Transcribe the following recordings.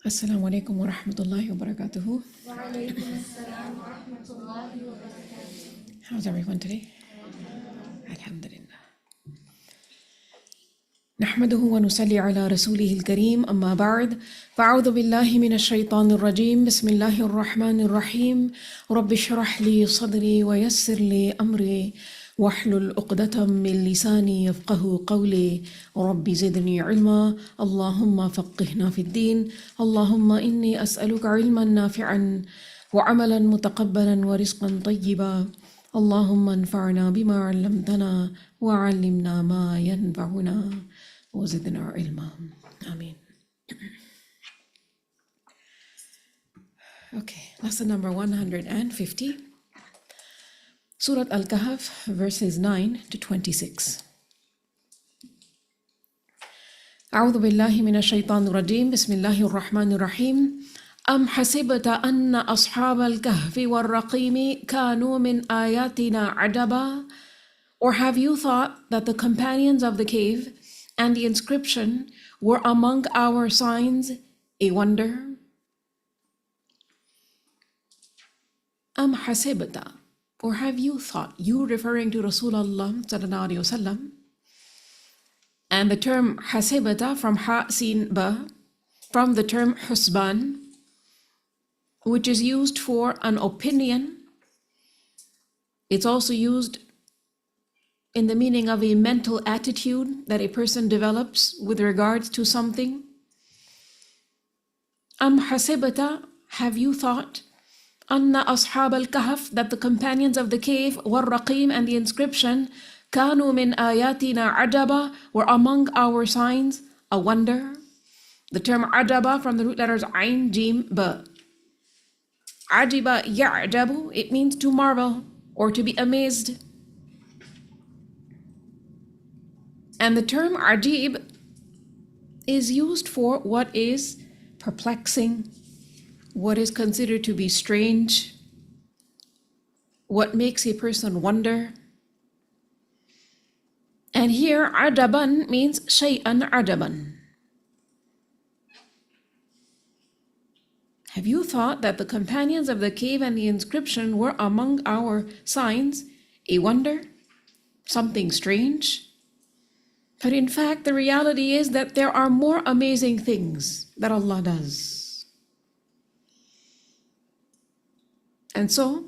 Assalamu alaikum wa rahmatullahi wa barakatuhu. How's everyone today? Alhamdulillah. نحمده ونصلي على رسوله الكريم أما بعد فأعوذ بالله من الشيطان الرجيم بسم الله الرحمن الرحيم رب اشرح لي صدري ويسر لي أمري واحلل عقدة من لساني يفقه قولي رب زدني علما اللهم فقهنا في الدين اللهم إني أسألك علما نافعا وعملا متقبلا ورزقا طيبا اللهم انفعنا بما علمتنا وعلمنا ما ينفعنا وزدنا علما آمين. Okay, lesson number 150. Surah Al-Kahf, verses 9 to 26. أعوذ بالله من الشيطان الرجيم بسم الله الرحمن الرحيم أم حسبت أن أصحاب الكهف والرقيم كانوا من آياتنا عجبا. Or have you thought that the companions of the cave and the inscription were among our signs a wonder? أم حسبت, or have you thought, you referring to Rasulullah sallallahu alaihi wasallam, and the term hasibata from ha sin ba, from the term husban, which is used for an opinion. It's also used in the meaning of a mental attitude that a person develops with regards to something. Am hasibata, have you thought, anna ashab al-kahf, that the companions of the cave, wal-raqim, and the inscription, kanu min ayatina ajaba, were among our signs a wonder. The term ajaba from the root letters ayn, jim, ba. Ajiba ya'jabu, it means to marvel or to be amazed. And the term ajib is used for what is perplexing, what is considered to be strange, what makes a person wonder. And here, ajaban means shay'an ajaban. Have you thought that the companions of the cave and the inscription were among our signs a wonder, something strange? But in fact, the reality is that there are more amazing things that Allah does. And so,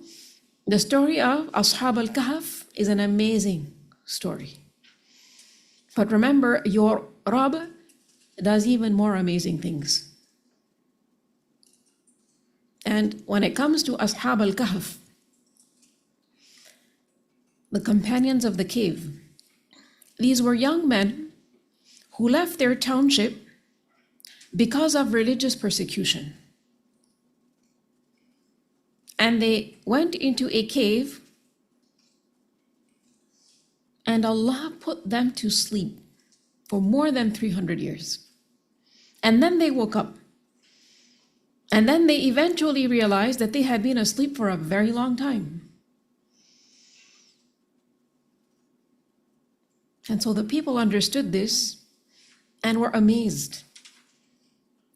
the story of Ashab al-Kahf is an amazing story. But remember, your Rabb does even more amazing things. And when it comes to Ashab al-Kahf, the companions of the cave, these were young men who left their township because of religious persecution. And they went into a cave, and Allah put them to sleep for more than 300 years. And then they woke up. And then they eventually realized that they had been asleep for a very long time. And so the people understood this and were amazed.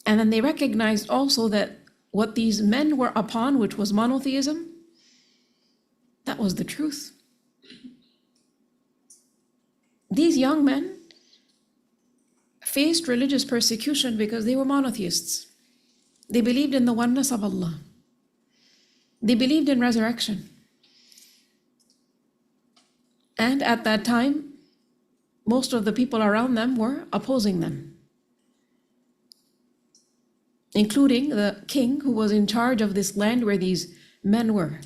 And then they recognized also that what these men were upon, which was monotheism, that was the truth. These young men faced religious persecution because they were monotheists. They believed in the oneness of Allah. They believed in resurrection. And at that time, most of the people around them were opposing them, including the king who was in charge of this land where these men were.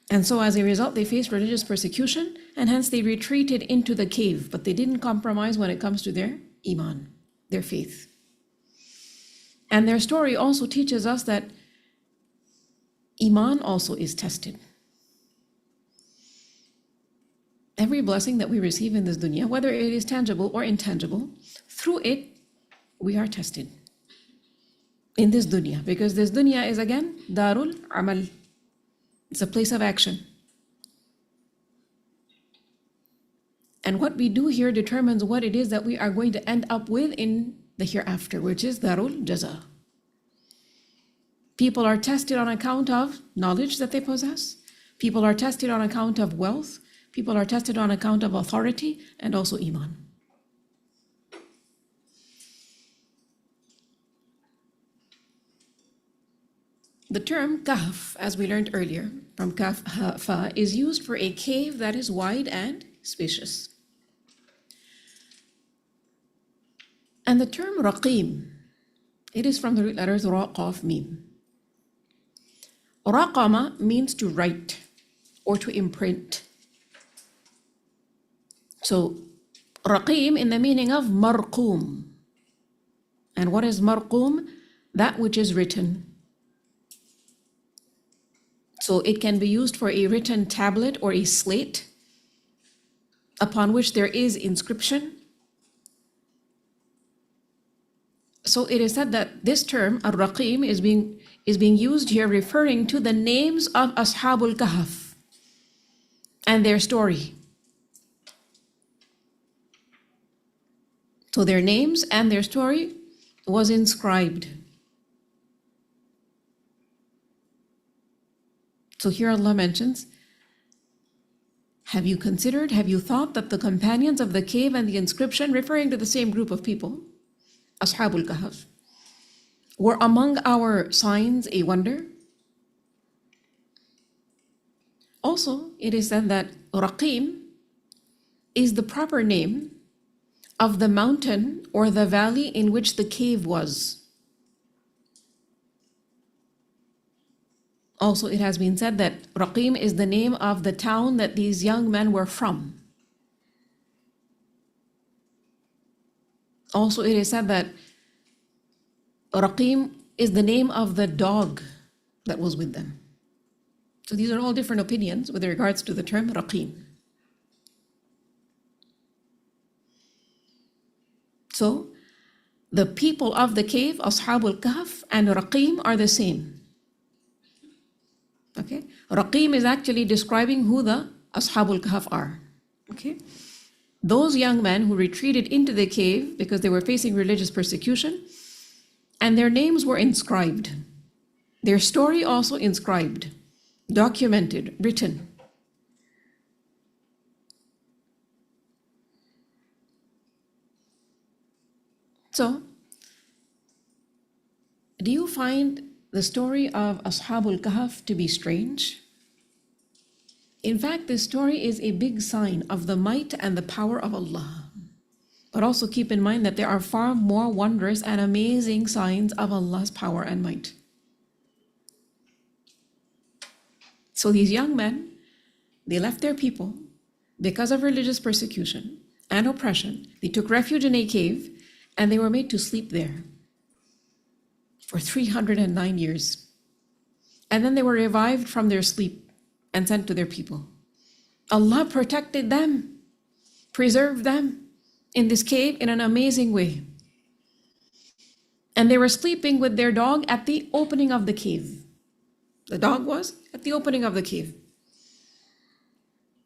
And so as a result, they faced religious persecution, and hence they retreated into the cave, but they didn't compromise when it comes to their iman, their faith. And their story also teaches us that iman also is tested. Every blessing that we receive in this dunya, whether it is tangible or intangible, through it we are tested in this dunya, because this dunya is again darul amal. It's a place of action. And what we do here determines what it is that we are going to end up with in the hereafter, which is darul jaza, People are tested on account of knowledge that they possess. People are tested on account of wealth. People are tested on account of authority and also iman. The term Kahf, as we learned earlier, from Kaf Ha Fa, is used for a cave that is wide and spacious. And the term Raqim, it is from the root letters Ra, Qaf, Mim. Raqama means to write or to imprint. So Raqim in the meaning of Marqum. And what is Marqum? That which is written. So it can be used for a written tablet or a slate upon which there is inscription. So it is said that this term, al-Raqim, is being used here referring to the names of Ashabul Kahf and their story. So their names and their story was inscribed. So here Allah mentions, have you considered, have you thought that the companions of the cave and the inscription, referring to the same group of people, Ashabul Kahf, were among our signs a wonder? Also, it is said that Raqim is the proper name of the mountain or the valley in which the cave was. Also, it has been said that Raqim is the name of the town that these young men were from. Also, it is said that Raqim is the name of the dog that was with them. So these are all different opinions with regards to the term Raqim. So the people of the cave, Ashabul Kahf and Raqim, are the same. Okay, Raqim is actually describing who the Ashabul Kahf are. Okay, those young men who retreated into the cave because they were facing religious persecution, and their names were inscribed. Their story also inscribed, documented, written. So, do you find the story of Ashabul Kahf to be strange? In fact, this story is a big sign of the might and the power of Allah. But also keep in mind that there are far more wondrous and amazing signs of Allah's power and might. So these young men, they left their people because of religious persecution and oppression. They took refuge in a cave and they were made to sleep there for 309 years. And then they were revived from their sleep and sent to their people. Allah protected them, preserved them in this cave in an amazing way. And they were sleeping with their dog at the opening of the cave. The dog was at the opening of the cave.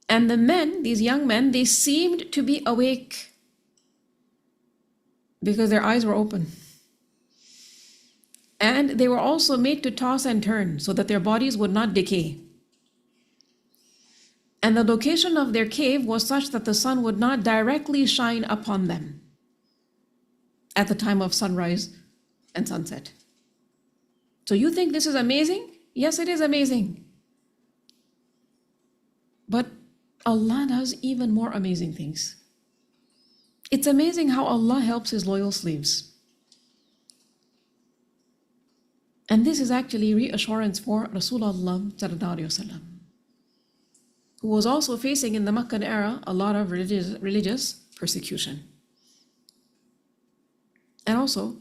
And the men, these young men, they seemed to be awake because their eyes were open. And they were also made to toss and turn so that their bodies would not decay. And the location of their cave was such that the sun would not directly shine upon them at the time of sunrise and sunset. So you think this is amazing? Yes, it is amazing. But Allah does even more amazing things. It's amazing how Allah helps His loyal slaves. And this is actually reassurance for Rasulullah sallallahu alaihi wasallam, who was also facing in the Meccan era a lot of religious persecution. And also,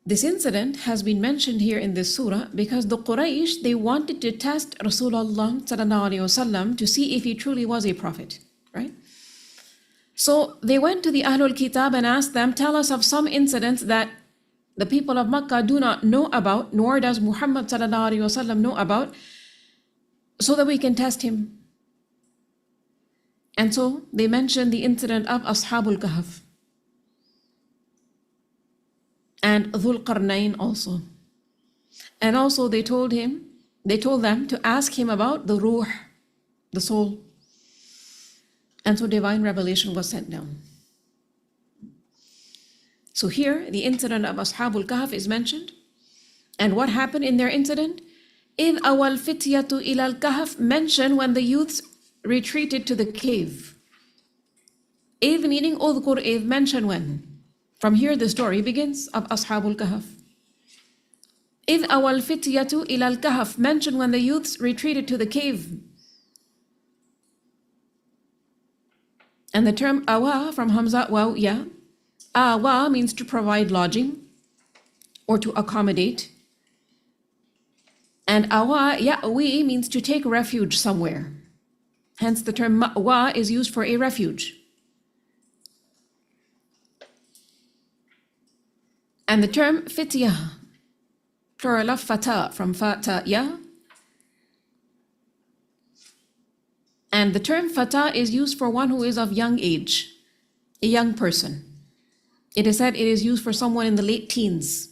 this incident has been mentioned here in this surah because the Quraysh, they wanted to test Rasulullah sallallahu alaihi wasallam to see if he truly was a prophet, right? So they went to the Ahlul Kitab and asked them, tell us of some incidents that the people of Makkah do not know about, nor does Muhammad sallallahu alaihi wasallam know about, so that we can test him. And so they mentioned the incident of Ashabul Kahf and Dhul Qarnayn also. And also they told them to ask him about the ruh, the soul. And so divine revelation was sent down. So here the incident of Ashabul Kahf is mentioned. And what happened in their incident? إِذْ أَوَى الْفِتْيَةُ إِلَى الْكَهْفِ mentioned when the youths retreated to the cave. إِذْ meaning أُذْكُرْ إِذْ, mention when. From here the story begins of Ashabul Kahf. إِذْ أَوَى الْفِتْيَةُ إِلَى الْكَهْفِ mentioned when the youths retreated to the cave. And the term awa from Hamza waw ya. Awa means to provide lodging or to accommodate. And awa ya'wi means to take refuge somewhere. Hence the term ma'wa is used for a refuge. And the term fitya, plural of fata from fata ya. And the term fata is used for one who is of young age, a young person. It is said it is used for someone in the late teens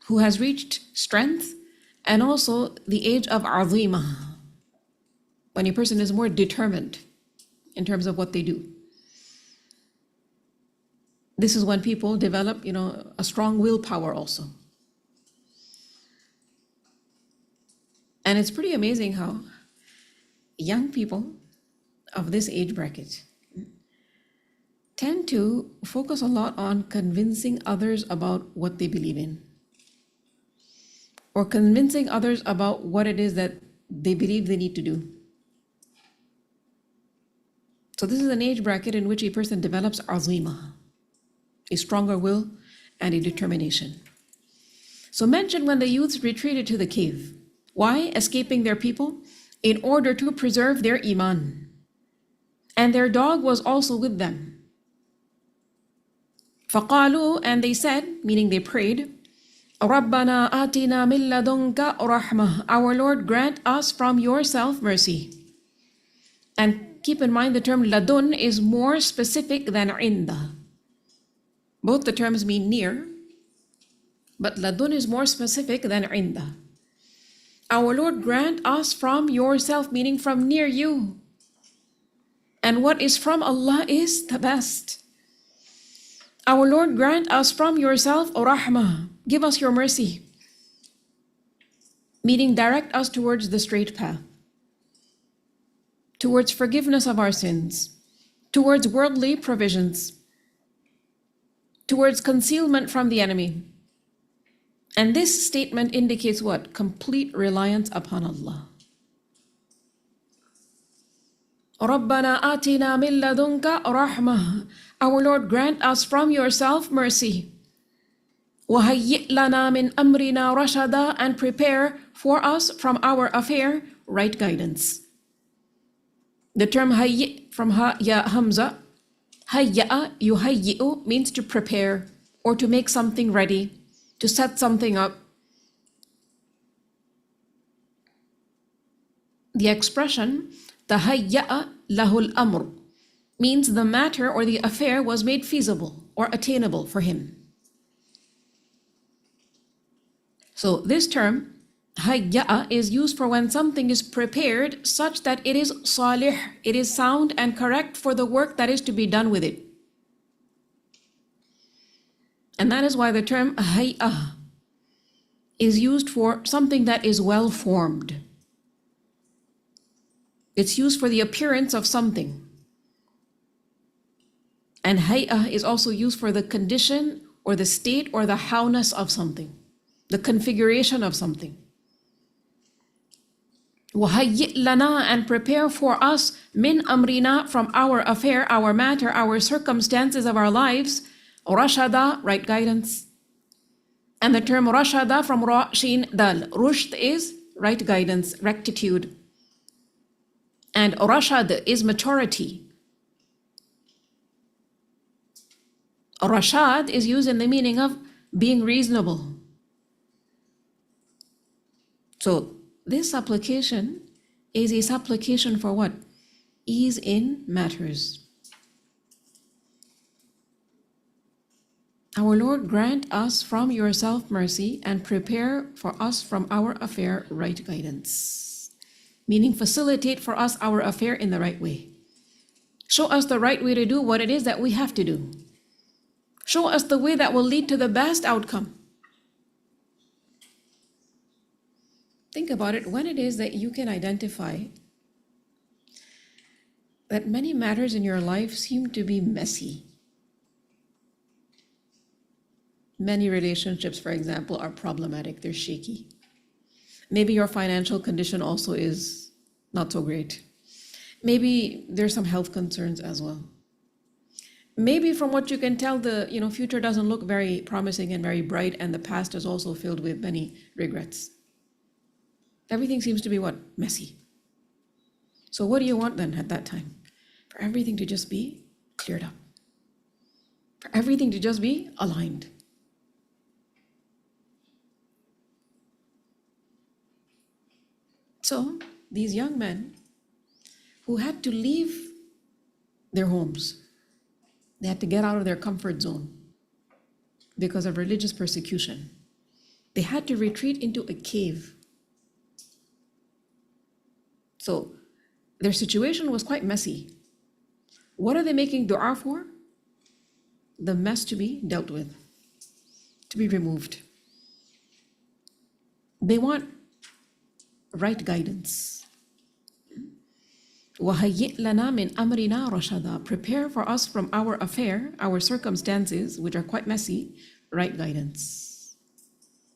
who has reached strength and also the age of azima, when a person is more determined in terms of what they do. This is when people develop, a strong willpower also. And it's pretty amazing how young people of this age bracket tend to focus a lot on convincing others about what they believe in, or convincing others about what it is that they believe they need to do. So this is an age bracket in which a person develops azima, a stronger will and a determination. So mention when the youths retreated to the cave. Why? Escaping their people in order to preserve their iman. And their dog was also with them. فَقَالُوا, and they said, meaning they prayed, رَبَّنَا آتِنَا مِن لَدُنْكَ رَحْمَةً, our Lord, grant us from yourself mercy. And keep in mind the term ladun is more specific than inda. Both the terms mean near, but ladun is more specific than inda. Our Lord, grant us from yourself, meaning from near you. And what is from Allah is the best. Our Lord, grant us from yourself rahmah, give us your mercy, meaning direct us towards the straight path, towards forgiveness of our sins, towards worldly provisions, towards concealment from the enemy. And this statement indicates what? Complete reliance upon Allah. رَبَّنَا آتِنَا مِن لَدُنْكَ رَحْمَةً, our Lord, grant us from yourself mercy. وَهَيِّئْ لَنَا مِنْ أَمْرِنَا رَشَدًا, and prepare for us from our affair right guidance. The term hayyi from ha ya hamza, hayya'a yuhayyi'u, means to prepare or to make something ready, to set something up. The expression tahayya'a lahul amr means the matter or the affair was made feasible or attainable for him. So this term hayya'a is used for when something is prepared such that it is salih, it is sound and correct for the work that is to be done with it. And that is why the term hay'ah is used for something that is well formed. It's used for the appearance of something. And hay'ah is also used for the condition or the state or the howness of something, the configuration of something. وَهَيِّئْ لَنَا, and prepare for us, min amrina, from our affair, our matter, our circumstances of our lives, rashada, right guidance. And the term rashada from ra, shin, dal, rushd is right guidance, rectitude. And rashad is maturity. Rashad is used in the meaning of being reasonable. So this supplication is a supplication for what? Ease in matters. Our Lord, grant us from yourself mercy and prepare for us from our affair right guidance. Meaning facilitate for us our affair in the right way. Show us the right way to do what it is that we have to do. Show us the way that will lead to the best outcome. Think about it, when it is that you can identify that many matters in your life seem to be messy. Many relationships, for example, are problematic, they're shaky. Maybe your financial condition also is not so great. Maybe there's some health concerns as well. Maybe from what you can tell, the future doesn't look very promising and very bright, and the past is also filled with many regrets. Everything seems to be what? Messy. So what do you want then at that time? For everything to just be cleared up. For everything to just be aligned. So these young men who had to leave their homes, they had to get out of their comfort zone because of religious persecution. They had to retreat into a cave. So their situation was quite messy. What are they making dua for? The mess to be dealt with, to be removed. They want right guidance. وَهَيِّئْ لَنَا مِنْ أَمْرِنَا رَشَدًا. Prepare for us from our affair, our circumstances, which are quite messy, right guidance.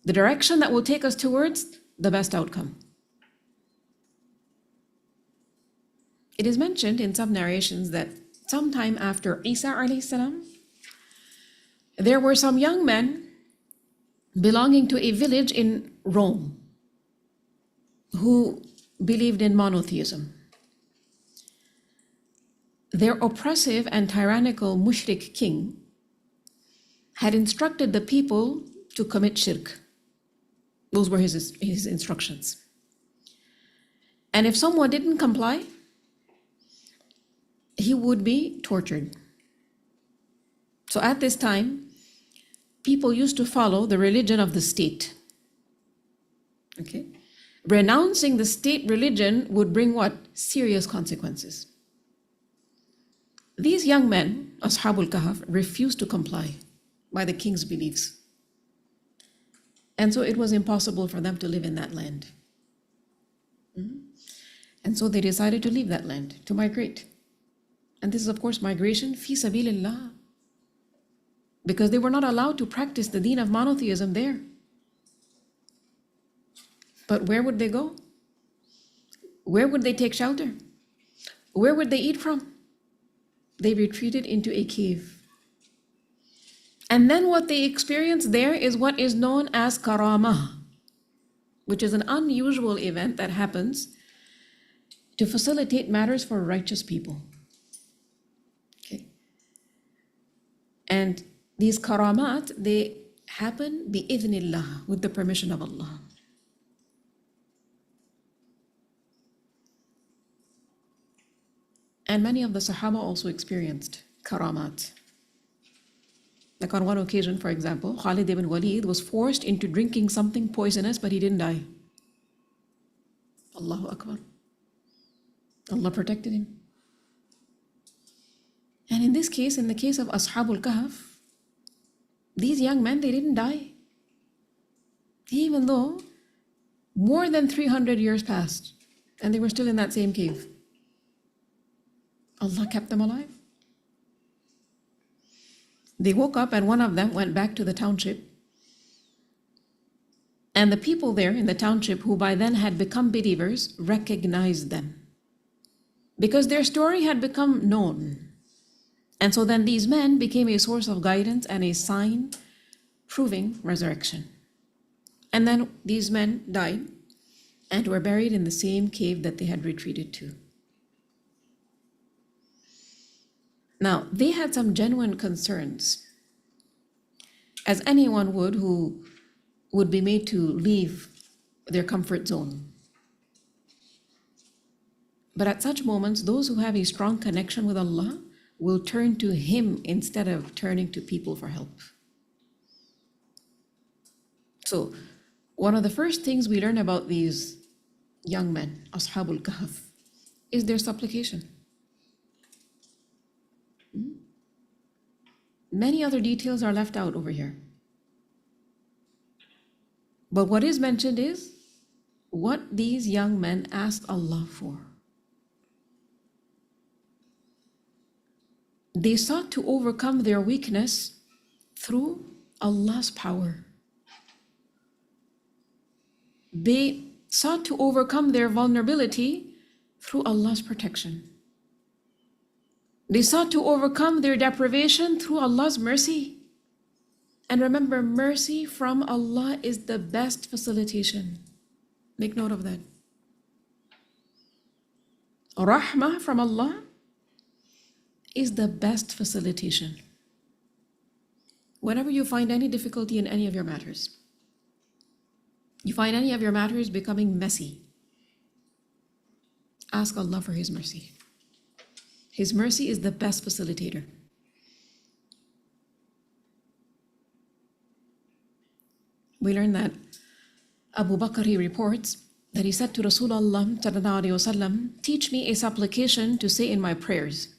The direction that will take us towards the best outcome. It is mentioned in some narrations that sometime after Isa alayhi salam, there were some young men belonging to a village in Rome who believed in monotheism. Their oppressive and tyrannical mushrik king had instructed the people to commit shirk. Those were his instructions. And if someone didn't comply, he would be tortured. So at this time, people used to follow the religion of the state. Okay? Renouncing the state religion would bring what? Serious consequences. These young men, Ashabul Kahf, refused to comply by the king's beliefs. And so it was impossible for them to live in that land. And so they decided to leave that land, to migrate. And this is, of course, migration fi sabilillah, because they were not allowed to practice the deen of monotheism there. But where would they go? Where would they take shelter? Where would they eat from? They retreated into a cave. And then what they experienced there is what is known as karamah, which is an unusual event that happens to facilitate matters for righteous people. Okay. And these karamat, they happen bi-idhnillah, with the permission of Allah. And many of the Sahaba also experienced karamat. Like on one occasion, for example, Khalid ibn Walid was forced into drinking something poisonous, but he didn't die. Allahu Akbar. Allah protected him. And in this case, in the case of Ashabul Kahf, these young men, they didn't die. Even though more than 300 years passed and they were still in that same cave. Allah kept them alive. They woke up and one of them went back to the township. And the people there in the township, who by then had become believers, recognized them, because their story had become known. And so then these men became a source of guidance and a sign proving resurrection. And then these men died and were buried in the same cave that they had retreated to. Now, they had some genuine concerns, as anyone would who would be made to leave their comfort zone. But at such moments, those who have a strong connection with Allah will turn to Him instead of turning to people for help. So one of the first things we learn about these young men, Ashabul Kahf, is their supplication. Many other details are left out over here. But what is mentioned is what these young men asked Allah for. They sought to overcome their weakness through Allah's power. They sought to overcome their vulnerability through Allah's protection. They sought to overcome their deprivation through Allah's mercy. And remember, mercy from Allah is the best facilitation. Make note of that. Rahmah from Allah is the best facilitation. Whenever you find any difficulty in any of your matters, you find any of your matters becoming messy, ask Allah for His mercy. His mercy is the best facilitator. We learn that Abu Bakr, he reports that he said to Rasulullah, teach me a supplication to say in my prayers.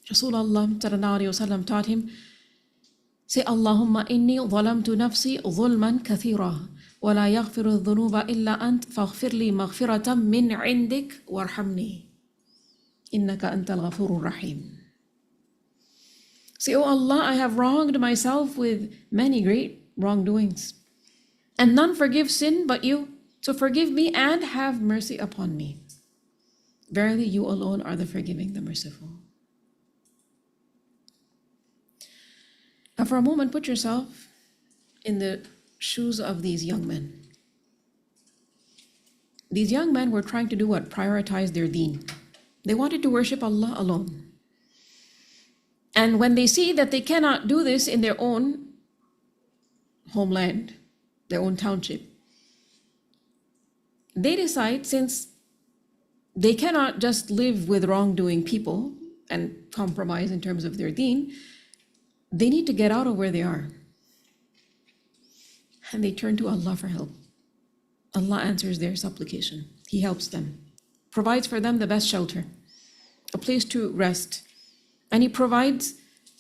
Rasulullah taught him, say, Allahumma inni zalamtu nafsi zulman kathira, wa la yaghfiru dhunuba illa ant, faghfir li maghfiratan min indik warhamni, innaka antal ghafurur rahim. Say, oh Allah, I have wronged myself with many great wrongdoings, and none forgive sin but you. So forgive me and have mercy upon me. Verily, you alone are the forgiving, the merciful. Now for a moment, put yourself in the shoes of these young men. These young men were trying to do what? Prioritize their deen. They wanted to worship Allah alone. And when they see that they cannot do this in their own homeland, their own township, they decide, since they cannot just live with wrongdoing people and compromise in terms of their deen, they need to get out of where they are. And they turn to Allah for help. Allah answers their supplication. He helps them, provides for them the best shelter, a place to rest, and He provides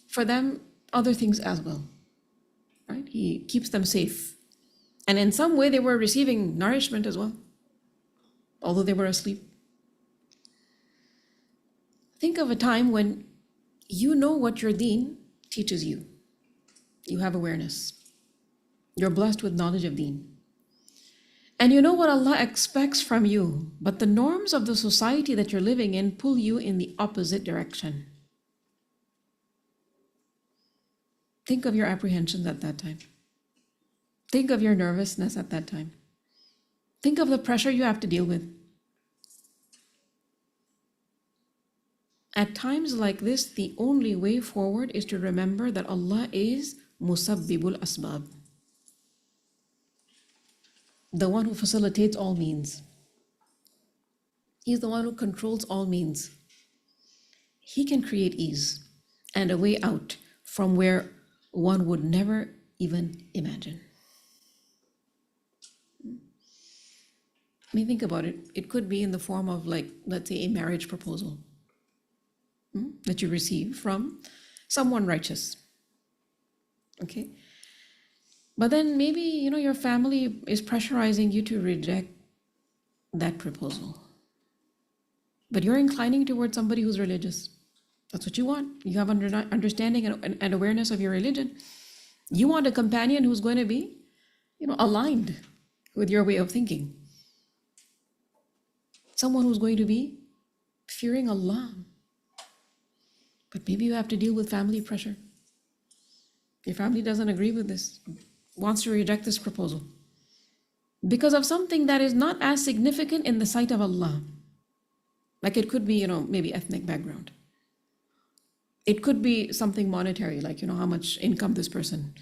for them other things as well. Right? He keeps them safe. And in some way, they were receiving nourishment as well, although they were asleep. Think of a time when you know what your deen teaches you. You have awareness. You're blessed with knowledge of deen. And you know what Allah expects from you, but the norms of the society that you're living in pull you in the opposite direction. Think of your apprehensions at that time. Think of your nervousness at that time. Think of the pressure you have to deal with. At times like this, the only way forward is to remember that Allah is Musabbibul Asbab, the one who facilitates all means. He's the one who controls all means. He can create ease and a way out from where one would never even imagine. I mean, think about it. It could be in the form of, like, let's say, a marriage proposal that you receive from someone righteous. Okay? But then maybe, your family is pressurizing you to reject that proposal. But you're inclining towards somebody who's religious. That's what you want. You have understanding and awareness of your religion. You want a companion who's going to be, aligned with your way of thinking. Someone who's going to be fearing Allah. But maybe you have to deal with family pressure. Your family doesn't agree with this, wants to reject this proposal because of something that is not as significant in the sight of Allah. Like it could be, maybe ethnic background. It could be something monetary, like, how much income this person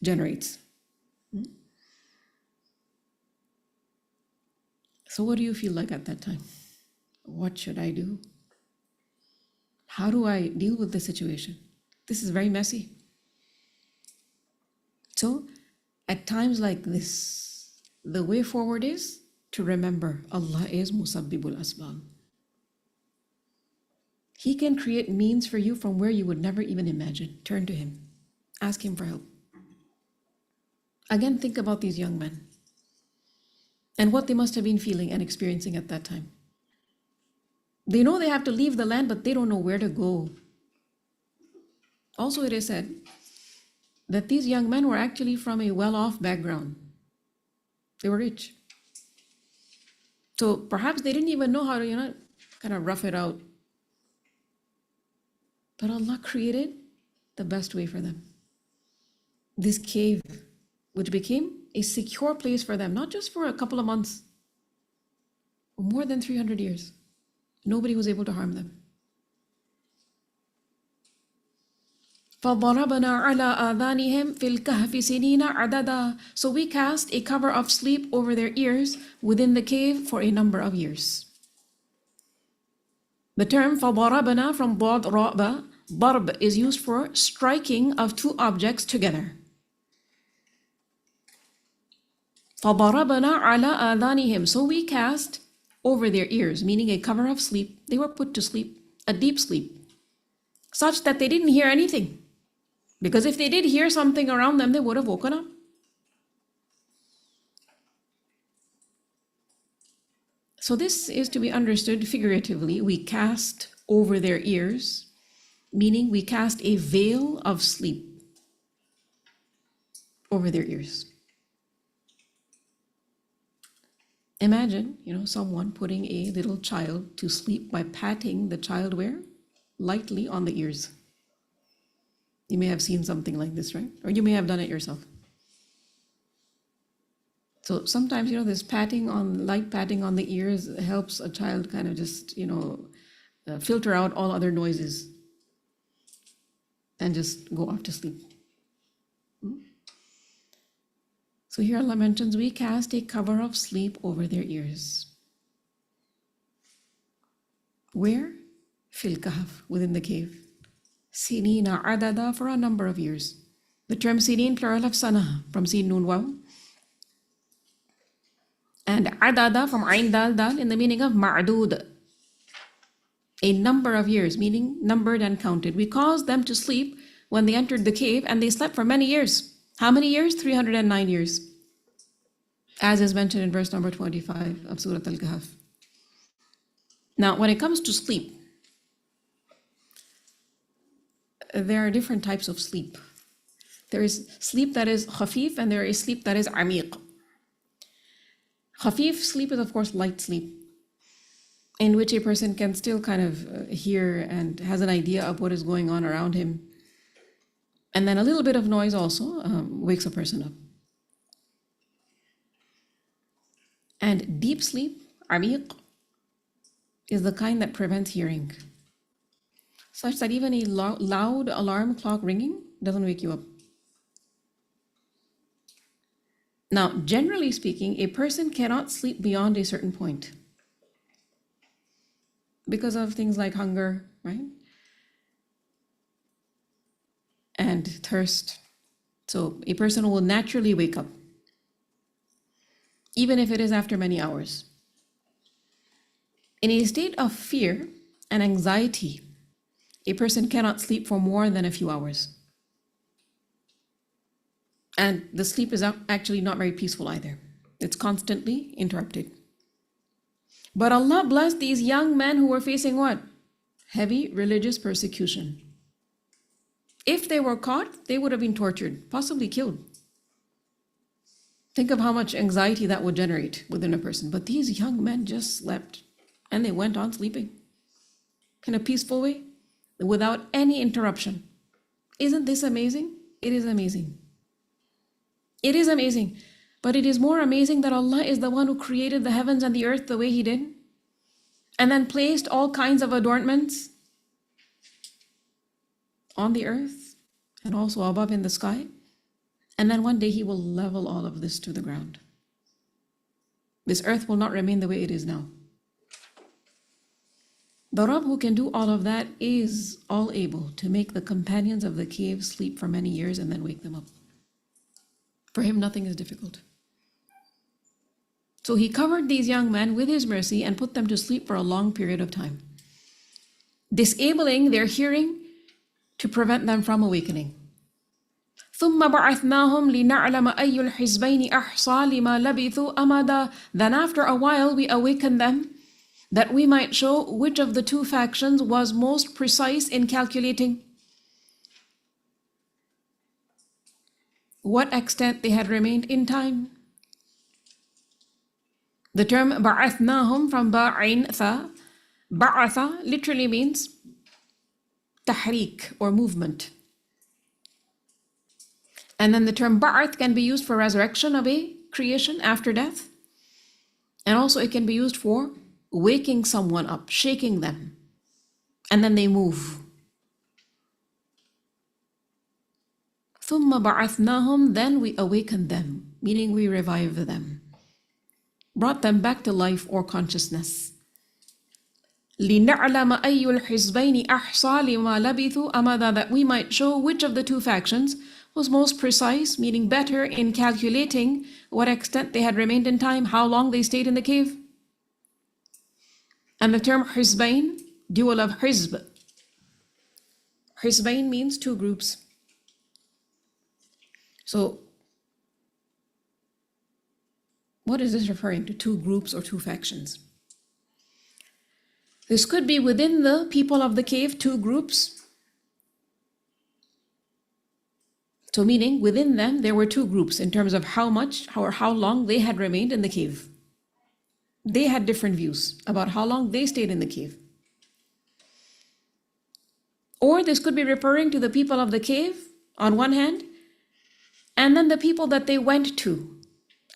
generates. So what do you feel like at that time? What should I do? How do I deal with this situation? This is very messy. So At times like this, the way forward is to remember Allah is Musabbibul Asbab. He can create means for you from where you would never even imagine. Turn to Him. Ask Him for help. Again, think about these young men and what they must have been feeling and experiencing at that time. They know they have to leave the land, but they don't know where to go. Also, it is said that these young men were actually from a well-off background. They were rich. So perhaps they didn't even know how to, kind of rough it out. But Allah created the best way for them. This cave, which became a secure place for them, not just for a couple of months, more than 300 years. Nobody was able to harm them. فَضَرَبْنَا عَلَىٰ آذَانِهِمْ فِي الْكَهْفِ سِنِينَ عَدَدًا. So we cast a cover of sleep over their ears within the cave for a number of years. The term فَضَرَبْنَا from ضَاد رَأْبَ, ضَرْب is used for striking of two objects together. فَضَرَبْنَا عَلَىٰ آذَانِهِمْ. So we cast over their ears, meaning a cover of sleep. They were put to sleep, a deep sleep, such that they didn't hear anything. Because if they did hear something around them, they would have woken up. So this is to be understood figuratively. We cast over their ears, meaning we cast a veil of sleep over their ears. Imagine, someone putting a little child to sleep by patting the child where? Lightly on the ears. You may have seen something like this, right? Or you may have done it yourself. So sometimes, this light patting on the ears helps a child kind of just, filter out all other noises and just go off to sleep. So here Allah mentions, we cast a cover of sleep over their ears. Where? Fil Kahf, within the cave. Sinina adada, for a number of years. The term sinin, plural of sana, from sin nun waw. And adada from ain dal dal, in the meaning of ma'dud. A number of years, meaning numbered and counted. We caused them to sleep when they entered the cave, and they slept for many years. How many years? 309 years. As is mentioned in verse number 25 of Surah Al-Kahf. Now, when it comes to sleep, there are different types of sleep. There is sleep that is khafif, and there is sleep that is amiq. Khafif sleep is, of course, light sleep, in which a person can still kind of hear and has an idea of what is going on around him. And then a little bit of noise also wakes a person up. And deep sleep, amiq, is the kind that prevents hearing, such that even a loud alarm clock ringing doesn't wake you up. Now, generally speaking, a person cannot sleep beyond a certain point because of things like hunger, right? And thirst. So a person will naturally wake up, even if it is after many hours. In a state of fear and anxiety, a person cannot sleep for more than a few hours. And the sleep is actually not very peaceful either. It's constantly interrupted. But Allah blessed these young men who were facing what? Heavy religious persecution. If they were caught, they would have been tortured, possibly killed. Think of how much anxiety that would generate within a person. But these young men just slept, and they went on sleeping in a peaceful way, without any interruption. Isn't this amazing? It is amazing. It is amazing. But it is more amazing that Allah is the one who created the heavens and the earth the way He did, and then placed all kinds of adornments on the earth and also above in the sky. And then one day He will level all of this to the ground. This earth will not remain the way it is now. The Rabb who can do all of that is all able to make the companions of the cave sleep for many years and then wake them up. For him, nothing is difficult. So he covered these young men with his mercy and put them to sleep for a long period of time, disabling their hearing to prevent them from awakening. ثم بعثناهم لنعلم أي الحزبين أحصى لما لبثوا أمدا. Then after a while we awakened them, that we might show which of the two factions was most precise in calculating what extent they had remained in time. The term بعثناهم from ba'in tha, ba'atha literally means tahrik or movement. And then the term ba'ath can be used for resurrection of a creation after death. And also it can be used for waking someone up, shaking them, and then they move. ثُمَّ بَعَثْنَاهُمْ. Then we awakened them, meaning we revived them, brought them back to life or consciousness. لِنَعْلَمَ أَيُّ الْحِزْبَيْنِ أَحْصَى لِمَا لَبِثُوا أَمَدًا. That we might show which of the two factions was most precise, meaning better in calculating what extent they had remained in time, how long they stayed in the cave. And the term Hizbain, dual of Hizb. Hizbain means two groups. So, what is this referring to? Two groups or two factions? This could be within the people of the cave, two groups. So meaning within them there were two groups in terms of how much or how long they had remained in the cave. They had different views about how long they stayed in the cave. Or this could be referring to the people of the cave on one hand, and then the people that they went to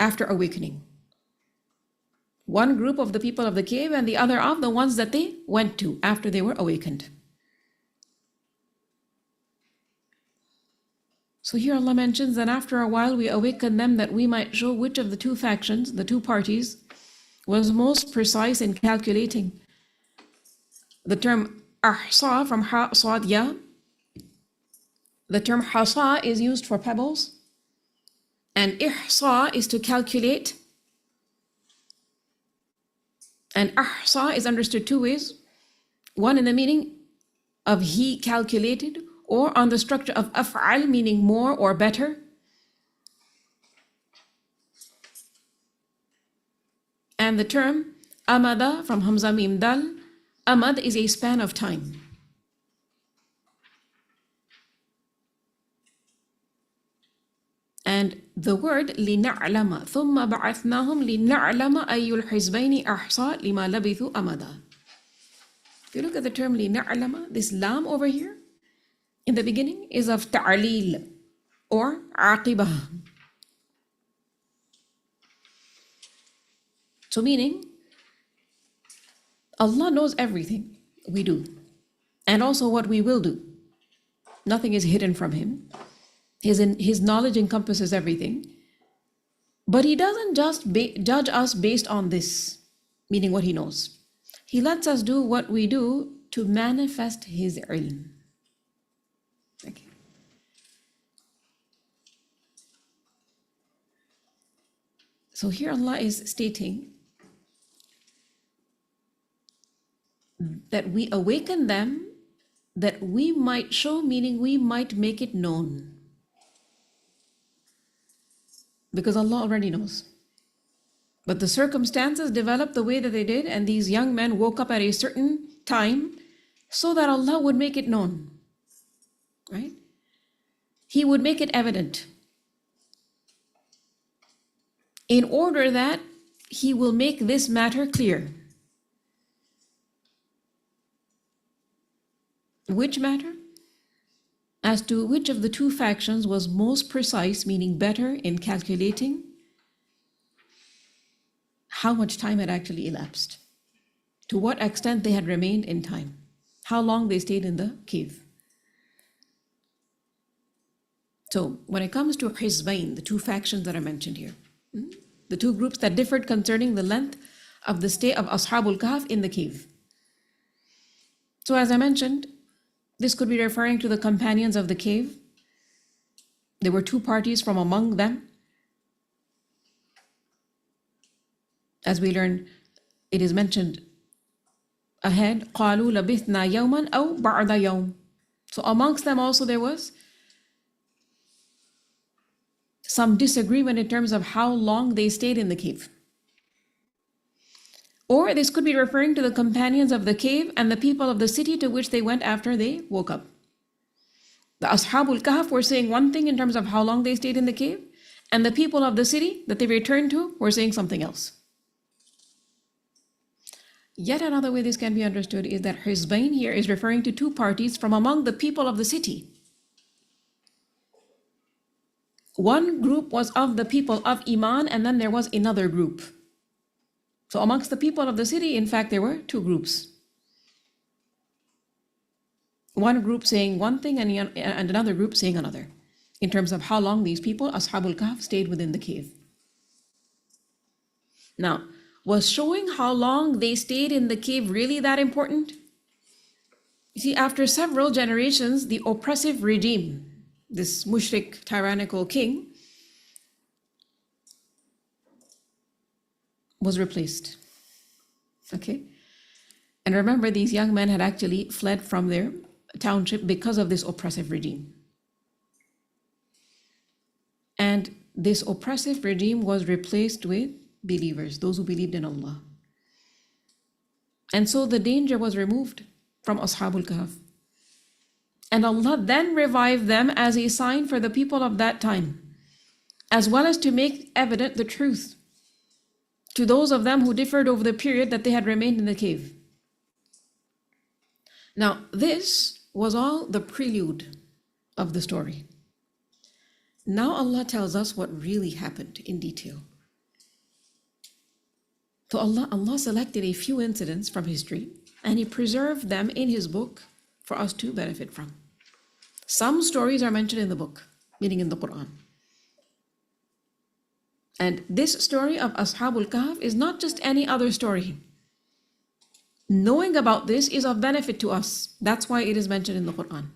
after awakening. One group of the people of the cave and the other of the ones that they went to after they were awakened. So here Allah mentions that after a while we awakened them that we might show which of the two factions, the two parties, was most precise in calculating. The term ahsa from ha sad ya. The term hasa is used for pebbles, and ihsa is to calculate. And ahsa is understood two ways. One in the meaning of he calculated, or on the structure of af'al, meaning more or better. And the term amada from hamza mim dal, amad is a span of time. And the word لِنَعْلَمَ ثُمَّ بَعَثْنَاهُمْ لِنَعْلَمَ أَيُّ الْحِزْبَيْنِ أَحْصَى لِمَا لَبِثُوا أَمَدًا. If you look at the term لِنَعْلَمَ, this lam over here in the beginning is of ta'leel or aqibah. So meaning, Allah knows everything we do and also what we will do. Nothing is hidden from Him. His knowledge encompasses everything. But He doesn't just judge us based on this, meaning what He knows. He lets us do what we do to manifest His ilm. Okay. So here Allah is stating that we awaken them that we might show, meaning we might make it known. Because Allah already knows. But the circumstances developed the way that they did, and these young men woke up at a certain time so that Allah would make it known. Right? He would make it evident. In order that He will make this matter clear. Which matter? As to which of the two factions was most precise, meaning better in calculating how much time had actually elapsed, to what extent they had remained in time, how long they stayed in the cave. So when it comes to Hizbain, the two factions that are mentioned here, the two groups that differed concerning the length of the stay of Ashabul Kahf in the cave. So as I mentioned, this could be referring to the companions of the cave. There were two parties from among them As we learn, it is mentioned ahead, قَالُوا لَبِثْنَا يَوْمًا أَوْ بَعْدَ يَوْمٍ. So amongst them also there was some disagreement in terms of how long they stayed in the cave. Or this could be referring to the companions of the cave and the people of the city to which they went after they woke up. The Ashabul Kahf were saying one thing in terms of how long they stayed in the cave, and the people of the city that they returned to were saying something else. Yet another way this can be understood is that Hizbain here is referring to two parties from among the people of the city. One group was of the people of Iman, and then there was another group. So amongst the people of the city, in fact, there were two groups. One group saying one thing and another group saying another, in terms of how long these people, Ashabul Kahf, stayed within the cave. Now, was showing how long they stayed in the cave really that important? You see, after several generations, the oppressive regime, this mushrik tyrannical king, was replaced. Okay? And remember, these young men had actually fled from their township because of this oppressive regime. And this oppressive regime was replaced with believers, those who believed in Allah. And so the danger was removed from Ashabul Kahf. And Allah then revived them as a sign for the people of that time, as well as to make evident the truth to those of them who differed over the period that they had remained in the cave. Now, this was all the prelude of the story. Now Allah tells us what really happened in detail. So Allah selected a few incidents from history and He preserved them in His book for us to benefit from. Some stories are mentioned in the book, meaning in the Qur'an. And this story of Ashabul Kahf is not just any other story. Knowing about this is of benefit to us. That's why it is mentioned in the Qur'an.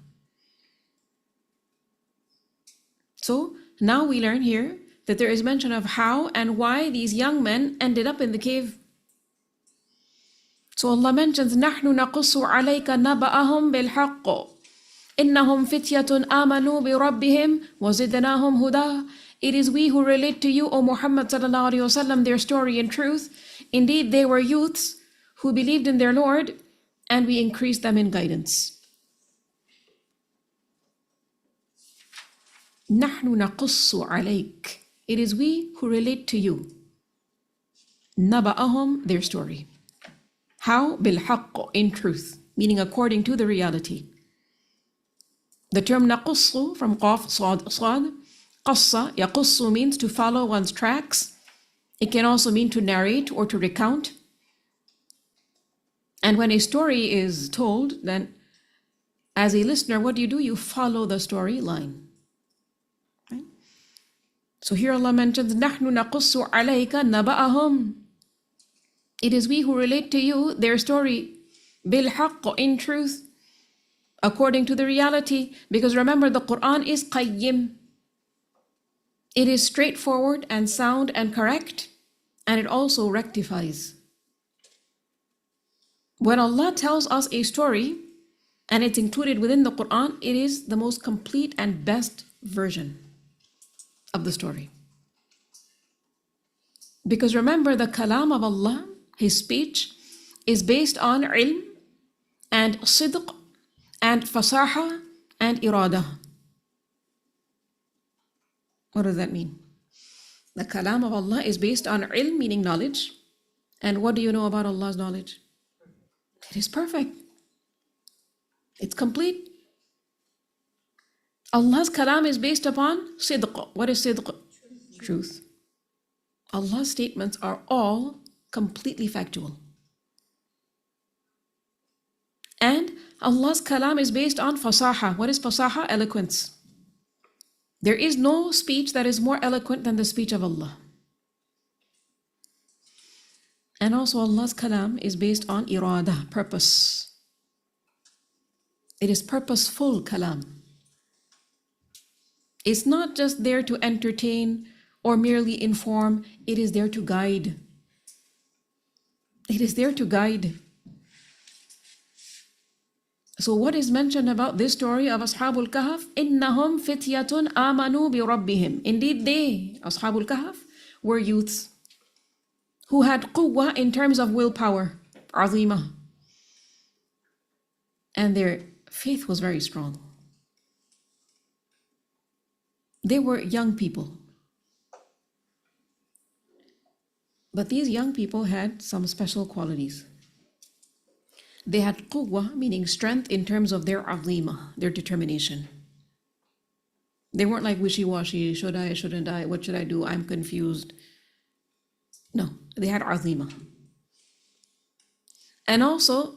So now we learn here that there is mention of how and why these young men ended up in the cave. So Allah mentions, نَحْنُ نَقُصُّ عَلَيْكَ نَبَأَهُمْ بِالْحَقِّ إِنَّهُمْ فِتْيَةٌ آمَنُوا بِرَبِّهِمْ وَزِدْنَاهُمْ هُدًى. It is we who relate to you, O Muhammad sallallahu alaihi wasallam, their story in truth. Indeed, they were youths who believed in their Lord, and we increased them in guidance. نَحْنُ نَقُصُّ عَلَيْكَ. It is we who relate to you. نَبَأَهُمْ, their story. How? بِالْحَقِّ, in truth, meaning according to the reality. The term نَقُصُّ from Qaf, Sad, Qassa, yaqussu means to follow one's tracks. It can also mean to narrate or to recount. And when a story is told, then as a listener, what do? You follow the story line. Right? So here Allah mentions, نَحْنُ نَقُصُّ عَلَيْكَ نَبَأَهُمْ. It is we who relate to you their story, بِالْحَقِّ, in truth, according to the reality. Because remember, the Qur'an is qayyim. It is straightforward and sound and correct, and it also rectifies. When Allah tells us a story, and it's included within the Qur'an, it is the most complete and best version of the story. Because remember, the kalam of Allah, His speech, is based on ilm and sidq and fasaha and irada. What does that mean? The kalam of Allah is based on ilm, meaning knowledge. And what do you know about Allah's knowledge? It is perfect. It's complete. Allah's kalam is based upon sidq. What is sidq? Truth. Allah's statements are all completely factual. And Allah's kalam is based on fasaha. What is fasaha? Eloquence. There is no speech that is more eloquent than the speech of Allah. And also Allah's kalam is based on irada, purpose. It is purposeful kalam. It's not just there to entertain or merely inform, it is there to guide. It is there to guide. So what is mentioned about this story of Ashabul Kahf? إِنَّهُمْ فِتْيَةٌ آمَنُوا بِرَبِّهِمْ. Indeed they, Ashabul Kahf, were youths who had quwwah in terms of willpower, azima. And their faith was very strong. They were young people. But these young people had some special qualities. They had quwwah, meaning strength in terms of their azima, their determination. They weren't like wishy-washy, should I, shouldn't I, what should I do, I'm confused. No, they had azima. And also,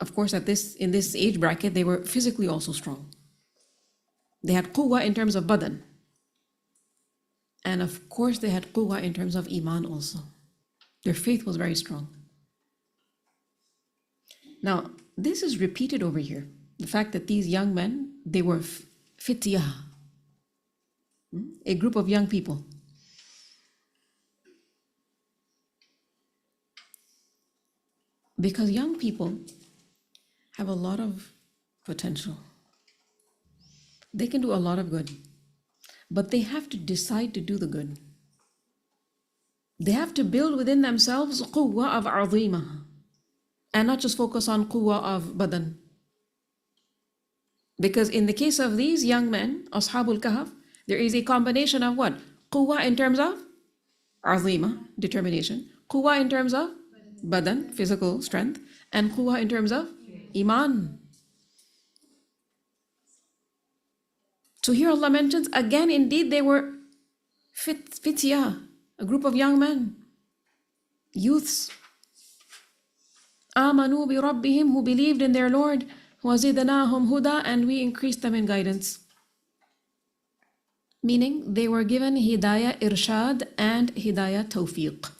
of course, in this age bracket, they were physically also strong. They had quwwah in terms of badan. And of course, they had quwwah in terms of iman also. Their faith was very strong. Now, this is repeated over here. The fact that these young men, they were fityah, a group of young people. Because young people have a lot of potential. They can do a lot of good, but they have to decide to do the good. They have to build within themselves quwwah of azima, and not just focus on quwwah of badan. Because in the case of these young men, Ashabul Kahf, there is a combination of what? Quwwah in terms of azima, determination. Quwwah in terms of badan, physical strength. And quwwah in terms of iman. So here Allah mentions, again, indeed they were fityah, a group of young men, youths. آمَنُوا بِرَبِّهِمْ, who believed in their Lord. وَزِدْنَاهُمْ هُدًى, and we increased them in guidance. Meaning they were given hidayah irshad and hidayah tawfiq.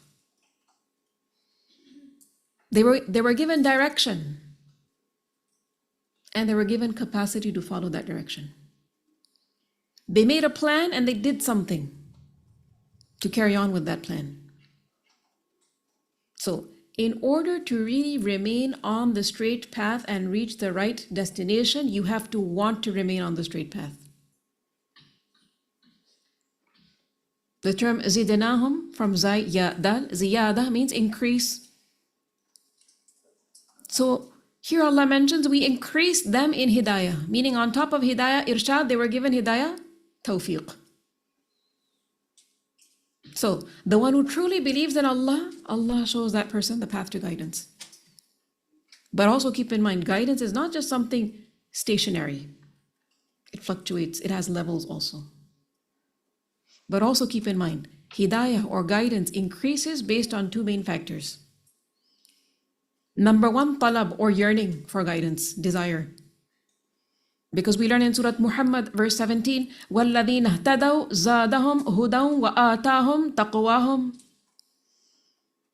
They were given direction, and they were given capacity to follow that direction. They made a plan and they did something to carry on with that plan. So, in order to really remain on the straight path and reach the right destination, you have to want to remain on the straight path. The term zidnahum from ziyada means increase. So here Allah mentions we increased them in hidayah, meaning on top of hidayah irshad, they were given hidayah tawfiq. So the one who truly believes in Allah, Allah shows that person the path to guidance. But also keep in mind, guidance is not just something stationary. It fluctuates, it has levels also. But also keep in mind, hidayah or guidance increases based on two main factors. Number one, talab or yearning for guidance, desire. Because we learn in Surah Muhammad, verse 17, وَالَّذِينَ اهْتَدَوْا زَادَهُمْ هُدًى وَآتَاهُمْ تَقْوَاهُمْ.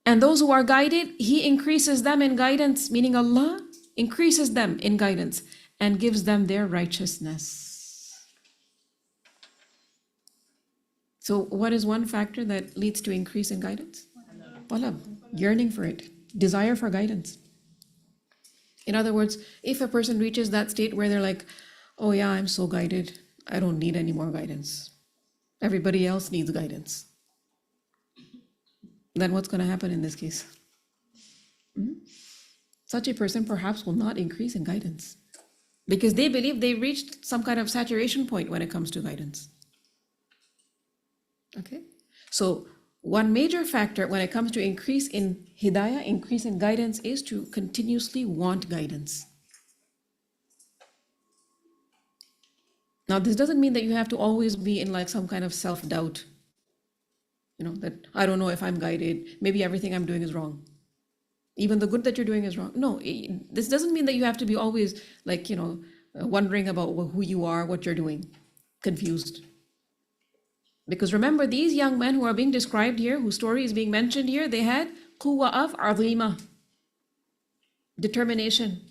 And those who are guided, He increases them in guidance, meaning Allah increases them in guidance and gives them their righteousness. So what is one factor that leads to increase in guidance? Talab, yearning for it, desire for guidance. In other words, if a person reaches that state where they're like, oh yeah, I'm so guided, I don't need any more guidance. Everybody else needs guidance. Then what's going to happen in this case? Such a person perhaps will not increase in guidance because they believe they reached some kind of saturation point when it comes to guidance. Okay? So one major factor when it comes to increase in hidayah, increase in guidance, is to continuously want guidance. Now, this doesn't mean that you have to always be in like some kind of self-doubt. That I don't know if I'm guided. Maybe everything I'm doing is wrong. Even the good that you're doing is wrong. No, this doesn't mean that you have to be always like, wondering about who you are, what you're doing, confused. Because remember, these young men who are being described here, whose story is being mentioned here, they had quwwah of azima, determination.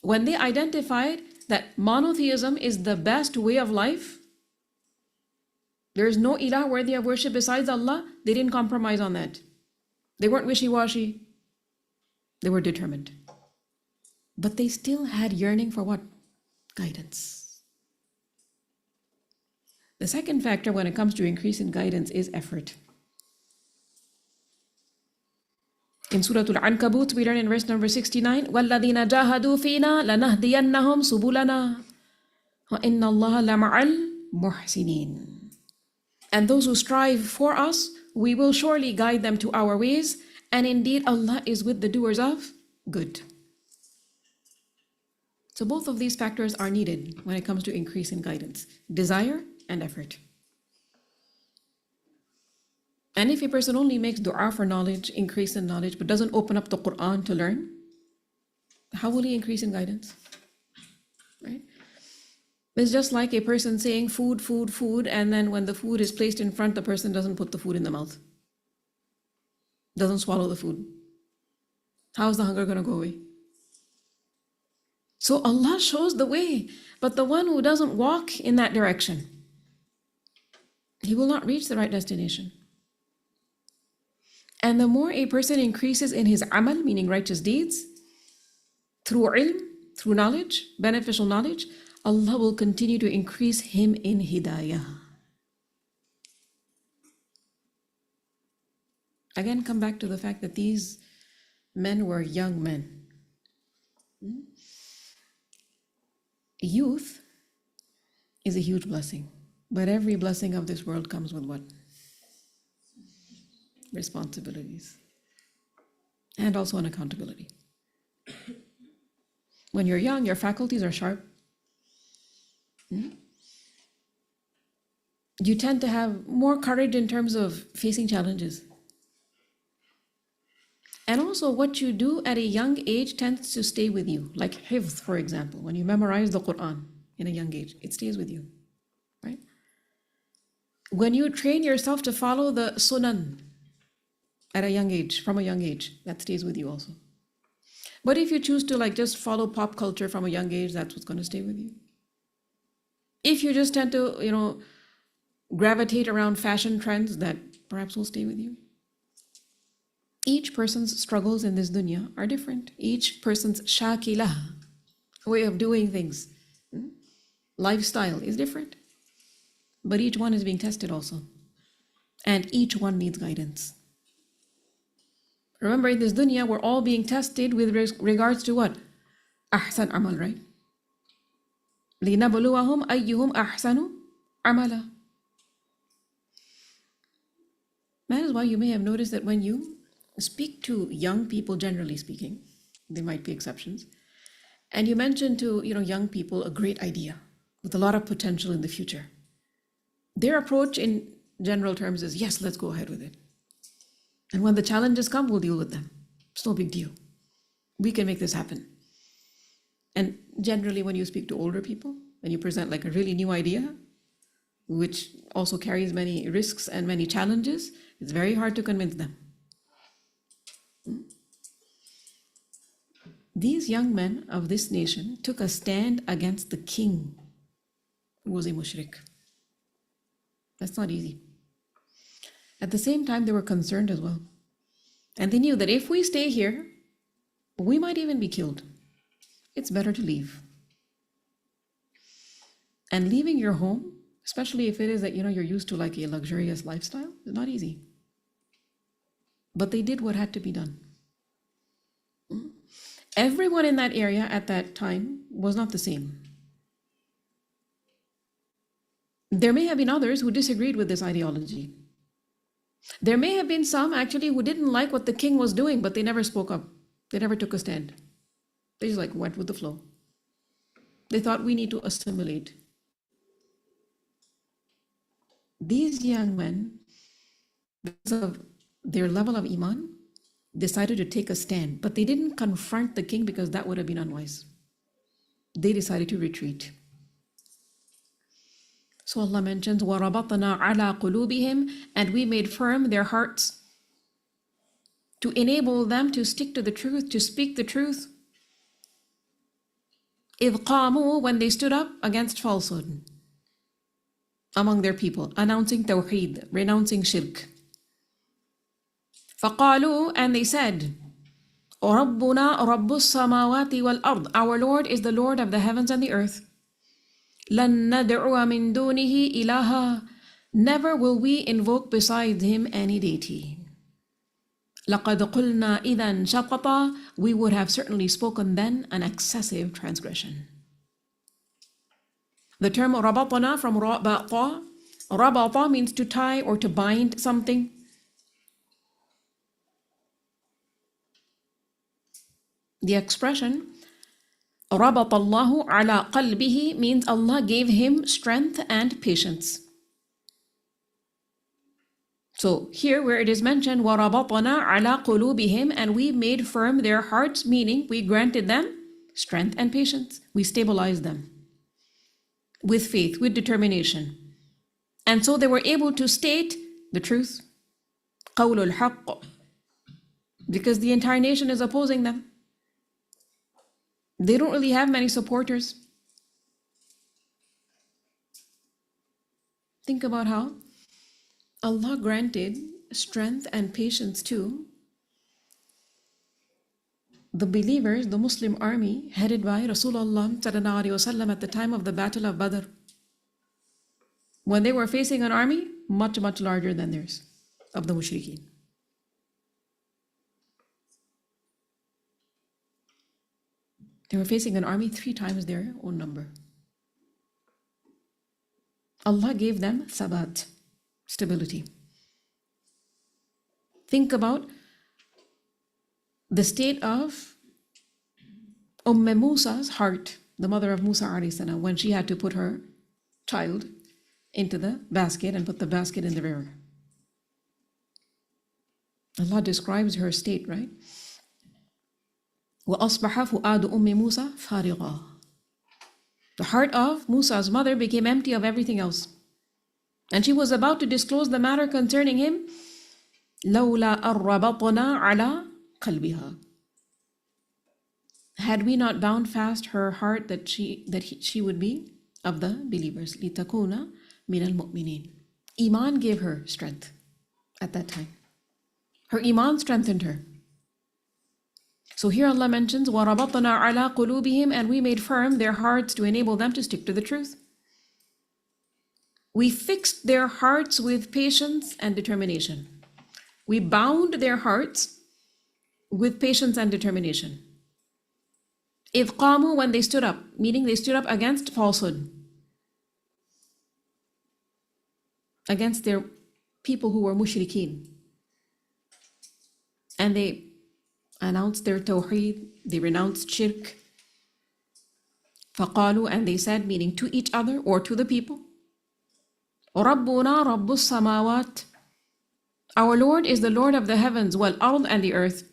When they identified that monotheism is the best way of life, there is no ilah worthy of worship besides Allah, they didn't compromise on that. They weren't wishy-washy. They were determined. But they still had yearning for what? Guidance. The second factor when it comes to increase in guidance is effort. In Surah al-Ankabut, we learn in verse number 69, وَالَّذِينَ جَاهَدُوا فِينَا لَنَهْدِيَنَّهُمْ سُبُلَنَا وَإِنَّ اللَّهَ لَمَعَ الْمُحْسِنِينَ. And those who strive for us, we will surely guide them to our ways, and indeed Allah is with the doers of good. So both of these factors are needed when it comes to increase in guidance, desire and effort. And if a person only makes dua for knowledge, increase in knowledge, but doesn't open up the Qur'an to learn, how will he increase in guidance? Right? It's just like a person saying food, food, food, and then when the food is placed in front, the person doesn't put the food in the mouth, doesn't swallow the food. How is the hunger going to go away? So Allah shows the way, but the one who doesn't walk in that direction, he will not reach the right destination. And the more a person increases in his amal, meaning righteous deeds, through ilm, through knowledge, beneficial knowledge, Allah will continue to increase him in hidayah. Again, come back to the fact that these men were young men. Youth is a huge blessing, but every blessing of this world comes with what? Responsibilities and also an accountability. When you're young, your faculties are sharp. You tend to have more courage in terms of facing challenges. And also what you do at a young age tends to stay with you. Like hifz, for example, when you memorize the Qur'an in a young age, it stays with you, right? When you train yourself to follow the sunan at a young age, from a young age, that stays with you also. But if you choose to just follow pop culture from a young age, that's what's going to stay with you. If you just tend to, gravitate around fashion trends, that perhaps will stay with you. Each person's struggles in this dunya are different. Each person's shakilah, way of doing things, lifestyle is different. But each one is being tested also. And each one needs guidance. Remember, in this dunya, we're all being tested with regards to what? Ahsan amal, right? لِنَبْلُوَهُمْ أَيُّهُمْ أَحْسَنُ عَمَلًا. That is why you may have noticed that when you speak to young people, generally speaking, there might be exceptions, and you mention to young people a great idea with a lot of potential in the future, their approach in general terms is, yes, let's go ahead with it. And when the challenges come, we'll deal with them. It's no big deal. We can make this happen. And generally, when you speak to older people, when you present a really new idea, which also carries many risks and many challenges, it's very hard to convince them. These young men of this nation took a stand against the king, who was a mushrik. That's not easy. At the same time, they were concerned as well. And they knew that if we stay here, we might even be killed. It's better to leave. And leaving your home, especially if it is that you're used to a luxurious lifestyle, is not easy. But they did what had to be done. Everyone in that area at that time was not the same. There may have been others who disagreed with this ideology. There may have been some actually who didn't like what the king was doing, but they never spoke up. They never took a stand. They just went with the flow. They thought we need to assimilate. These young men, because of their level of iman, decided to take a stand, but they didn't confront the king because that would have been unwise. They decided to retreat. So Allah mentions, وَرَبَطْنَا عَلَىٰ قُلُوبِهِمْ, and we made firm their hearts to enable them to stick to the truth, to speak the truth. إِذْ قَامُوا, when they stood up against falsehood among their people, announcing tawheed, renouncing shirk. فَقَالُوا, and they said, رَبُّنَا رَبُّ السَّمَاوَاتِ وَالْأَرْضِ. Our Lord is the Lord of the heavens and the earth. لَن نَدْعُوَ مِن دُونِهِ إِلَهًا. Never will we invoke besides him any deity. لَقَدْ قُلْنَا إِذًا شَطَطًا. We would have certainly spoken then an excessive transgression. The term رَبَطْنَا from رَبَطَ. رَبَطَ means to tie or to bind something. The expression رَبَطَ اللَّهُ عَلَى قَلْبِهِ means Allah gave him strength and patience. So here where it is mentioned وَرَبَطْنَا عَلَى قُلُوبِهِمْ, and we made firm their hearts, meaning we granted them strength and patience. We stabilized them with faith, with determination. And so they were able to state the truth, قَوْلُ الْحَقِّ, because the entire nation is opposing them. They don't really have many supporters. Think about how Allah granted strength and patience to the believers, the Muslim army headed by Rasulullah sallallahu alaihi wasallam at the time of the Battle of Badr, when they were facing an army much, much larger than theirs, of the mushrikeen. They were facing an army 3 times their own number. Allah gave them thabat, stability. Think about the state of Musa's heart, the mother of Musa alayhi salam, when she had to put her child into the basket and put the basket in the river. Allah describes her state, right? وَأَصْبَحَ فُؤَادُ أُمِّ مُوسَى فَارِغًا. The heart of Musa's mother became empty of everything else. And she was about to disclose the matter concerning him. لَوْلَا أَرَّبَطْنَا عَلَى قَلْبِهَا. Had we not bound fast her heart that she would be of the believers. لِتَكُونَ مِنَ الْمُؤْمِنِينَ. Iman gave her strength at that time. Her Iman strengthened her. So here Allah mentions وَرَبَطْنَا عَلَى قُلُوبِهِمْ, and we made firm their hearts to enable them to stick to the truth. We fixed their hearts with patience and determination. We bound their hearts with patience and determination. إِذْ قَامُوا, when they stood up, meaning they stood up against falsehood, against their people who were mushrikeen. And they announced their tawheed, they renounced shirk. فَقَالُوا, and they said, meaning to each other or to the people, رَبُّنَا رَبُّ السَّمَاوَاتِ. Our Lord is the Lord of the heavens, وَالْأَرْضِ, and the earth.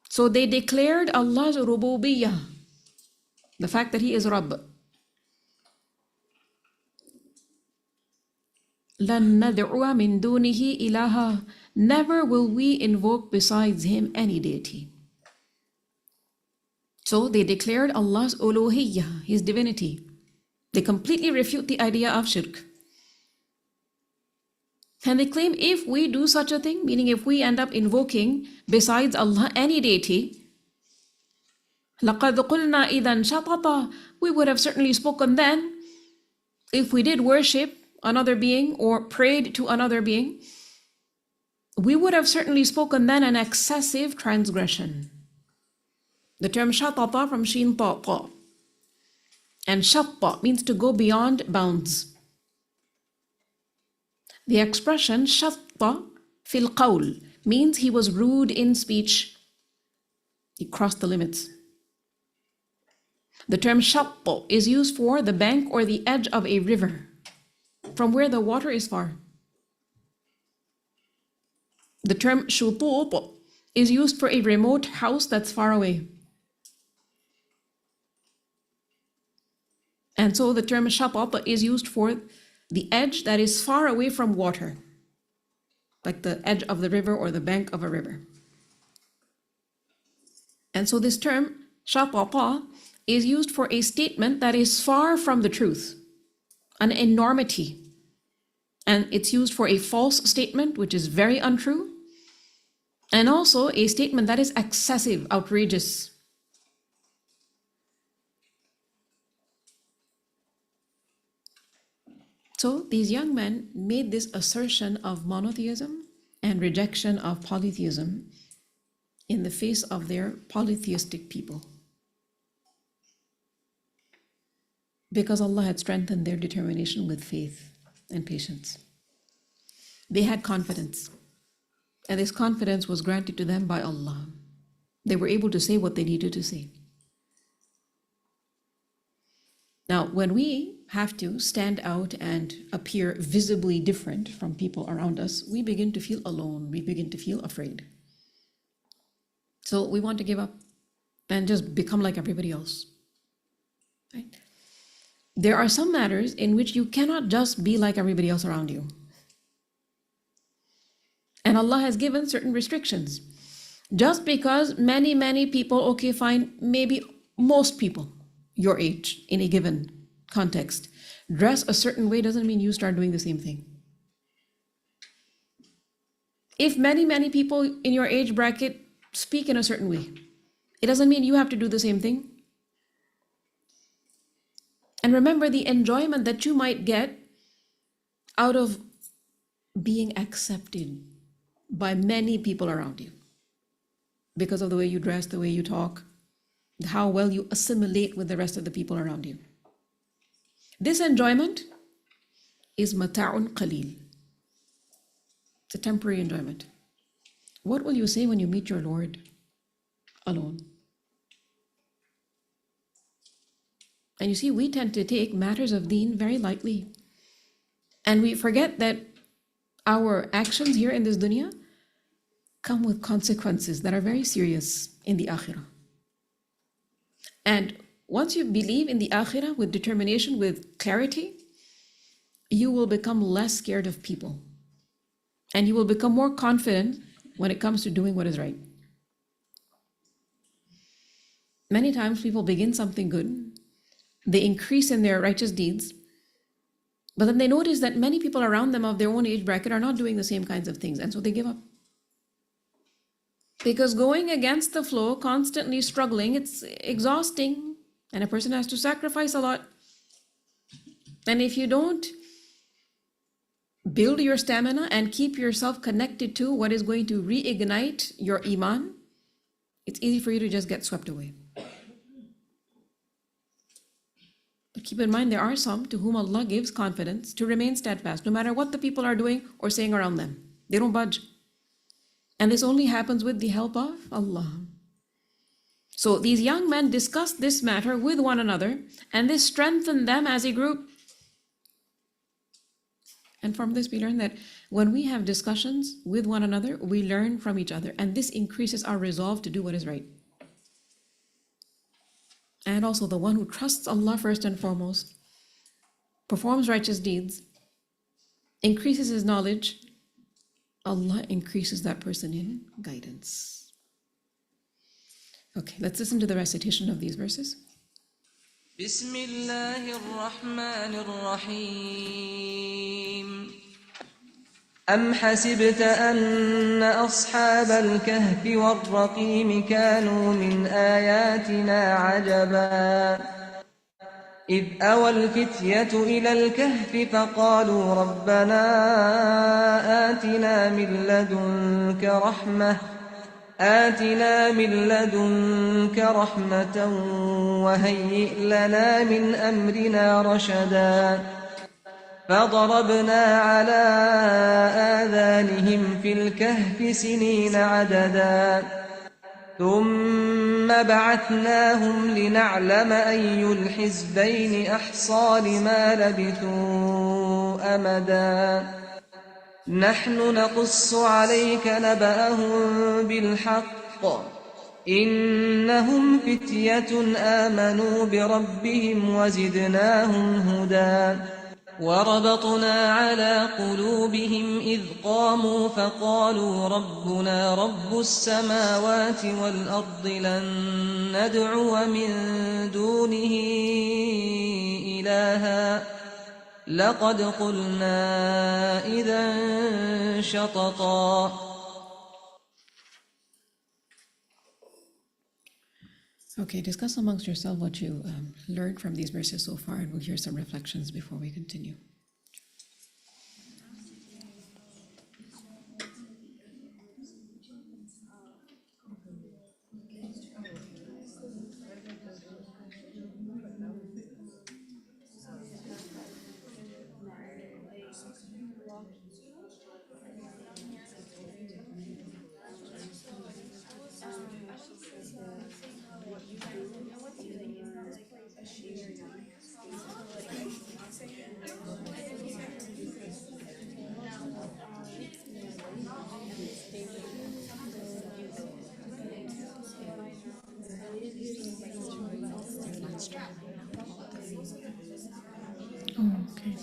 So they declared Allah's rububiyyah, the fact that He is Rabb. لَن نَدْعُوَ مِن دُونِهِ إِلَهًا. Never will we invoke besides Him any deity. So they declared Allah's uluhiyyah, His divinity. They completely refute the idea of shirk. And they claim if we do such a thing, meaning if we end up invoking besides Allah any deity, لَقَدْ قُلْنَا إِذًا شَطَطًا. We would have certainly spoken then, if we did worship another being or prayed to another being, we would have certainly spoken then an excessive transgression. The term shatata from shin ta ta. And shatta means to go beyond bounds. The expression shatta fil qawl means he was rude in speech. He crossed the limits. The term shatta is used for the bank or the edge of a river, from where the water is far. The term shutut is used for a remote house that's far away. And so the term shatat is used for the edge that is far away from water, like the edge of the river or the bank of a river. And so this term shatata is used for a statement that is far from the truth, an enormity. And it's used for a false statement, which is very untrue, And also a statement that is excessive, outrageous. So these young men made this assertion of monotheism and rejection of polytheism in the face of their polytheistic people, because Allah had strengthened their determination with faith and patience. They had confidence, and this confidence was granted to them by Allah. They were able to say what they needed to say. Now, when we have to stand out and appear visibly different from people around us, we begin to feel alone, we begin to feel afraid. So we want to give up and just become like everybody else. Right? There are some matters in which you cannot just be like everybody else around you. And Allah has given certain restrictions. Just because many people, okay, fine, maybe most people your age in a given context dress a certain way doesn't mean you start doing the same thing. If many people in your age bracket speak in a certain way, it doesn't mean you have to do the same thing. And remember the enjoyment that you might get out of being accepted by many people around you because of the way you dress, the way you talk, how well you assimilate with the rest of the people around you. This enjoyment is mata'un qalil. It's a temporary enjoyment. What will you say when you meet your Lord alone? And you see, we tend to take matters of deen very lightly. And we forget that our actions here in this dunya come with consequences that are very serious in the akhirah. And once you believe in the akhirah with determination, with clarity, you will become less scared of people. And you will become more confident when it comes to doing what is right. Many times people begin something good, they increase in their righteous deeds, but then they notice that many people around them of their own age bracket are not doing the same kinds of things, and so they give up. Because going against the flow, constantly struggling, it's exhausting, and a person has to sacrifice a lot. And if you don't build your stamina and keep yourself connected to what is going to reignite your iman, it's easy for you to just get swept away. But keep in mind, there are some to whom Allah gives confidence to remain steadfast, no matter what the people are doing or saying around them. They don't budge. And this only happens with the help of Allah. So these young men discussed this matter with one another, and this strengthened them as a group. And from this we learn that when we have discussions with one another, we learn from each other, and this increases our resolve to do what is right. And also the one who trusts Allah first and foremost, performs righteous deeds, increases his knowledge, Allah increases that person in guidance. Okay, let's listen to the recitation of these verses. Bismillahir Rahmanir Rahim. أم حسبت أن أصحاب الكهف والرقيم كانوا من آياتنا عجبا إذ أوى الفتية إلى الكهف فقالوا ربنا آتنا من لدنك رحمة وهيئ لنا من أمرنا رشدا فضربنا على آذانهم في الكهف سنين عددا ثم بعثناهم لنعلم أي الحزبين أحصى لما لبثوا أمدا نحن نقص عليك نبأهم بالحق إنهم فتية آمنوا بربهم وزدناهم هدى وربطنا على قلوبهم إذ قاموا فقالوا ربنا رب السماوات والأرض لن ندعو من دونه إلها لقد قلنا إذا شططا. Okay, discuss amongst yourself what you learned from these verses so far, and we'll hear some reflections before we continue. Oh, okay.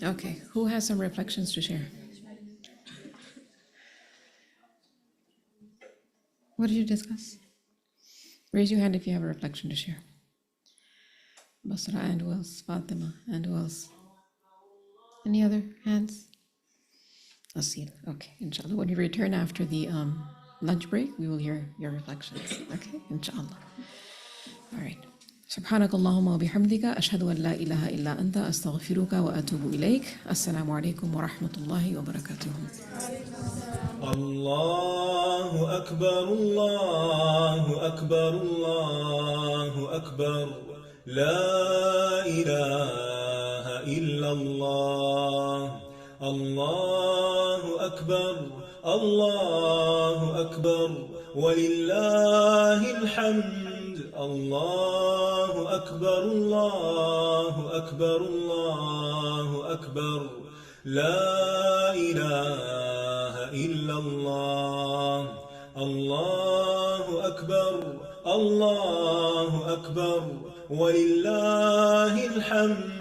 Okay, who has some reflections to share? What did you discuss? Raise your hand if you have a reflection to share. Basra, and who else? Fatima, and who else? Any other hands? Asil. Okay, inshallah. When you return after the lunch break, we will hear your reflections. Okay, inshallah. All right. سبحانك اللهم وبحمدك أشهد أن لا إله إلا أنت أستغفرك وأتوب إليك. السلام عليكم ورحمة الله وبركاته. الله أكبر الله أكبر الله أكبر لا إله إلا الله الله أكبر الله أكبر ولله الحمد الله أكبر الله أكبر الله أكبر لا إله إلا الله الله أكبر الله أكبر ولله الحمد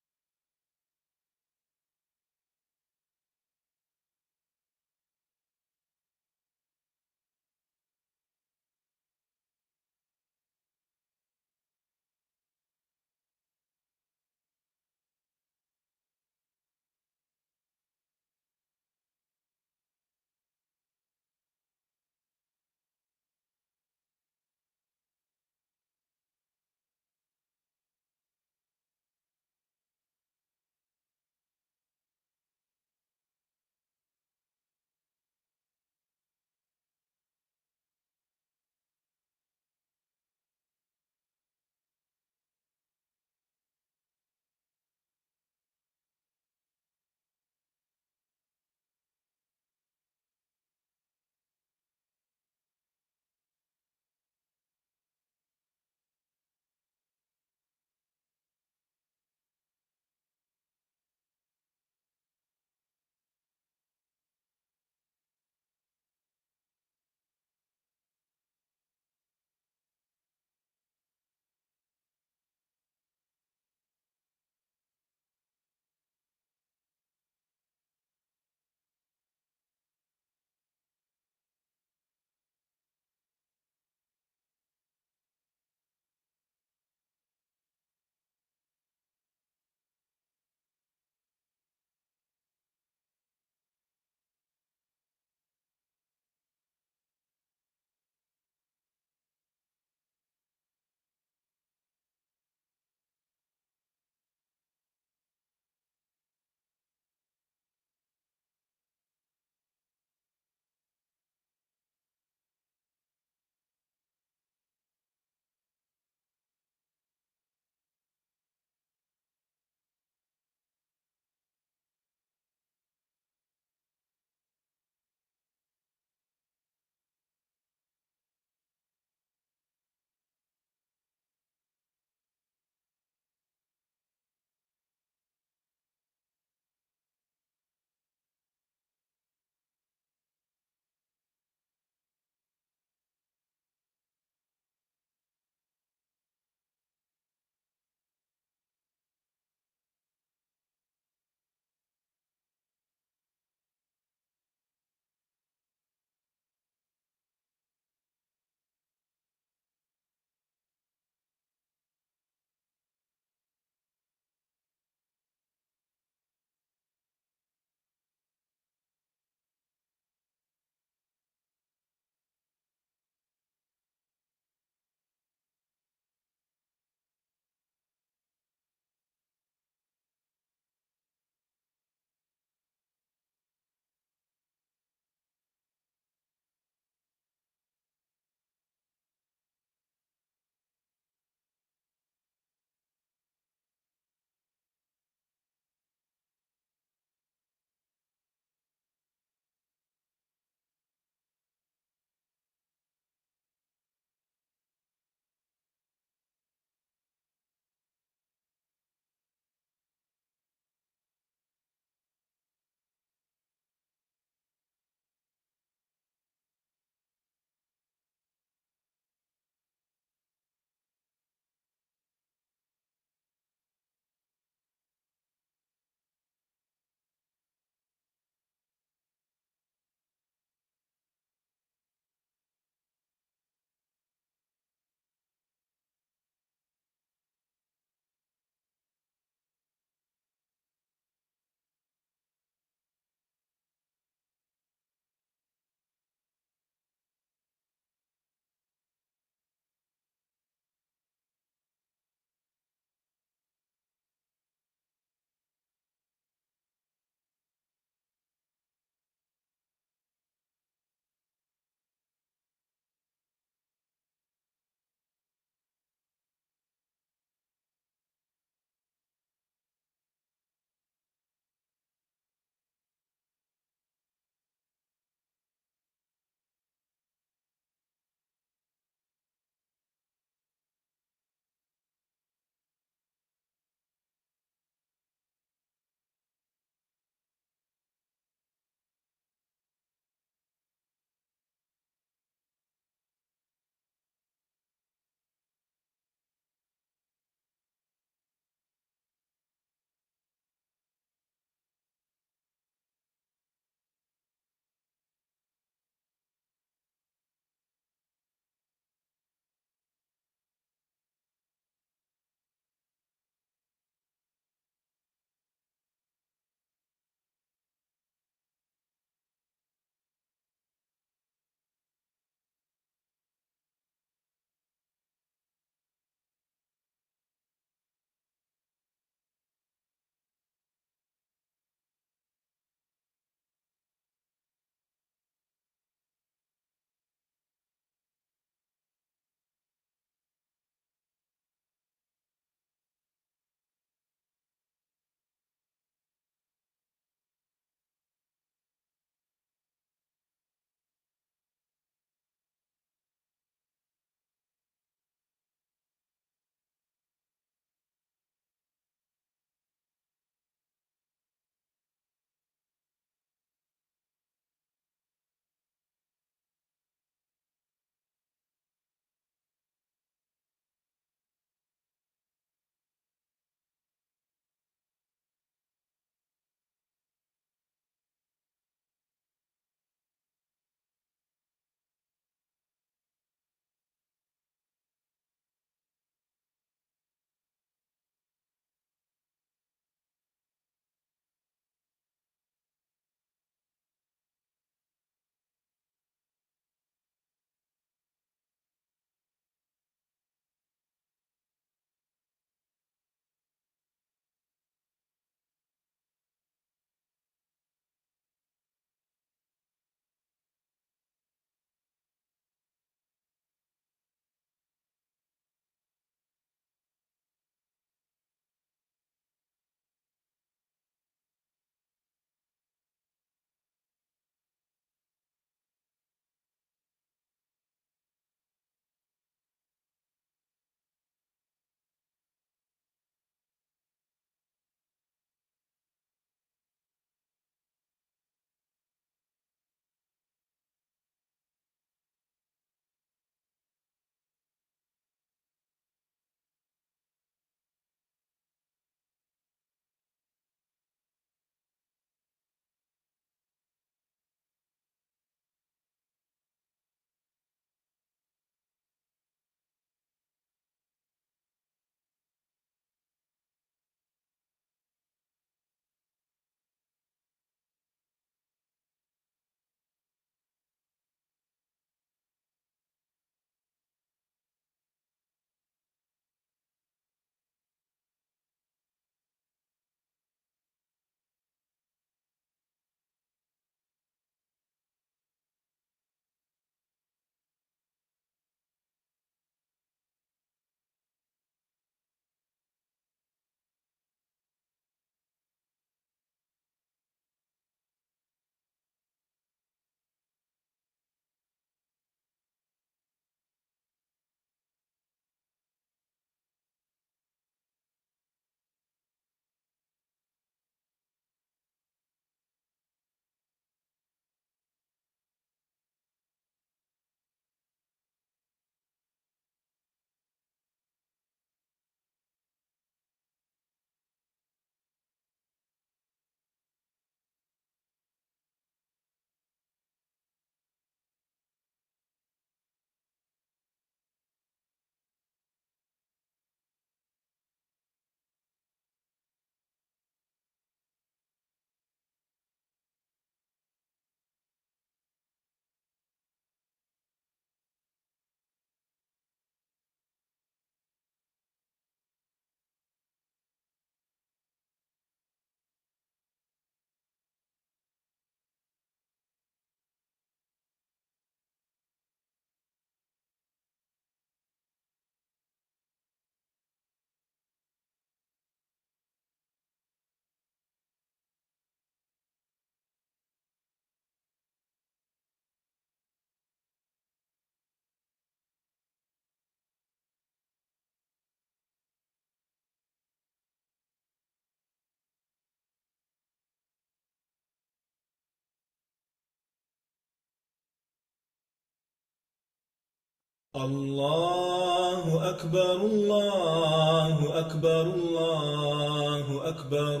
الله أكبر الله أكبر الله أكبر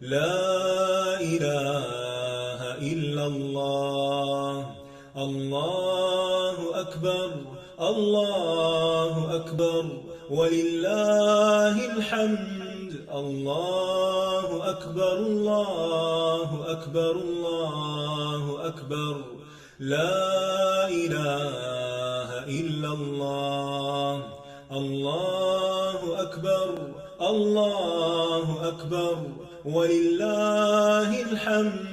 لا إله إلا الله الله أكبر الله أكبر ولله الحمد الله أكبر الله أكبر الله أكبر لا إله إلا الله الله أكبر الله أكبر ولله الحمد.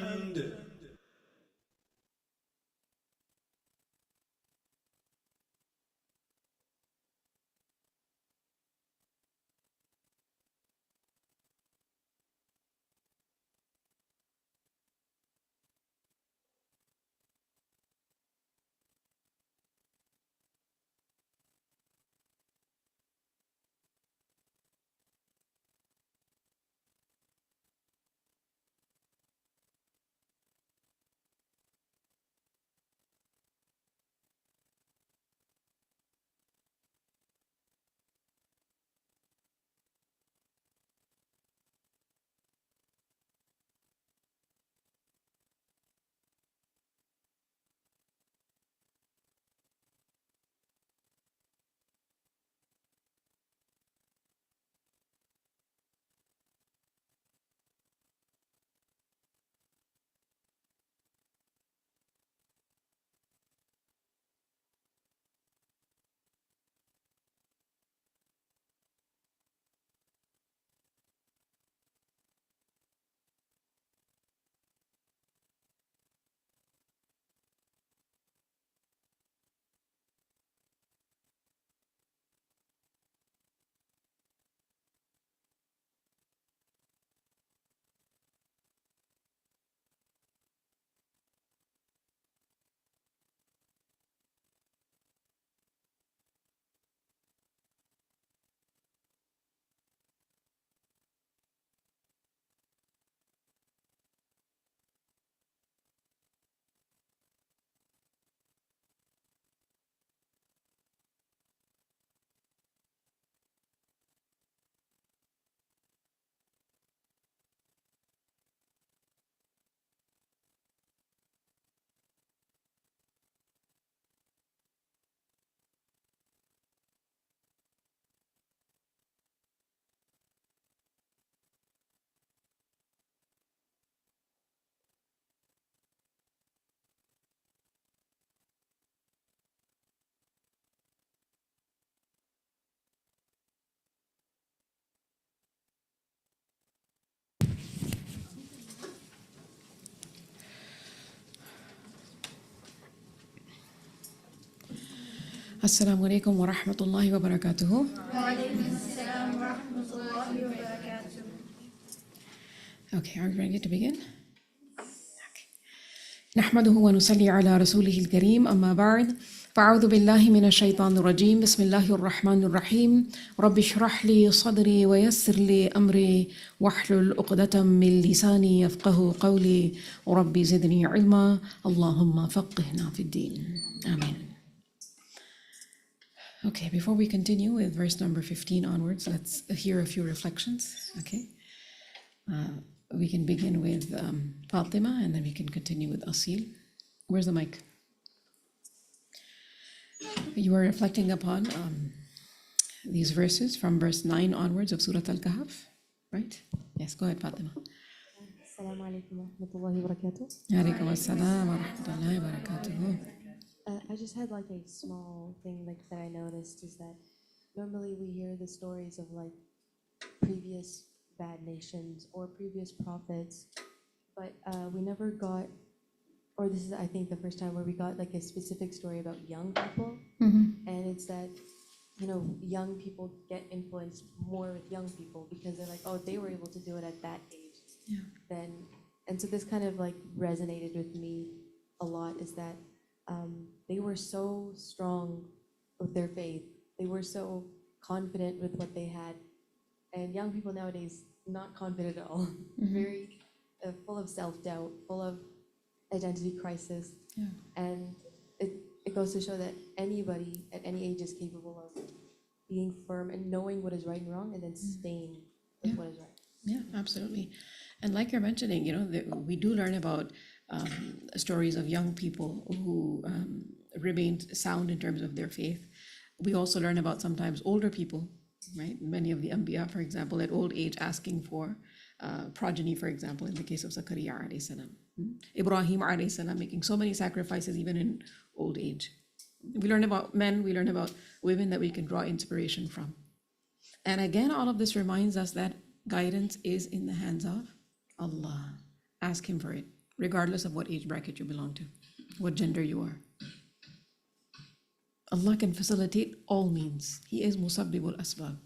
Assalamu alaikum wa rahmatullahi wa barakatuhu. Okay, are we ready to begin? نحمده ونصلي على رسوله الكريم أما بعد فأعوذ بالله من الشيطان الرجيم بسم الله الرحمن الرحيم رب اشرح لي صدري ويسر لي أمري واحلل عقدة من لساني يفقه قولي وربي زدني علما اللهم فقهنا في الدين آمين. Okay, before we continue with verse number 15 onwards, let's hear a few reflections. Okay, we can begin with Fatima and then we can continue with Asil. Where's the mic? You were reflecting upon these verses from verse 9 onwards of Surah Al-Kahf, right? Yes, go ahead, Fatima. Assalamu alaikum wa rahmatullahi wa barakatuh. Alaikum assalam wa rahmatullahi wa barakatuh. I just had like a small thing like that I noticed is that normally we hear the stories of like previous bad nations or previous prophets, but we never got, or this is I think the first time where we got like a specific story about young people, and it's that young people get influenced more with young people because they're like, oh, they were able to do it at that age. Yeah. And so this kind of like resonated with me a lot is that they were so strong with their faith. They were so confident with what they had. And young people nowadays, not confident at all. Very full of self-doubt, full of identity crisis. Yeah. And it goes to show that anybody at any age is capable of being firm and knowing what is right and wrong and then staying with what is right. Yeah, absolutely. And like you're mentioning, we do learn about stories of young people who remained sound in terms of their faith. We also learn about sometimes older people, right? Many of the Anbiya, for example, at old age asking for progeny, for example, in the case of Zakaria alayhi salam. Ibrahim alayhi salam making so many sacrifices even in old age. We learn about men, we learn about women that we can draw inspiration from. And again, all of this reminds us that guidance is in the hands of Allah. Ask Him for it, regardless of what age bracket you belong to, what gender you are. Allah can facilitate all means. He is Musabbibul Asbab.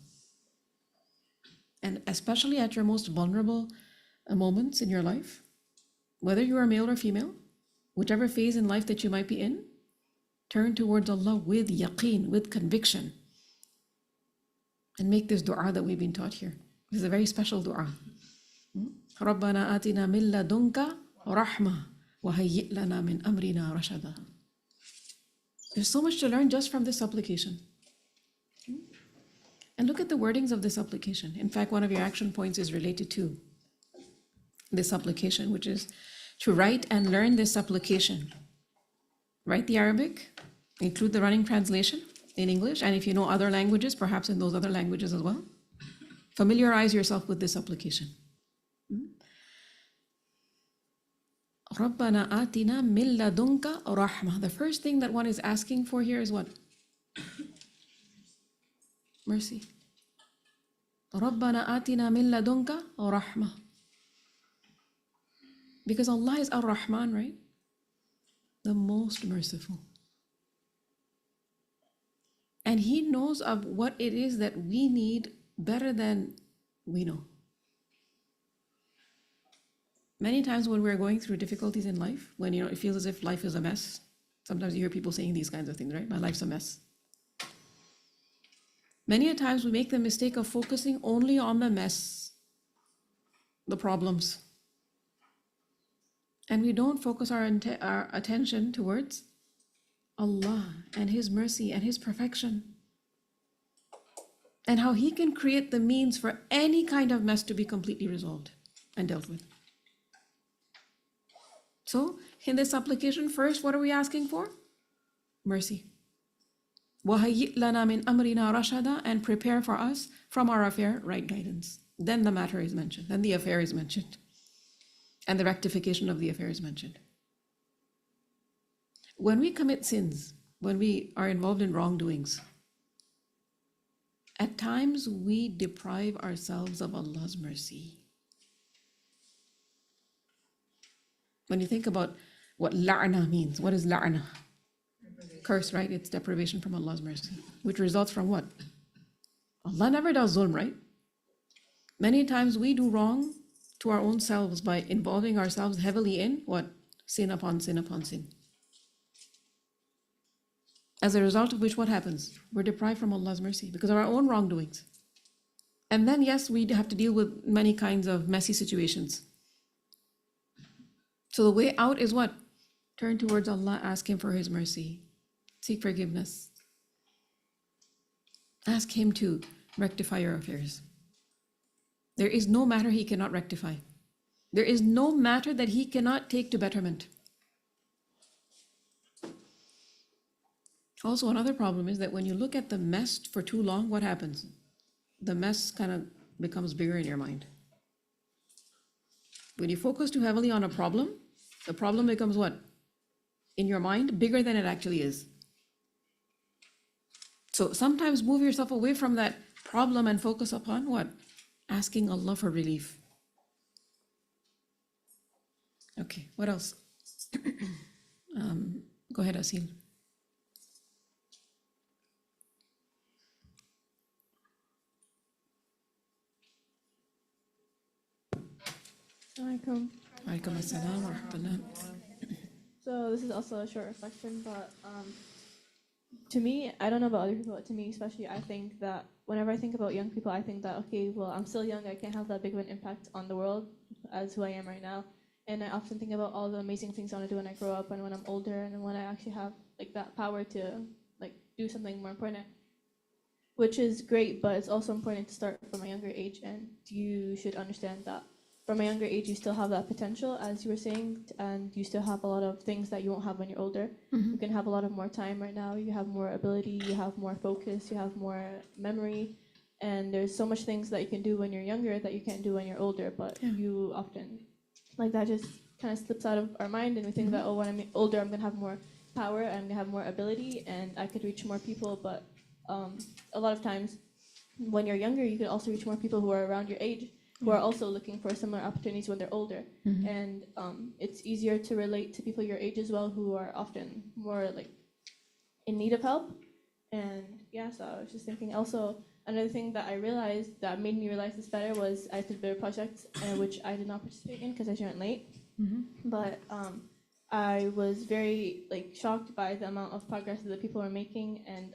And especially at your most vulnerable moments in your life, whether you are male or female, whichever phase in life that you might be in, turn towards Allah with yaqeen, with conviction. And make this dua that we've been taught here. This is a very special dua. رَبَّنَا آتِنَا مِن لَدُنْكَ رَحْمَةً وَهَيِّئْ لَنَا مِنْ أَمْرِنَا رَشَدًا. There's so much to learn just from this supplication. And look at the wordings of this supplication. In fact, one of your action points is related to this supplication, which is to write and learn this supplication. Write the Arabic, include the running translation in English, and if you know other languages, perhaps in those other languages as well. Familiarize yourself with this supplication. رَبَّنَا آتِنَا مِن لَدُنْكَ رَحْمَةً. The first thing that one is asking for here is what? Mercy. رَبَّنَا آتِنَا مِن لَدُنْكَ رَحْمَةً. Because Allah is Ar-Rahman, right? The most merciful. And He knows of what it is that we need better than we know. Many times when we're going through difficulties in life, when it feels as if life is a mess, sometimes you hear people saying these kinds of things, right? My life's a mess. Many a times we make the mistake of focusing only on the mess, the problems. And we don't focus our attention towards Allah and His mercy and His perfection. And how He can create the means for any kind of mess to be completely resolved and dealt with. So, in this supplication, first, what are we asking for? Mercy. وَهَيِّئْ لَنَا مِنْ أَمْرِنَا رَشَدًا. And prepare for us from our affair right guidance. Then the matter is mentioned. Then the affair is mentioned. And the rectification of the affair is mentioned. When we commit sins, when we are involved in wrongdoings, at times we deprive ourselves of Allah's mercy. When you think about what la'na means, what is la'na? Curse, right? It's deprivation from Allah's mercy, which results from what? Allah never does zulm, right? Many times we do wrong to our own selves by involving ourselves heavily in what? Sin upon sin upon sin. As a result of which, what happens? We're deprived from Allah's mercy because of our own wrongdoings. And then, yes, we have to deal with many kinds of messy situations. So the way out is what? Turn towards Allah, ask Him for His mercy. Seek forgiveness. Ask Him to rectify your affairs. There is no matter He cannot rectify. There is no matter that He cannot take to betterment. Also, another problem is that when you look at the mess for too long, what happens? The mess kind of becomes bigger in your mind. When you focus too heavily on a problem, the problem becomes what? In your mind, bigger than it actually is. So sometimes move yourself away from that problem and focus upon what? Asking Allah for relief. Okay, what else? Go ahead, Asil. Alaikum. Alaikum assalam wa rahmatullah. So this is also a short reflection, but to me, I don't know about other people, but to me especially, I think that whenever I think about young people, I think that, okay, well, I'm still young, I can't have that big of an impact on the world as who I am right now. And I often think about all the amazing things I want to do when I grow up and when I'm older and when I actually have like that power to like do something more important, which is great, but it's also important to start from a younger age. And you should understand that from a younger age, you still have that potential, as you were saying, and you still have a lot of things that you won't have when you're older. You can have a lot of more time right now. You have more ability, you have more focus, you have more memory. And there's so much things that you can do when you're younger that you can't do when you're older, but you often, like that just kind of slips out of our mind, and we think that, oh, when I'm older, I'm going to have more power, I'm going to have more ability, and I could reach more people. But a lot of times when you're younger, you could also reach more people who are around your age, who are also looking for similar opportunities when they're older. And it's easier to relate to people your age as well, who are often more like in need of help. And yeah, so I was just thinking also, another thing that I realized that made me realize this better was I did a project which I did not participate in because I joined late. But I was very like shocked by the amount of progress that the people were making, and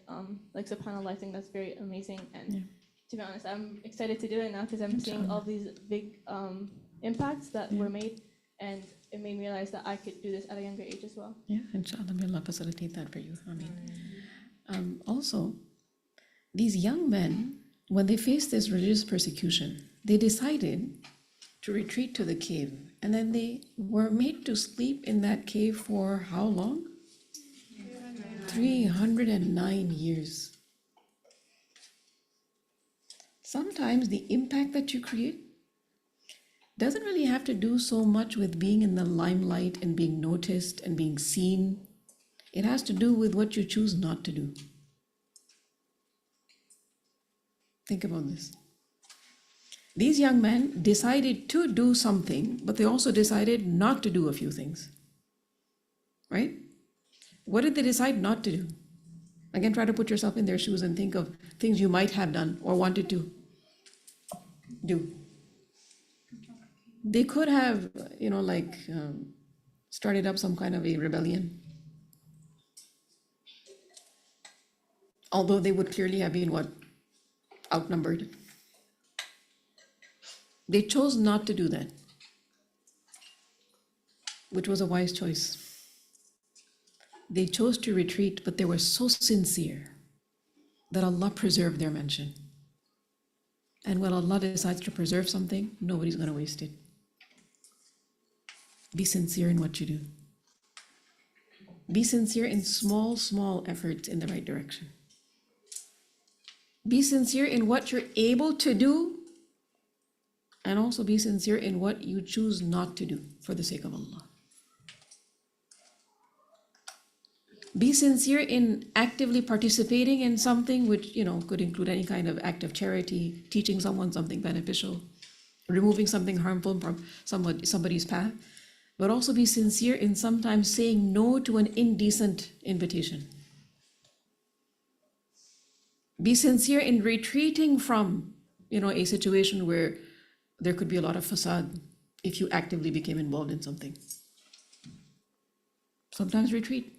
like subhanAllah, I think that's very amazing. And to be honest, I'm excited to do it now because I'm seeing all these big impacts that were made, and it made me realize that I could do this at a younger age as well. Yeah, inshallah, may Allah facilitate that for you. I mean, also, these young men, when they faced this religious persecution, they decided to retreat to the cave. And then they were made to sleep in that cave for how long? 309 years. Sometimes the impact that you create doesn't really have to do so much with being in the limelight and being noticed and being seen. It has to do with what you choose not to do. Think about this. These young men decided to do something, but they also decided not to do a few things. Right? What did they decide not to do? Again, try to put yourself in their shoes and think of things you might have done or wanted to do. They could have, started up some kind of a rebellion. Although they would clearly have been outnumbered. They chose not to do that, which was a wise choice. They chose to retreat, but they were so sincere that Allah preserved their mention. And when Allah decides to preserve something, nobody's going to waste it. Be sincere in what you do. Be sincere in small efforts in the right direction. Be sincere in what you're able to do, and also be sincere in what you choose not to do for the sake of Allah. Be sincere in actively participating in something which, could include any kind of act of charity, teaching someone something beneficial, removing something harmful from somebody's path. But also be sincere in sometimes saying no to an indecent invitation. Be sincere in retreating from, a situation where there could be a lot of fasad if you actively became involved in something. Sometimes retreat.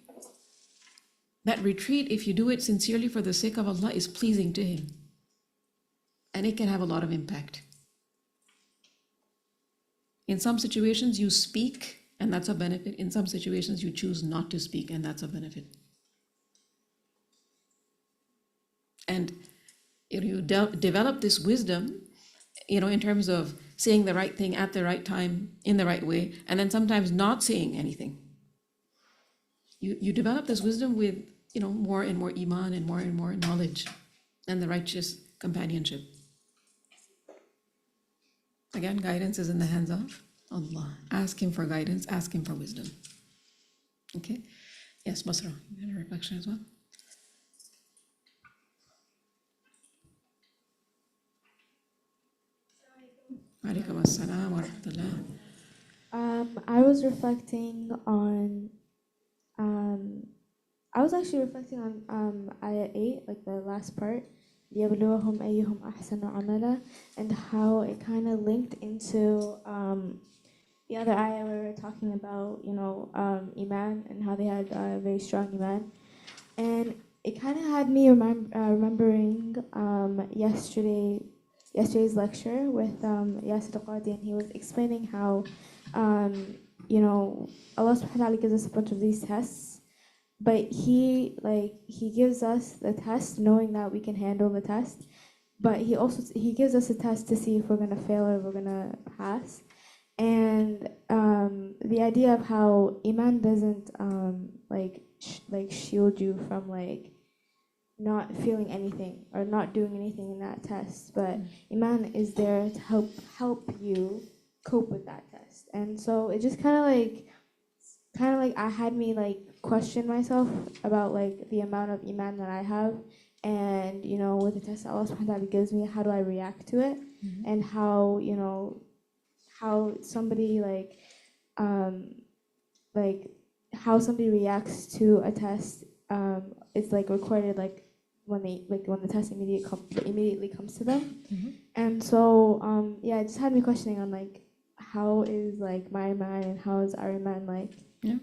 That retreat, if you do it sincerely for the sake of Allah, is pleasing to Him. And it can have a lot of impact. In some situations you speak, and that's a benefit. In some situations you choose not to speak, and that's a benefit. And you develop this wisdom, in terms of saying the right thing at the right time, in the right way, and then sometimes not saying anything. You develop this wisdom with, more and more iman and more knowledge and the righteous companionship. Again, guidance is in the hands of Allah. Ask Him for guidance, ask Him for wisdom. Okay? Yes, Basra, you had a reflection as well? Alaikum assalam wa rahmatullah. I was reflecting on, I was actually reflecting on ayah 8, like the last part, لِيَبْلُوَهُمْ أَيُّهُمْ أَحْسَنُ عَمَلًا, and how it kind of linked into the other ayah where we were talking about, Iman, and how they had very strong Iman. And it kind of had me remembering yesterday's lecture with Yasir Qadi, and he was explaining how you know, Allah subhanahu wa ta'ala gives us a bunch of these tests, but He gives us the test knowing that we can handle the test, but He gives us a test to see if we're gonna fail or if we're gonna pass. And the idea of how Iman doesn't shield you from not feeling anything or not doing anything in that test, but Iman is there to help you cope with that test. And so it just kind of like I had me question myself about the amount of Iman that I have, and with the test that Allah subhanahu wa ta'ala gives me, how do I react to it, and how how somebody how somebody reacts to a test. It's recorded when the test immediately comes to them. And so yeah, it just had me questioning on how is my Iman and how is our Iman Yeah.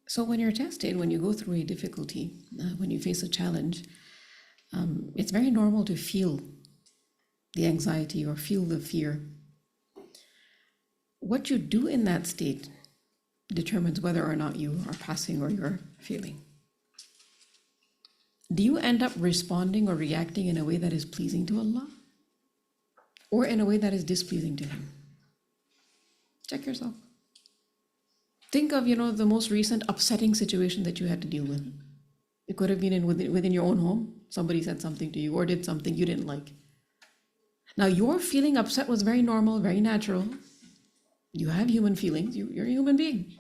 So when you're tested, when you go through a difficulty, when you face a challenge, it's very normal to feel the anxiety or feel the fear. What you do in that state determines whether or not you are passing or you're failing. Do you end up responding or reacting in a way that is pleasing to Allah, or in a way that is displeasing to Him? Check yourself. Think of, the most recent upsetting situation that you had to deal with. It could have been within your own home. Somebody said something to you or did something you didn't like. Now, your feeling upset was very normal, very natural. You have human feelings. You're a human being.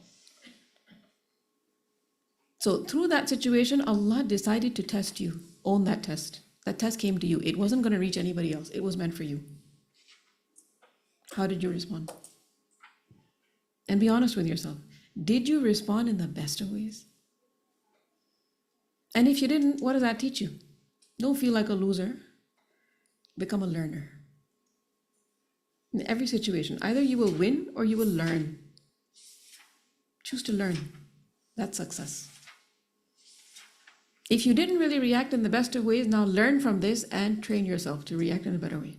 So through that situation, Allah decided to test you. Own that test. That test came to you. It wasn't going to reach anybody else. It was meant for you. How did you respond? And be honest with yourself. Did you respond in the best of ways? And if you didn't, what does that teach you? Don't feel like a loser. Become a learner. In every situation, either you will win or you will learn. Choose to learn. That's success. If you didn't really react in the best of ways, now learn from this and train yourself to react in a better way.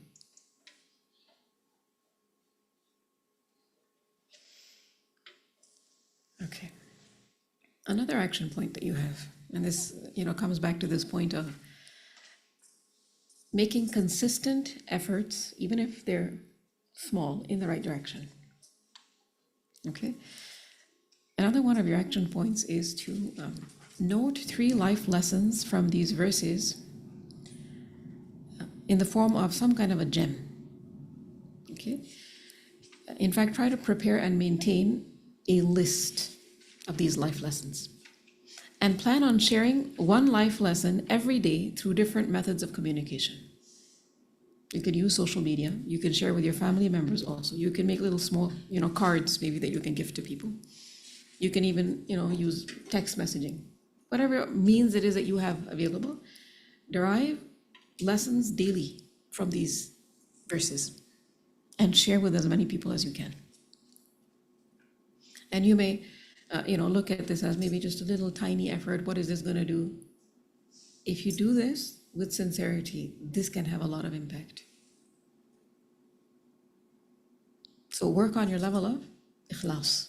Okay. Another action point that you have, and this, comes back to this point of making consistent efforts, even if they're small, in the right direction. Okay. Another one of your action points is to note 3 life lessons from these verses in the form of some kind of a gem. Okay. In fact, try to prepare and maintain a list of these life lessons, and plan on sharing one life lesson every day through different methods of communication. You could use social media. You can share with your family members also. You can make little small, cards maybe that you can give to people. You can even, use text messaging. Whatever means it is that you have available, derive lessons daily from these verses and share with as many people as you can. And you may, look at this as maybe just a little tiny effort. What is this going to do? If you do this with sincerity, this can have a lot of impact. So work on your level of ikhlas.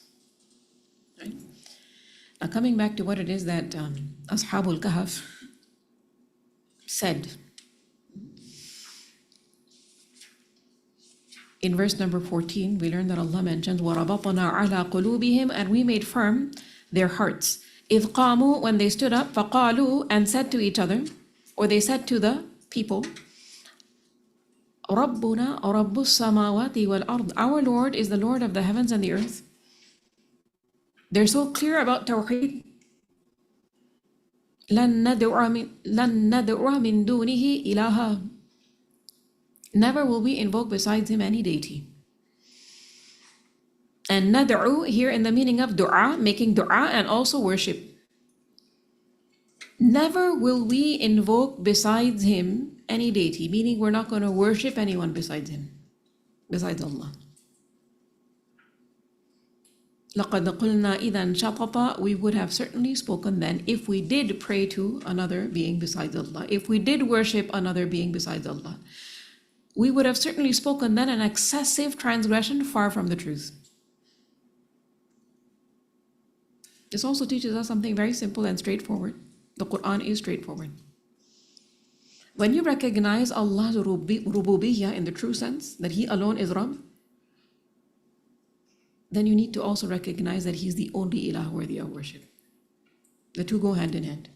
Right? Now, coming back to what it is that Ashabul Kahf said. In verse number 14, we learn that Allah mentions, وَرَبَطْنَا عَلَى قُلُوبِهِمْ, and we made firm their hearts. إِذْ قَامُوا, when they stood up, فَقَالُوا, and said to each other, or they said to the people, رَبُّنَا رَبُّ السَّمَاوَاتِ وَالْأَرْضِ, our Lord is the Lord of the heavens and the earth. They're so clear about Tawheed. لَن نَدْعُوَ مِن دُونِهِ إِلَهًا, never will we invoke besides Him any deity. And nad'u here in the meaning of dua, making dua and also worship. Never will we invoke besides Him any deity, meaning we're not going to worship anyone besides Him, besides Allah. لَقَدْ قُلْنَا إِذًا شَطَطًا, we would have certainly spoken then if we did pray to another being besides Allah, if we did worship another being besides Allah. we would have certainly spoken then an excessive transgression far from the truth. This also teaches us something very simple and straightforward. The Qur'an is straightforward. When you recognize Allah's rububiyyah in the true sense, that He alone is Rabb, then you need to also recognize that He's the only ilah worthy of worship. The two go hand in hand.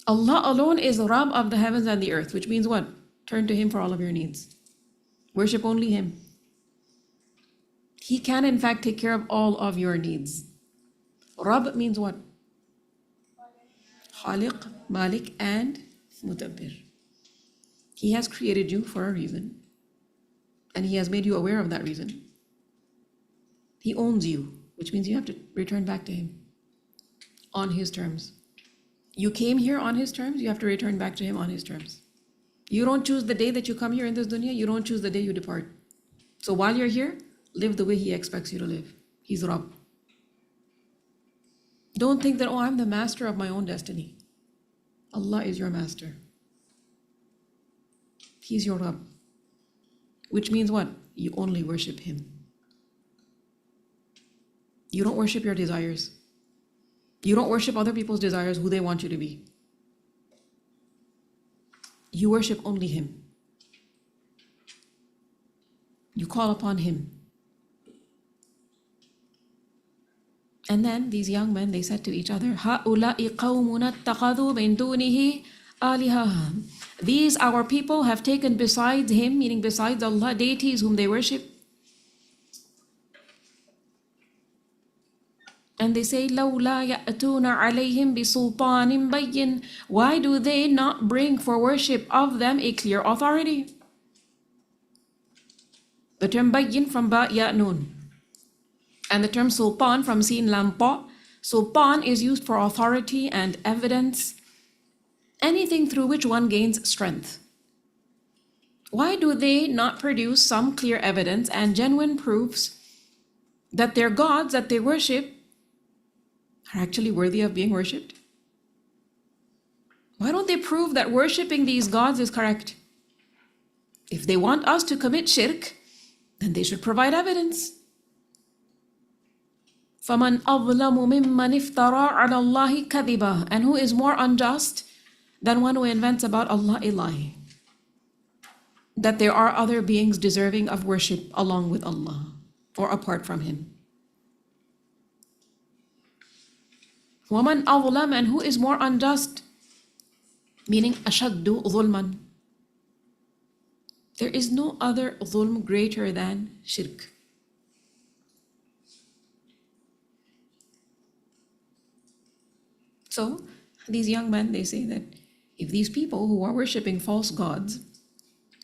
Allah alone is Rabb of the heavens and the earth, which means what? Turn to Him for all of your needs. Worship only Him. He can in fact take care of all of your needs. Rabb means what? Khaliq, Malik, and Mutabbir. He has created you for a reason, and He has made you aware of that reason. He owns you, which means you have to return back to Him on His terms. You came here on His terms, you have to return back to Him on His terms. You don't choose the day that you come here in this dunya, you don't choose the day you depart. So while you're here, live the way He expects you to live. He's Rabb. Don't think that, oh, I'm the master of my own destiny. Allah is your master. He's your Rabb. Which means what? You only worship Him. You don't worship your desires. You don't worship other people's desires, who they want you to be. You worship only Him. You call upon Him. And then these young men, they said to each other, هَؤُلَاءِ قَوْمُنَا اتَّخَذُوا مِن دُونِهِ آلِهَةً. These our people have taken besides Him, meaning besides Allah, deities whom they worship. And they say, لَوْلَا يَأْتُونَ عَلَيْهِمْ بِسُلْطَانٍ بَيِّنٍ. Why do they not bring for worship of them a clear authority? The term bayyin from ba ya nun. And the term sultan from sin lam pa. Sultan is used for authority and evidence, anything through which one gains strength. Why do they not produce some clear evidence and genuine proofs that their gods that they worship are actually worthy of being worshipped? Why don't they prove that worshipping these gods is correct? If they want us to commit shirk, then they should provide evidence. فَمَنْ أَظْلَمُ مِمَّنِ افْتَرَى عَلَى اللَّهِ كَذِبًا. And who is more unjust than one who invents about Allah a lie? That there are other beings deserving of worship along with Allah or apart from Him. وَمَنْ أَظْلَمُ. And who is more unjust? Meaning أَشَدُّ ظُلْمًا. There is no other dhulm greater than shirk. So these young men, they say that if these people who are worshipping false gods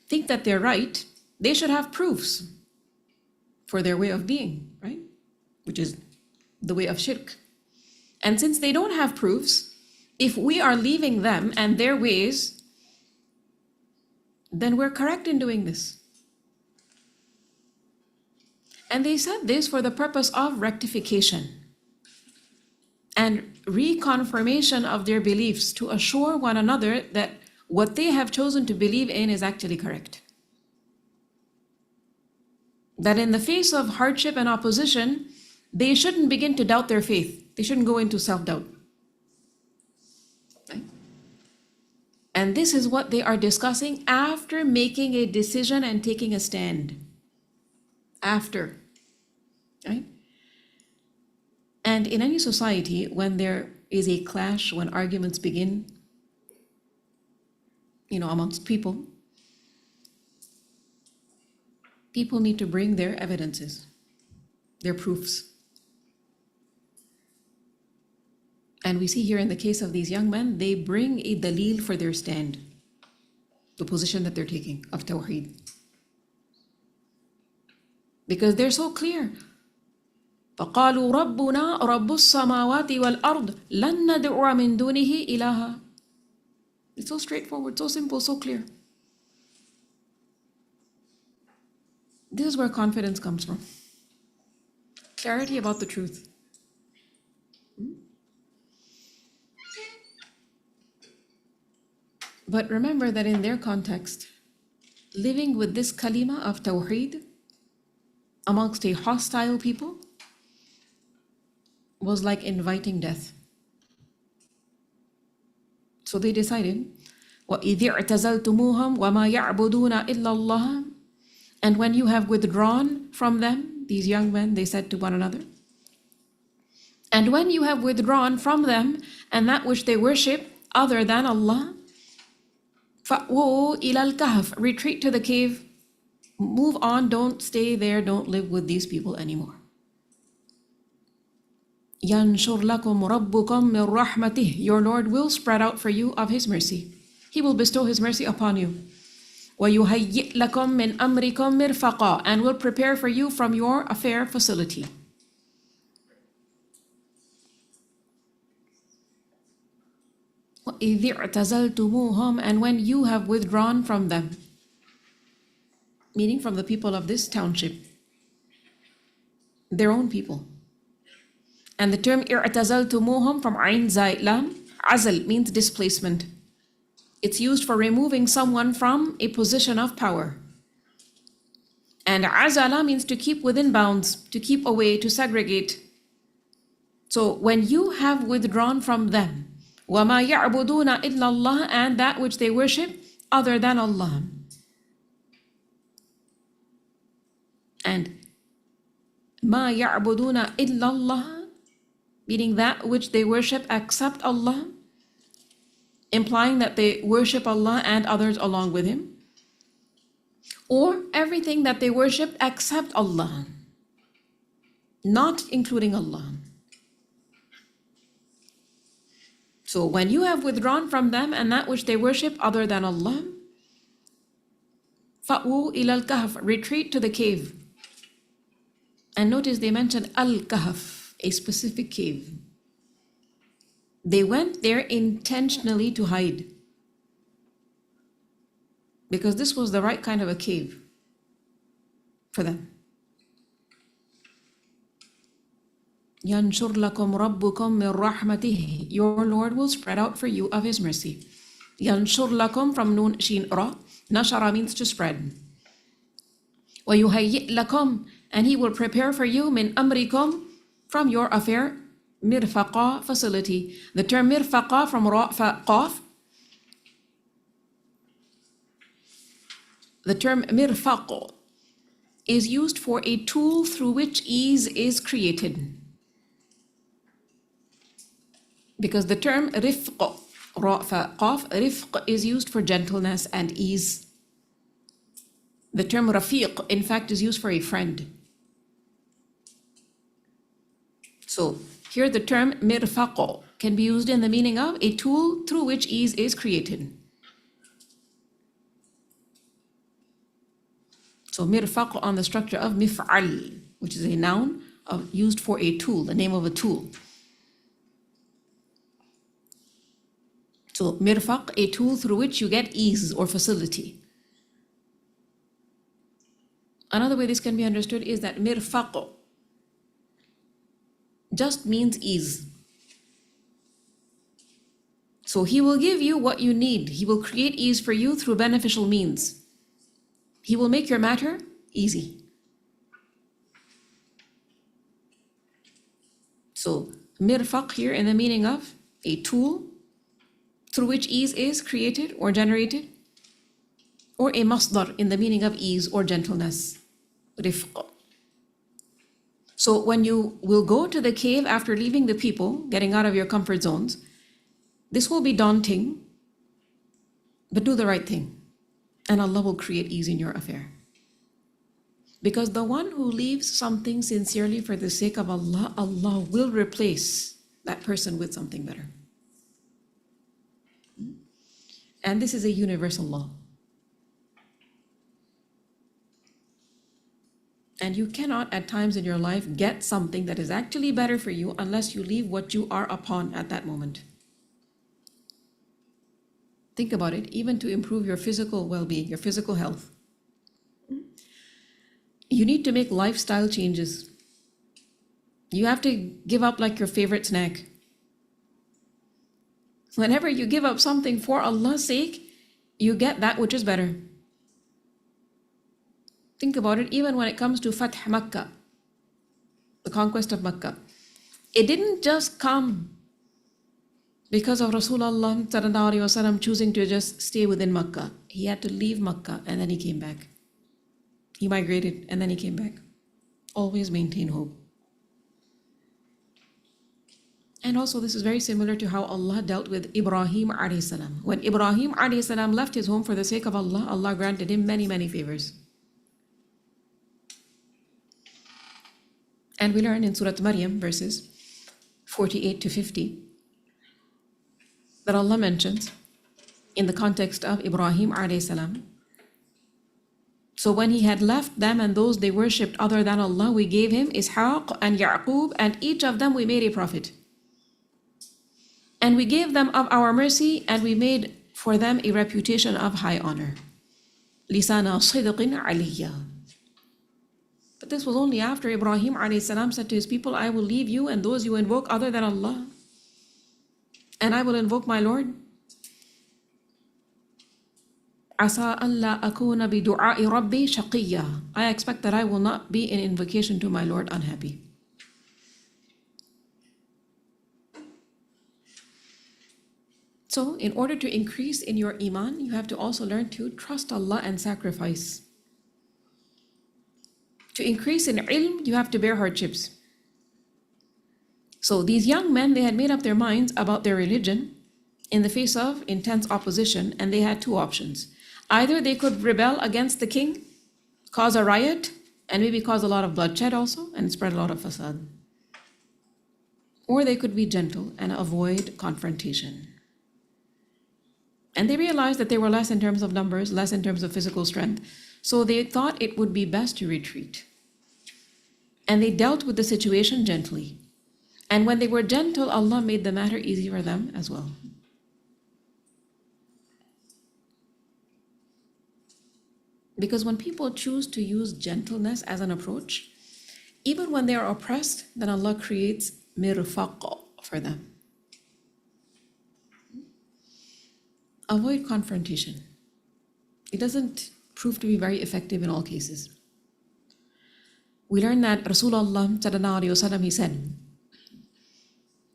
think that they're right, they should have proofs for their way of being, right? Which is the way of shirk. And since they don't have proofs, if we are leaving them and their ways, then we're correct in doing this. And they said this for the purpose of rectification and reconfirmation of their beliefs, to assure one another that what they have chosen to believe in is actually correct. That in the face of hardship and opposition, they shouldn't begin to doubt their faith. They shouldn't go into self-doubt. Right? And this is what they are discussing after making a decision and taking a stand. After. Right? And in any society, when there is a clash, when arguments begin, amongst people, people need to bring their evidences, their proofs. And we see here in the case of these young men, they bring a dalil for their stand, the position that they're taking of Tawheed. Because they're so clear. فَقَالُوا رَبُّنَا رَبُّ السَّمَاوَاتِ وَالْأَرْضِ لَن نَّدْعُوَ مِن دُونِهِ إِلَهًا. It's so straightforward, so simple, so clear. This is where confidence comes from. Clarity about the truth. But remember that in their context, living with this kalima of tawheed amongst a hostile people was like inviting death. So they decided, وَإِذِ اعْتَزَلْتُمُوهُمْ وَمَا يَعْبُدُونَ إِلَّا اللَّهَ. And when you have withdrawn from them, these young men, they said to one another, and when you have withdrawn from them and that which they worship other than Allah, فَأْوُوا إِلَى الْكَهْفِ. Retreat to the cave. Move on, don't stay there, don't live with these people anymore. يَنْشُرْ لَكُمْ رَبُّكُمْ مِنْ رَحْمَتِهِ. Your Lord will spread out for you of His mercy. He will bestow His mercy upon you. وَيُهَيِّئْ لَكُمْ مِنْ أَمْرِكُمْ مِرْفَقًا. And will prepare for you from your affair facility. وَإِذِ اعْتَزَلْتُمُوهُمْ. And when you have withdrawn from them, meaning from the people of this township, their own people. And the term اعتزلتموهم from عين زاي لام, azal means displacement. It's used for removing someone from a position of power. And azala means to keep within bounds, to keep away, to segregate. So when you have withdrawn from them, وَمَا يَعْبُدُونَ إِلَّا اللَّهَ. And that which they worship other than Allah. And مَا يَعْبُدُونَ إِلَّا اللَّهَ, meaning that which they worship except Allah, implying that they worship Allah and others along with Him, or everything that they worship except Allah, not including Allah. So when you have withdrawn from them and that which they worship other than Allah, فَأْوُوا إِلَى الْكَهْفِ. Retreat to the cave. And notice they mentioned Al-Kahf, a specific cave. They went there intentionally to hide, because this was the right kind of a cave for them. يَنْشُرْ لَكُمْ رَبُّكُمْ مِنْ رَحْمَتِهِ. Your Lord will spread out for you of His mercy. يَنْشُرْ لَكُمْ from nun shin ra. Nashara means to spread. وَيُهَيِّئْ لَكُمْ. And He will prepare for you min amrikum from your affair mirfaqa facility. The term mirfaqa from ra fa qaf. The term mirfaq is used for a tool through which ease is created. Because the term rifq, ra fa qaf, rifq is used for gentleness and ease. The term rafiq, in fact, is used for a friend. So here the term mirfaq can be used in the meaning of a tool through which ease is created. So mirfaq on the structure of mif'al, which is a noun used for a tool, the name of a tool. So mirfaq, a tool through which you get ease or facility. Another way this can be understood is that mirfaq just means ease. So He will give you what you need. He will create ease for you through beneficial means. He will make your matter easy. So mirfaq here in the meaning of a tool through which ease is created or generated, or a masdar in the meaning of ease or gentleness, rifq. So when you will go to the cave after leaving the people, getting out of your comfort zones, this will be daunting, but do the right thing, and Allah will create ease in your affair. Because the one who leaves something sincerely for the sake of Allah, Allah will replace that person with something better. And this is a universal law. And you cannot at times in your life get something that is actually better for you unless you leave what you are upon at that moment. Think about it, even to improve your physical well-being, your physical health. You need to make lifestyle changes. You have to give up like your favorite snack. Whenever you give up something for Allah's sake, you get that which is better. Think about it, even when it comes to Fath Makkah, the conquest of Makkah, it didn't just come because of Rasulullah sallallahu alaihi wasallam choosing to just stay within Makkah. He had to leave Makkah and then he came back. He migrated and then he came back. Always maintain hope. And also this is very similar to how Allah dealt with Ibrahim alayhi salam. When Ibrahim alayhi salam left his home for the sake of Allah, Allah granted him many, many favors. And we learn in Surah Maryam verses 48 to 50 that Allah mentions in the context of Ibrahim alayhi salam. So when he had left them and those they worshipped other than Allah, we gave him Ishaq and Ya'qub, and each of them we made a prophet. And we gave them of our mercy, and we made for them a reputation of high honor. Lisana sidqin aliyya. But this was only after Ibrahim alayhi salam said to his people, I will leave you and those you invoke other than Allah, and I will invoke my Lord. Asa alla akuna bi du'a'i rabbi shaqiyya. I expect that I will not be in invocation to my Lord unhappy. So, in order to increase in your iman, you have to also learn to trust Allah and sacrifice. To increase in ilm, you have to bear hardships. So these young men, they had made up their minds about their religion in the face of intense opposition, and they had two options. Either they could rebel against the king, cause a riot, and maybe cause a lot of bloodshed also, and spread a lot of fasad. Or they could be gentle and avoid confrontation. And they realized that they were less in terms of numbers, less in terms of physical strength. So they thought it would be best to retreat. And they dealt with the situation gently. And when they were gentle, Allah made the matter easy for them as well. Because when people choose to use gentleness as an approach, even when they are oppressed, then Allah creates mirfaq for them. Avoid confrontation. It doesn't prove to be very effective in all cases. We learn that Rasulullah sallallahu alaihi wasallam, he said,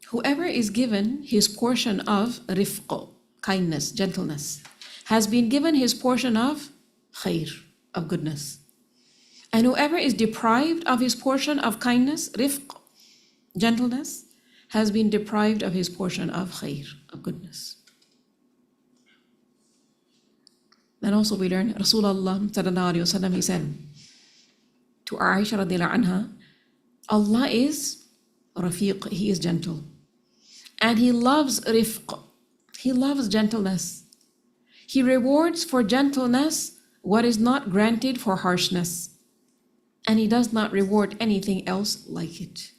whoever is given his portion of rifq, kindness, gentleness, has been given his portion of khair, of goodness. And whoever is deprived of his portion of kindness, rifq, gentleness, has been deprived of his portion of khair, of goodness. Then also we learn Rasulullah sallallahu alaihi wasallam, he said to Aisha radiallahu anha, Allah is rafiq, he is gentle. And he loves rifq, he loves gentleness. He rewards for gentleness what is not granted for harshness. And he does not reward anything else like it.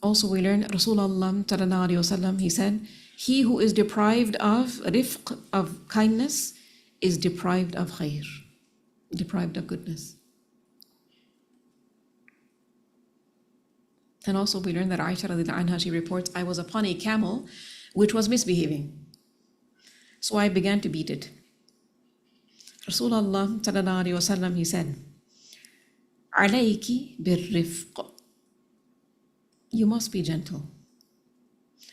Also we learn Rasulullah sallallahu alaihi wasallam, he said, he who is deprived of rifq, of kindness, is deprived of khair, deprived of goodness. And also we learn that Aisha radiallahu anha, she reports, I was upon a camel which was misbehaving. So I began to beat it. Rasulullah sallallahu alaihi wasallam, he said, alayki birrifq. You must be gentle.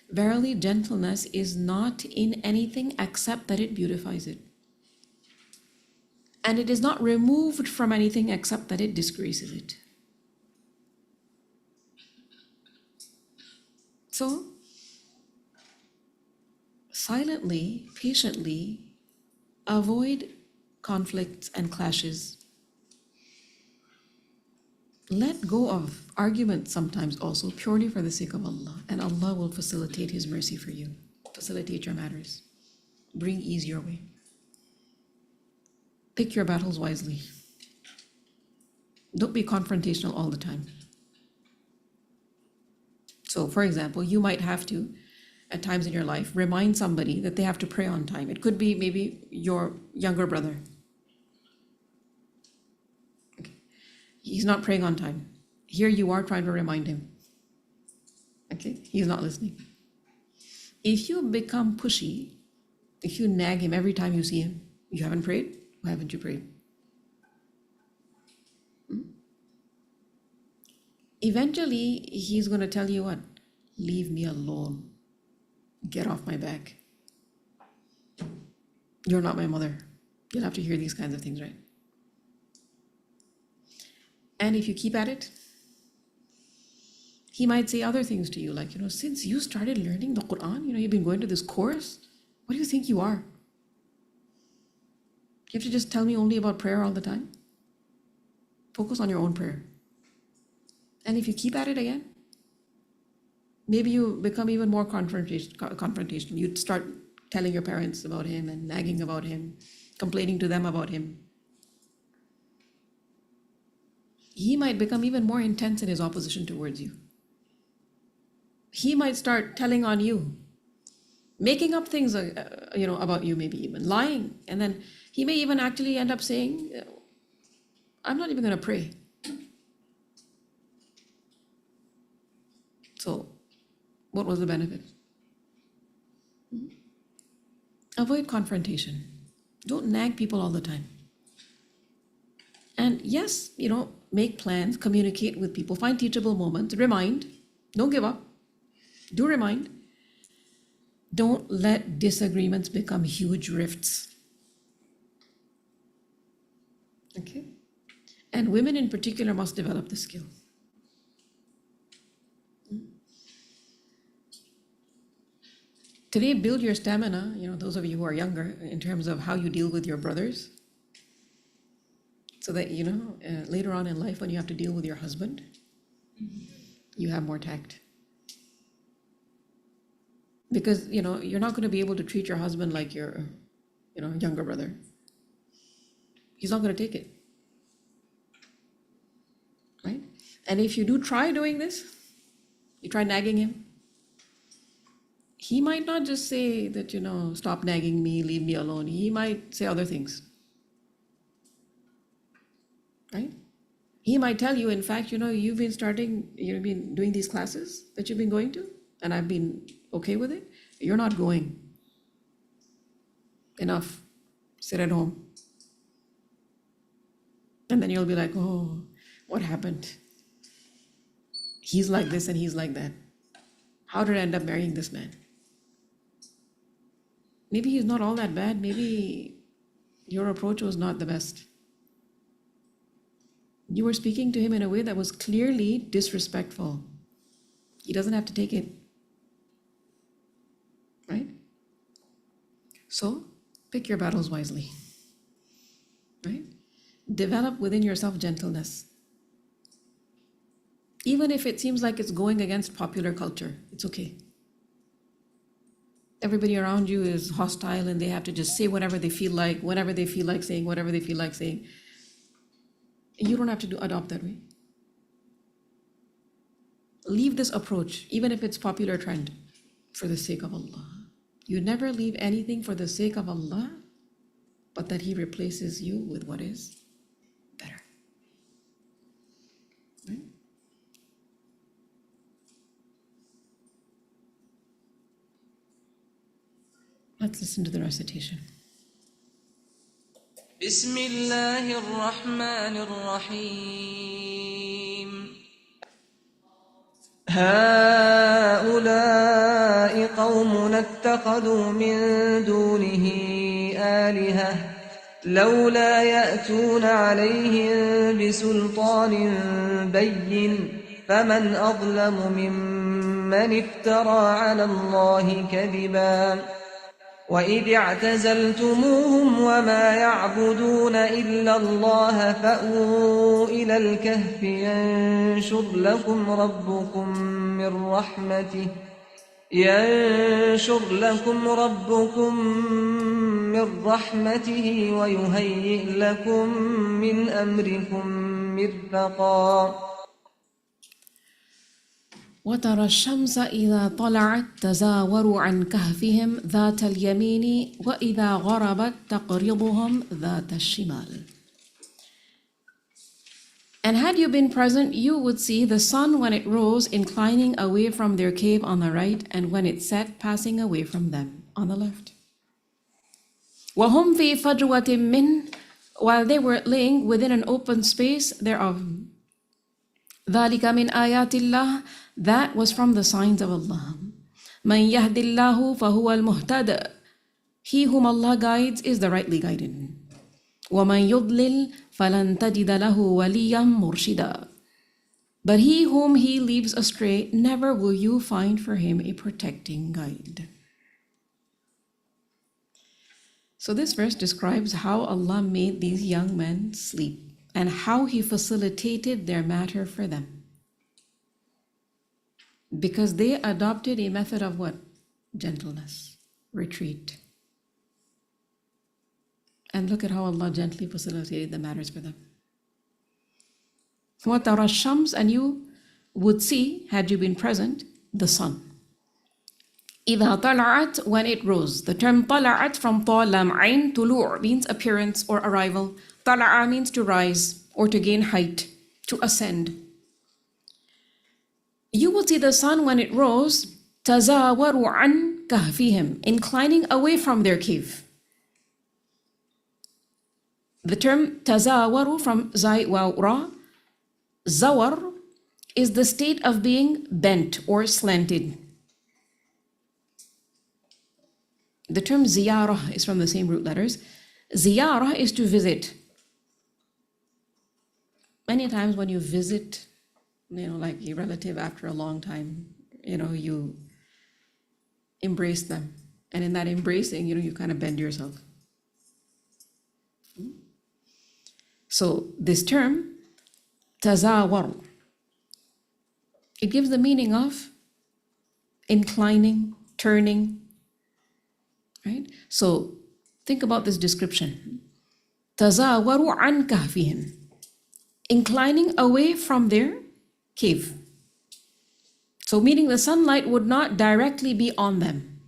Verily, gentleness is not in anything except that it beautifies it. And it is not removed from anything except that it disgraces it. So, silently, patiently, avoid conflicts and clashes. Let go of arguments sometimes also purely for the sake of Allah, and Allah will facilitate His mercy for you, facilitate your matters, bring ease your way. Pick your battles wisely. Don't be confrontational all the time. So, for example, you might have to, at times in your life, remind somebody that they have to pray on time. It could be maybe your younger brother. Okay. He's not praying on time. Here you are trying to remind him. Okay, he's not listening. If you become pushy, if you nag him every time you see him, you haven't prayed, Why haven't you prayed? Eventually, he's going to tell you what? Leave me alone. Get off my back. You're not my mother. You'll have to hear these kinds of things, right? And if you keep at it, he might say other things to you, like, since you started learning the Qur'an, you've been going to this course, what do you think you are? You have to just tell me only about prayer all the time? Focus on your own prayer. And if you keep at it again, maybe you become even more confrontational. You'd start telling your parents about him and nagging about him, complaining to them about him. He might become even more intense in his opposition towards you. He might start telling on you, making up things, about you, maybe even lying. And then he may even actually end up saying, I'm not even going to pray. So, what was the benefit? Avoid confrontation. Don't nag people all the time. And yes, make plans, communicate with people, find teachable moments, remind, don't give up, do remind. Don't let disagreements become huge rifts. Okay? And women in particular must develop the skill. Today, build your stamina, those of you who are younger, in terms of how you deal with your brothers. So that, later on in life, when you have to deal with your husband, you have more tact. Because, you're not going to be able to treat your husband like your, younger brother. He's not going to take it. Right? And if you do try doing this, you try nagging him, he might not just say that, stop nagging me, leave me alone. He might say other things. Right? He might tell you, in fact, you've been doing these classes that you've been going to, and I've been okay with it. You're not going. Enough. Sit at home. And then you'll be like, oh, what happened? He's like this and he's like that. How did I end up marrying this man? Maybe he's not all that bad. Maybe your approach was not the best. You were speaking to him in a way that was clearly disrespectful. He doesn't have to take it. Right? So, pick your battles wisely. Right? Develop within yourself gentleness. Even if it seems like it's going against popular culture, it's okay. Everybody around you is hostile and they have to just say whatever they feel like, whenever they feel like saying, whatever they feel like saying. You don't have to adopt that way. Leave this approach, even if it's popular trend, for the sake of Allah. You never leave anything for the sake of Allah, but that He replaces you with what is better. Right? Let's listen to the recitation. بسم الله الرحمن الرحيم هؤلاء قوم اتخذوا من دونه آلهة لولا يأتون عليهم بسلطان بين فمن أظلم ممن افترى على الله كذبا وإذ اعتزلتموهم وما يعبدون إلا الله فأووا إلى الكهف ينشر لكم ربكم من رحمته ويهيئ لكم من أمركم مرفقا وترى الشمس إذا طلعت تزاور عن كهفهم ذات اليمين وإذا غربت تقرضهم ذات الشمال. And had you been present, you would see the sun when it rose inclining away from their cave on the right, and when it set passing away from them on the left. وهم في فجوة منه while they were laying within an open space thereof. ذَلِكَ مِنْ آيَاتِ اللَّهِ, that was from the signs of Allah. مَنْ يَهْدِ اللَّهُ فَهُوَ الْمُهْتَدِ, he whom Allah guides is the rightly guided. وَمَنْ يُضْلِلْ فَلَنْ تَجِدَ لَهُ وَلِيًّا مُرْشِدًا, but he whom he leaves astray, never will you find for him a protecting guide. So this verse describes how Allah made these young men sleep and how He facilitated their matter for them. Because they adopted a method of what? Gentleness, retreat. And look at how Allah gently facilitated the matters for them. وَتَرَى الشَّمْسَ, and you would see, had you been present, the sun. إِذَا طَلَعَتْ, when it rose. The term طَلَعَتْ from طَا لَمْ عَيْن, طُلُوع means appearance or arrival. طَلَعَ means to rise or to gain height, to ascend. You would see the sun when it rose, تَزَاوَرُوا عَنْ كَهْفِهِمْ, inclining away from their cave. The term تَزَاوَرُوا from زَي واو را, zawar is the state of being bent or slanted. The term ziyarah is from the same root letters. Ziyarah is to visit. Many times when you visit, like a relative after a long time, you embrace them. And in that embracing, you kind of bend yourself. So this term, tazawar, it gives the meaning of inclining, turning, right? So think about this description. تَزَاوَرُوا عَنْ كَهْفِهِمْ, inclining away from their cave. So meaning the sunlight would not directly be on them.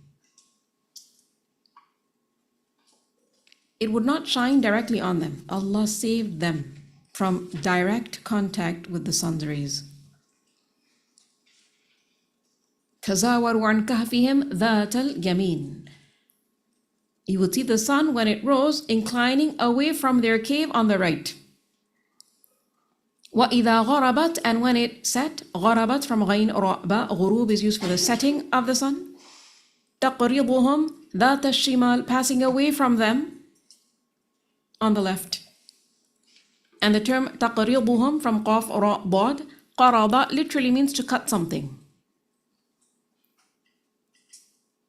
It would not shine directly on them. Allah saved them from direct contact with the sun's rays. تَزَاوَرُوا عَنْ كَهْفِهِمْ ذَاتَ الْيَمِينِ, you would see the sun when it rose inclining away from their cave on the right. وَإِذَا غَرَبَتْ, and when it set, غَرَبَتْ from غَيْن رَأْبَ, غُروب is used for the setting of the sun. تَقْرِضُهُمْ ذَاتَ الشِّمَالِ, passing away from them on the left. And the term تَقْرِضُهُمْ from قَاف را ضاد, قَرَضَ literally means to cut something.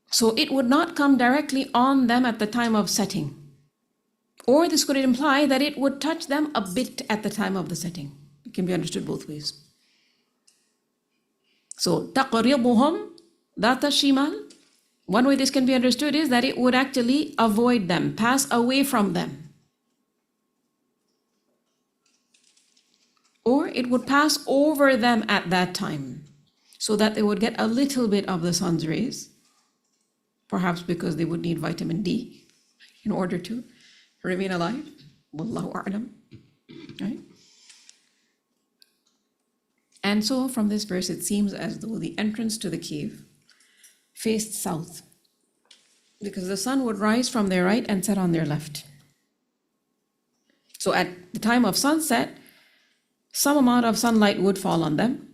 So it would not come directly on them at the time of setting. Or this could imply that it would touch them a bit at the time of the setting. It can be understood both ways. So, تَقْرِضُهُمْ ذَاتَ الشِّمَالِ, one way this can be understood is that it would actually avoid them, pass away from them. Or it would pass over them at that time, so that they would get a little bit of the sun's rays. Perhaps because they would need vitamin D in order to remain alive. Wallahu a'lam. Right? And so from this verse, it seems as though the entrance to the cave faced south, because the sun would rise from their right and set on their left. So at the time of sunset, some amount of sunlight would fall on them,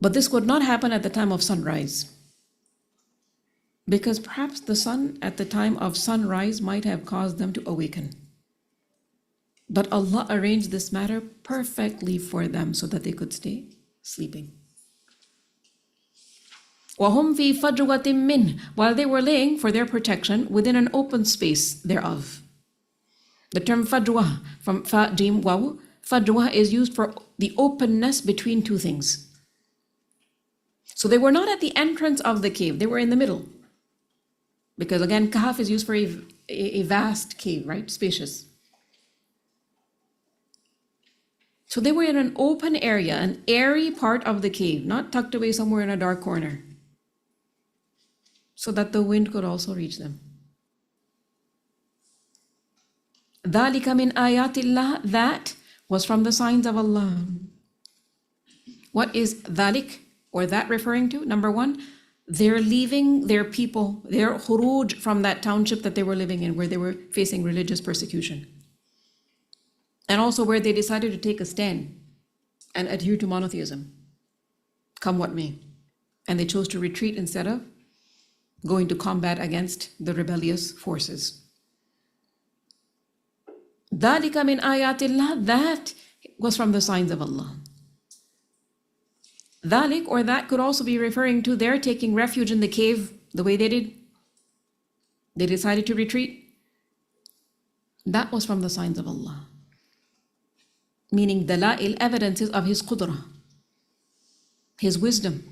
but this could not happen at the time of sunrise. Because perhaps the sun at the time of sunrise might have caused them to awaken. But Allah arranged this matter perfectly for them so that they could stay sleeping. وَهُمْ فِي فَجْوَةٍ مِّنْهِ, while they were laying for their protection within an open space thereof. The term fajwa from fa jim waw, fajwa is used for the openness between two things. So they were not at the entrance of the cave, they were in the middle. Because again, kahf is used for a vast cave, right? Spacious. So they were in an open area, an airy part of the cave, not tucked away somewhere in a dark corner, so that the wind could also reach them. ذَلِكَ مِنْ آيَاتِ اللَّهِ, that was from the signs of Allah. What is dhalik or that referring to? Number one, they're leaving their people, their khuruj from that township that they were living in, where they were facing religious persecution. and also where they decided to take a stand and adhere to monotheism, come what may. And they chose to retreat instead of going to combat against the rebellious forces. ذَلِكَ مِنْ آيَاتِ اللَّهِ, that was from the signs of Allah. ذَلِك, or that could also be referring to their taking refuge in the cave the way they did. They decided to retreat. That was from the signs of Allah. Meaning dala'il, evidences of His qudrah, His wisdom,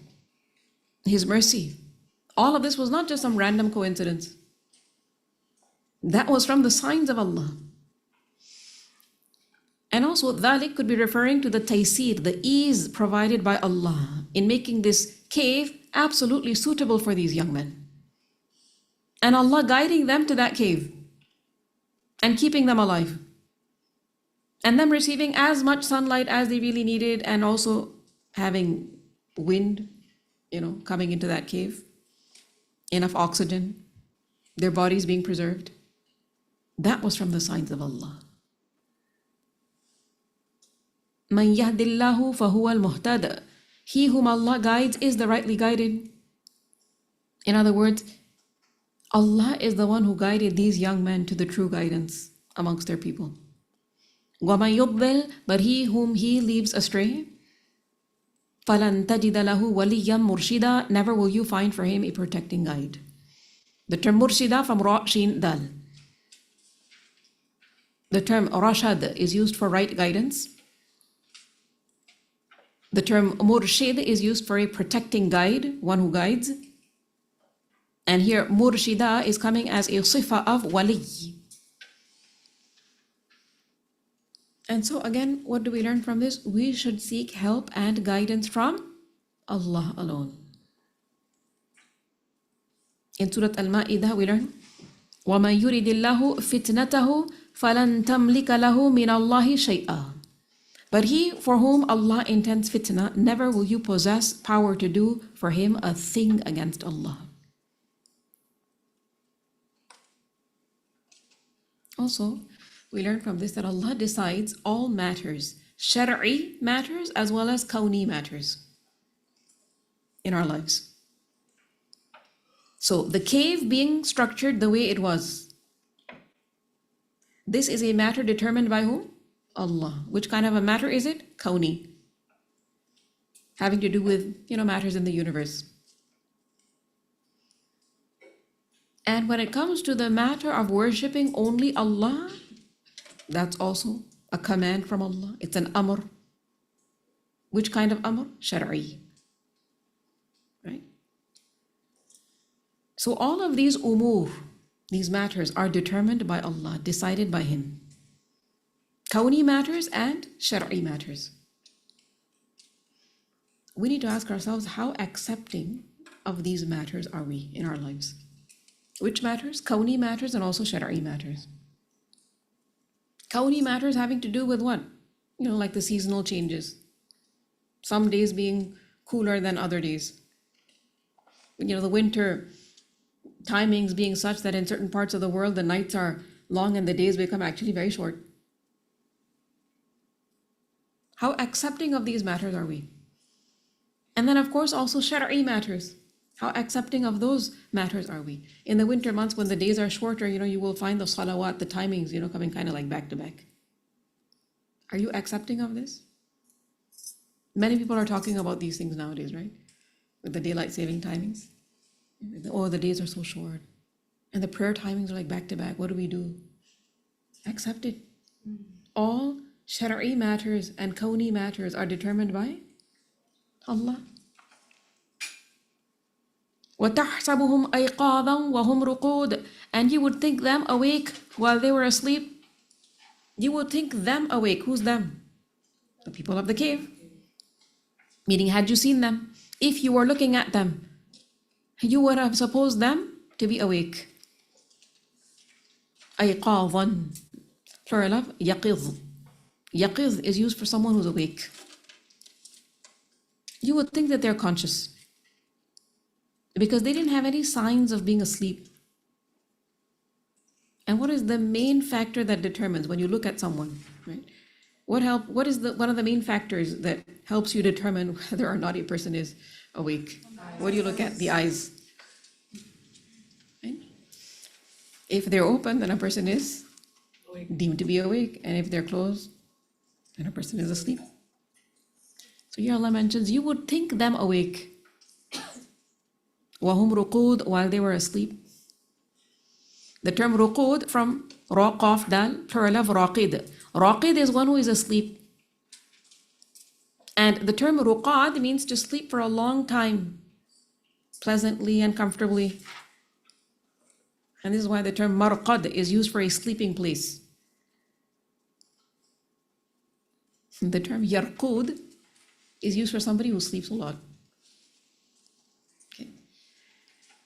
His mercy. All of this was not just some random coincidence. That was from the signs of Allah. And also, dhalik could be referring to the taysir, the ease provided by Allah in making this cave absolutely suitable for these young men. And Allah guiding them to that cave and keeping them alive. And them receiving as much sunlight as they really needed, and also having wind, coming into that cave, enough oxygen, their bodies being preserved. That was from the signs of Allah. مَنْ يَهْدِ اللَّهُ فَهُوَ الْمُهْتَدَى. He whom Allah guides is the rightly guided. In other words, Allah is the one who guided these young men to the true guidance amongst their people. وَمَنْ يُضْلِلْ, but he whom He leaves astray, فَلَنْ تَجِدَ لَهُ وَلِيًّا مُرْشِدًا, never will you find for him a protecting guide. The term murshida from ra, shin, dal. The term rashad is used for right guidance. The term murshid is used for a protecting guide, one who guides. And here murshida is coming as a sifa of wali. And so again, what do we learn from this? We should seek help and guidance from Allah alone. In Surah Al-Ma'idah we learn, وَمَنْ يُرِدِ اللَّهُ فِتْنَتَهُ فَلَنْ تَمْلِكَ لَهُ مِنَ اللَّهِ شَيْئًا. But he for whom Allah intends fitna, never will you possess power to do for him a thing against Allah. Also, we learn from this that Allah decides all matters, shar'i matters as well as kawni matters in our lives. So the cave being structured the way it was, this is a matter determined by whom? Allah. Which kind of a matter is it? Kawni. Having to do with, matters in the universe. And when it comes to the matter of worshipping only Allah, that's also a command from Allah. It's an amr. Which kind of amr? Shar'i. Right? So all of these umur, these matters are determined by Allah, decided by Him. Kawni matters and shar'i matters. We need to ask ourselves, how accepting of these matters are we in our lives? Which matters? Kawni matters and also shar'i matters. Kawni matters having to do with what? Like the seasonal changes. Some days being cooler than other days. The winter timings being such that in certain parts of the world the nights are long and the days become actually very short. How accepting of these matters are we? And then of course also shar'i matters. How accepting of those matters are we? In the winter months when the days are shorter, you will find the salawat, the timings, coming kind of like back to back. Are you accepting of this? Many people are talking about these things nowadays, right? With the daylight saving timings. Oh, the days are so short. And the prayer timings are like back to back. What do we do? Accept it. All shar'i matters and kawni matters are determined by Allah. وَتَحْسَبُهُمْ أَيْقَاظًا وَهُمْ رُقُودٌ. And you would think them awake while they were asleep. You would think them awake. Who's them? The people of the cave. Meaning, had you seen them, if you were looking at them, you would have supposed them to be awake. أيقاظًا. Plural of yaqiz. Yaqiz is used for someone who's awake. You would think that they're conscious, because they didn't have any signs of being asleep. And what is the main factor that determines when you look at someone, right? What is one of the main factors that helps you determine whether or not a person is awake? What do you look at? The eyes. Right? If they're open, then a person is deemed to be awake, and if they're closed, then a person is asleep. So here Allah mentions you would think them awake. وَهُمْ رُقُودٌ, while they were asleep. The term ruqud from ra qaf dal, plural of raqid. Raqid is one who is asleep. And the term ruqad means to sleep for a long time, pleasantly and comfortably. And this is why the term marqad is used for a sleeping place. The term yarqud is used for somebody who sleeps a lot. Okay.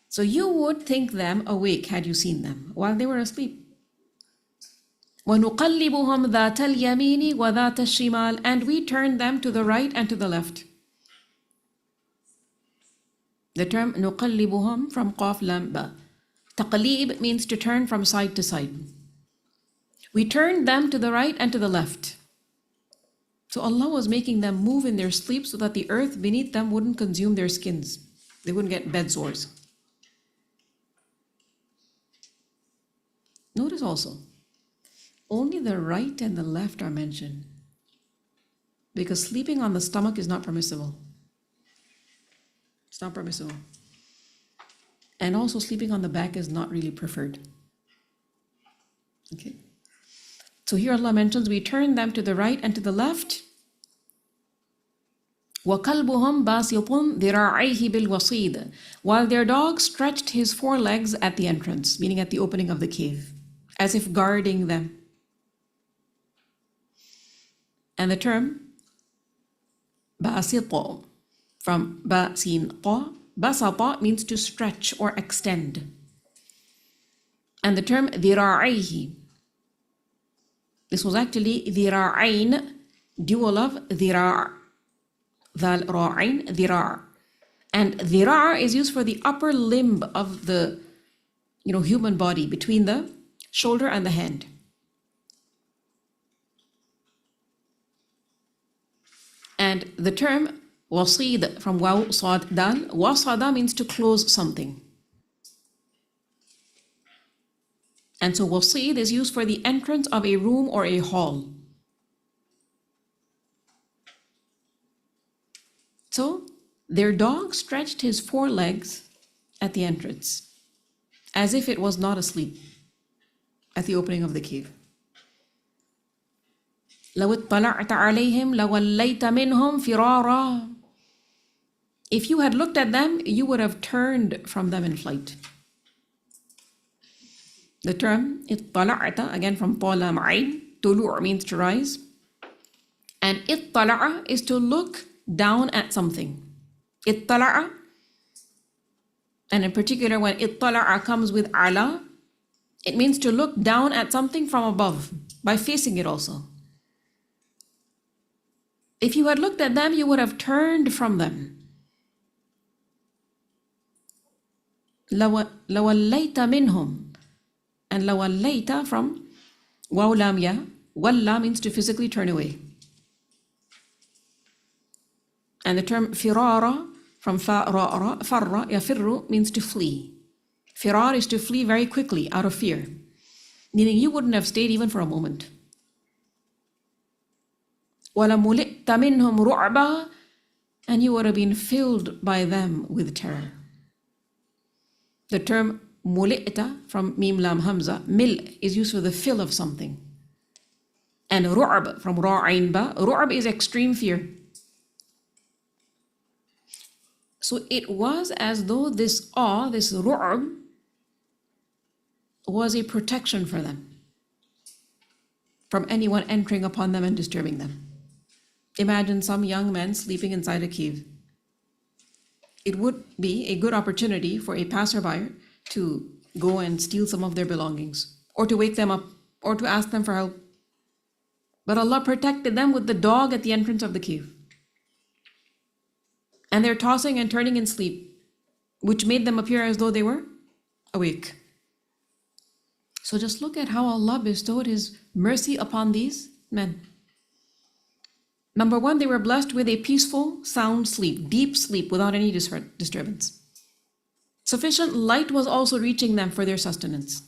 So you would think them awake had you seen them while they were asleep. وَنُقَلِّبُهُمْ ذَاتَ الْيَمِينِ وَذَاتَ الشِّمَالِ, and we turn them to the right and to the left. The term نُقَلِّبُهُمْ from qaf lam ba. Taqlib means to turn from side to side. We turned them to the right and to the left. So Allah was making them move in their sleep so that the earth beneath them wouldn't consume their skins. They wouldn't get bed sores. Notice also, only the right and the left are mentioned because sleeping on the stomach is not permissible. It's not permissible. And also sleeping on the back is not really preferred. Okay. So here Allah mentions we turn them to the right and to the left. وَكَلْبُهُمْ بَاسِطٌ ذِرَاعَيْهِ بِالْوَصِيدِ, while their dog stretched his forelegs at the entrance, meaning at the opening of the cave, as if guarding them. And the term بَاسِطٌ from بَاسِنْقَ, basata means to stretch or extend. And the term ذِرَاعَيْهِ, this was actually ذِرَاعَيْن, dual of ذِرَاع, ذال راعين ذراع. And ذراع is used for the upper limb of the human body, between the shoulder and the hand. And the term wasid from waw sad dal, wasada means to close something. And so wasid is used for the entrance of a room or a hall. So their dog stretched his forelegs at the entrance, as if it was not asleep at the opening of the cave. لَوْ اطَّلَعْتَ عَلَيْهِمْ لَوَلَّيْتَ مِنْهُمْ فِرَارًا. If you had looked at them, you would have turned from them in flight. The term اطَّلَعْتَ, again from طَلَع مَعِينَ, طُلُوع means to rise. And اطَّلَعَ is to look down at something. اطَّلَعَ, and in particular when اطَّلَعَ comes with ala, it means to look down at something from above, by facing it also. If you had looked at them, you would have turned from them. لَوَلَّيْتَ مِنْهُمْ, and لَوَلَّيْتَ from waw lam ya, walla means to physically turn away. And the term firara from farra yafirru means to flee. Firar is to flee very quickly out of fear, meaning you wouldn't have stayed even for a moment. وَلَمُلِئْتَ مِنْهُمْ رُعْبًا, and you would have been filled by them with terror. The term muli'ta from mim lam hamza, mil, is used for the fill of something. And ru'ab from ra'ain ba, ru'ab is extreme fear. So it was as though this awe, this ru'ab, was a protection for them from anyone entering upon them and disturbing them. Imagine some young men sleeping inside a cave. It would be a good opportunity for a passerby to go and steal some of their belongings, or to wake them up, or to ask them for help. But Allah protected them with the dog at the entrance of the cave. And they're tossing and turning in sleep, which made them appear as though they were awake. So just look at how Allah bestowed His mercy upon these men. Number one, they were blessed with a peaceful, sound sleep, deep sleep without any disturbance. Sufficient light was also reaching them for their sustenance.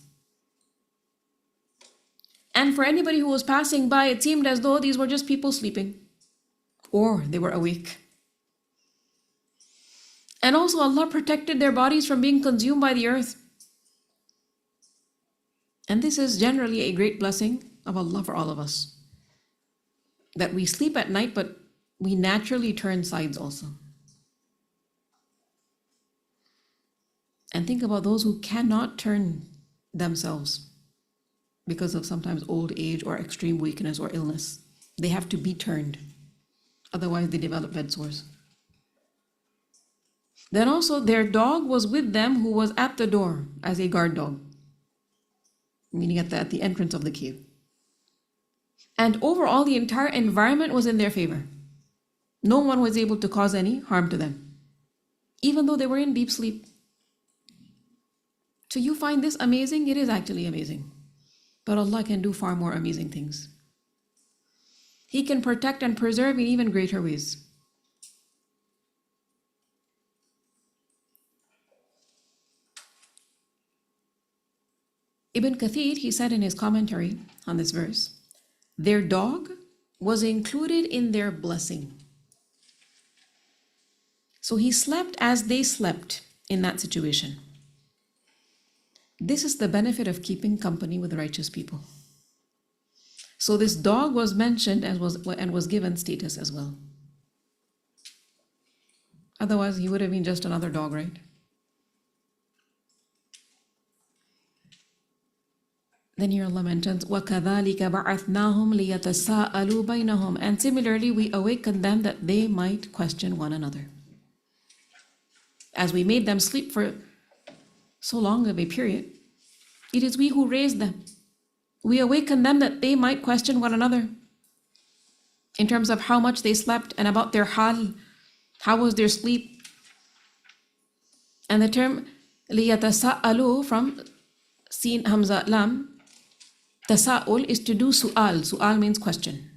And for anybody who was passing by, it seemed as though these were just people sleeping, or they were awake. And also Allah protected their bodies from being consumed by the earth. And this is generally a great blessing of Allah for all of us, that we sleep at night, but we naturally turn sides also. And think about those who cannot turn themselves because of sometimes old age or extreme weakness or illness. They have to be turned. Otherwise, they develop bed sores. Then also, their dog was with them who was at the door as a guard dog, meaning at the entrance of the cave. And overall, the entire environment was in their favor. No one was able to cause any harm to them, even though they were in deep sleep. So you find this amazing? It is actually amazing. But Allah can do far more amazing things. He can protect and preserve in even greater ways. Ibn Kathir, he said in his commentary on this verse, their dog was included in their blessing. So he slept as they slept in that situation. This is the benefit of keeping company with righteous people. So this dog was mentioned and was given status as well. Otherwise, he would have been just another dog, right? Then here Allah mentions, وَكَذَلِكَ بَعَثْنَاهُمْ لِيَتَسَاءَلُوا بَيْنَهُمْ. And similarly, we awakened them that they might question one another. As we made them sleep for so long of a period, it is we who raised them. We awakened them that they might question one another in terms of how much they slept and about their hal, how was their sleep. And the term لِيَتَسَاءَلُوا from Sin Hamza Lam, tasa'ul is to do su'al. Su'al means question.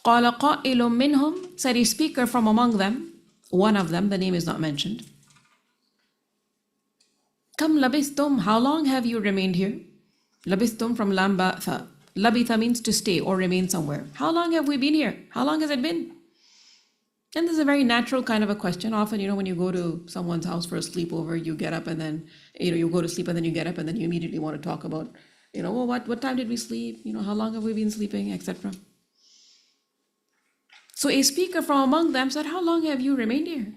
قَالَ قَائِلٌ مِّنْهُمْ, said a speaker from among them, one of them, the name is not mentioned. Kam labistum, how long have you remained here? Labistum from lam ba'tha. Labitha means to stay or remain somewhere. How long have we been here? How long has it been? And this is a very natural kind of a question. Often, when you go to someone's house for a sleepover, you get up and then, you go to sleep and then you get up and then you immediately want to talk about, well, what time did we sleep? How long have we been sleeping, etc. So a speaker from among them said, how long have you remained here?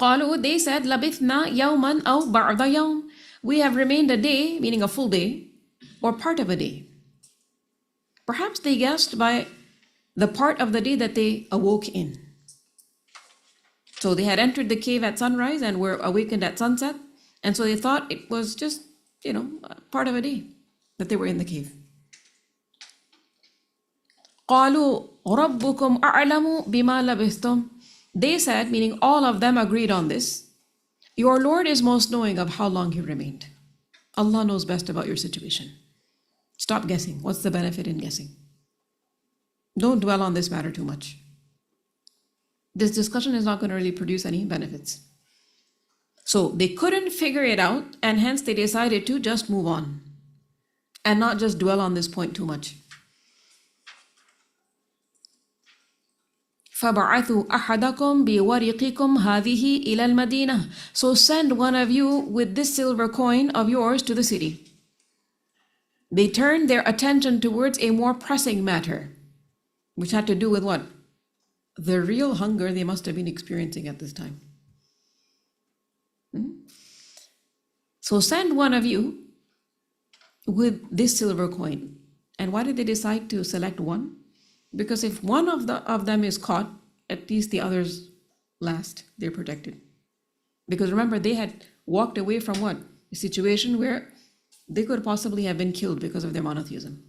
قالوا, they said, لبثنا يوما أو بعض يوم. We have remained a day, meaning a full day, or part of a day. Perhaps they guessed by the part of the day that they awoke in. So they had entered the cave at sunrise and were awakened at sunset. And so they thought it was just, part of a day that they were in the cave. قالوا ربكم أعلم بما لبثتم. They said, meaning all of them agreed on this, your Lord is most knowing of how long you remained. Allah knows best about your situation. Stop guessing. What's the benefit in guessing? Don't dwell on this matter too much. This discussion is not going to really produce any benefits. So they couldn't figure it out, and hence they decided to just move on and not just dwell on this point too much. فَبَعَثُوا أَحَدَكُمْ بِوَرِقِكُمْ هَذِهِ إِلَى الْمَدِينَةِ. So send one of you with this silver coin of yours to the city. They turned their attention towards a more pressing matter, which had to do with what? The real hunger they must have been experiencing at this time. So send one of you with this silver coin. And why did they decide to select one? Because if one of them is caught, at least the others last. They're protected. Because remember, they had walked away from what? A situation where they could possibly have been killed because of their monotheism.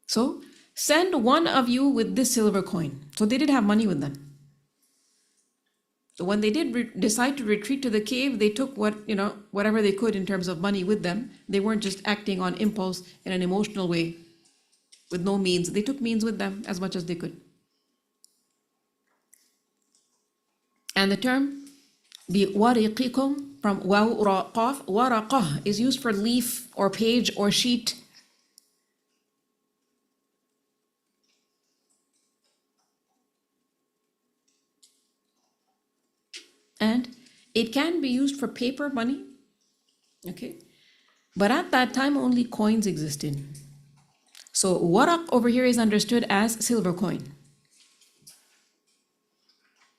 So send one of you with this silver coin. So they did have money with them. So when they did decide to retreat to the cave, they took whatever they could in terms of money with them. They weren't just acting on impulse in an emotional way. with no means. They took means with them as much as they could. And the term بِوَرِقِكُمْ from waw ra qaf, waraqah is used for leaf or page or sheet. And it can be used for paper money, okay? But at that time, only coins existed. So waraq over here is understood as silver coin.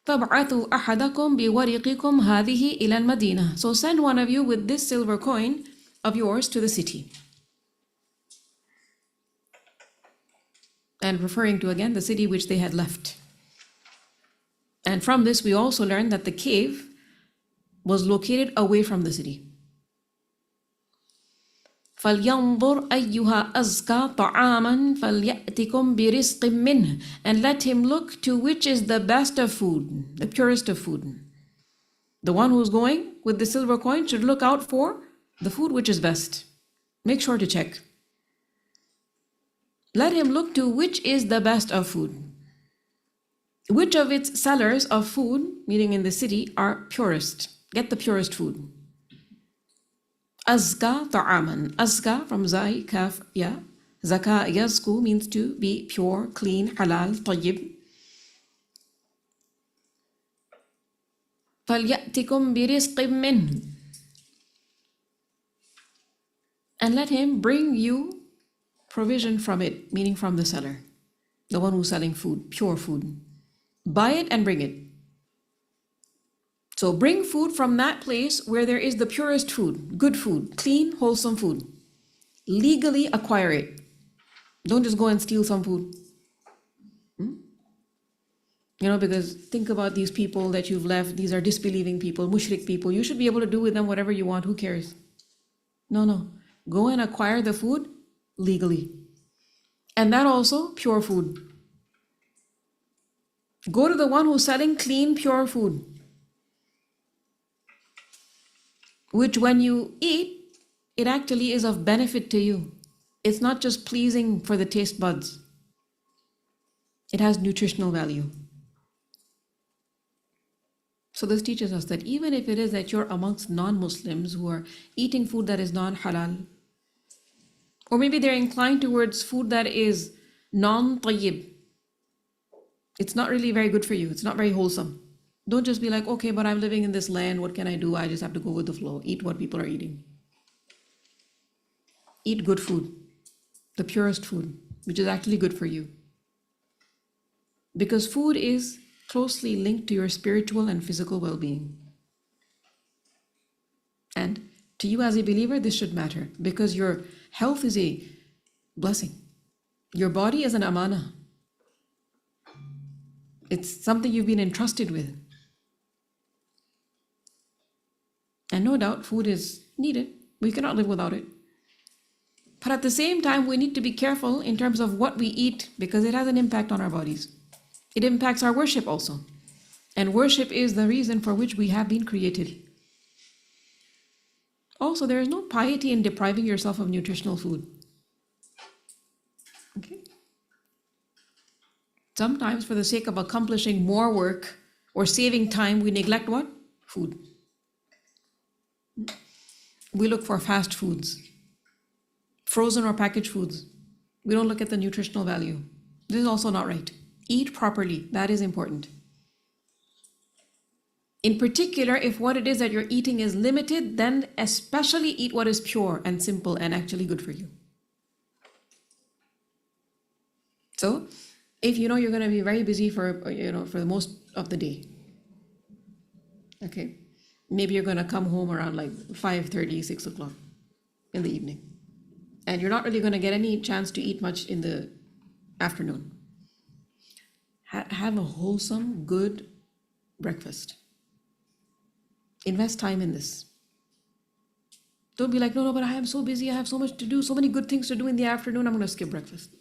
فَابْعَثُوا أَحَدَكُمْ بِوَرِقِكُمْ هَذِهِ إِلَى الْمَدِينَةِ. So send one of you with this silver coin of yours to the city. And referring to again the city which they had left. And from this we also learn that the cave was located away from the city. فَلْيَنْظُرْ أَيُّهَا أَزْكَى طَعَامًا فَلْيَأْتِكُمْ بِرِزْقٍ مِّنْهُ. And let him look to which is the best of food, the purest of food. The one who's going with the silver coin should look out for the food which is best. Make sure to check. Let him look to which is the best of food. Which of its sellers of food, meaning in the city, are purest. Get the purest food. Azka ta'aman. Azka from zai, kaf, ya. Zaka yazku means to be pure, clean, halal, tayyib. فَلْيَأْتِكُمْ بِرِزْقٍ مِّنْهُ. And let him bring you provision from it, meaning from the seller, the one who's selling food, pure food. Buy it and bring it. So bring food from that place where there is the purest food, good food, clean, wholesome food. Legally acquire it. Don't just go and steal some food. Because think about these people that you've left. These are disbelieving people, mushrik people. You should be able to do with them whatever you want. Who cares? No. Go and acquire the food legally. And that also pure food. Go to the one who's selling clean, pure food, which when you eat, it actually is of benefit to you. It's not just pleasing for the taste buds. It has nutritional value. So this teaches us that even if it is that you're amongst non-Muslims who are eating food that is non-halal, or maybe they're inclined towards food that is non-tayyib, it's not really very good for you. It's not very wholesome. Don't just be like, okay, but I'm living in this land. What can I do? I just have to go with the flow. Eat what people are eating. Eat good food, the purest food, which is actually good for you. Because food is closely linked to your spiritual and physical well-being. And to you as a believer, this should matter because your health is a blessing. Your body is an amana. It's something you've been entrusted with. And no doubt food is needed. We cannot live without it. But at the same time, we need to be careful in terms of what we eat because it has an impact on our bodies. It impacts our worship also. And worship is the reason for which we have been created. Also, there is no piety in depriving yourself of nutritional food. Okay? Sometimes for the sake of accomplishing more work or saving time, we neglect what? Food. We look for fast foods, frozen or packaged foods. We don't look at the nutritional value. This is also not right. Eat properly. That is important. In particular, if what it is that you're eating is limited, then especially eat what is pure and simple and actually good for you. So, if you know you're going to be very busy for the most of the day, okay, maybe you're going to come home around like 5:30, 6 o'clock in the evening, and you're not really going to get any chance to eat much in the afternoon. Have a wholesome, good breakfast. Invest time in this. Don't be like, no, but I am so busy, I have so much to do, so many good things to do in the afternoon, I'm going to skip breakfast.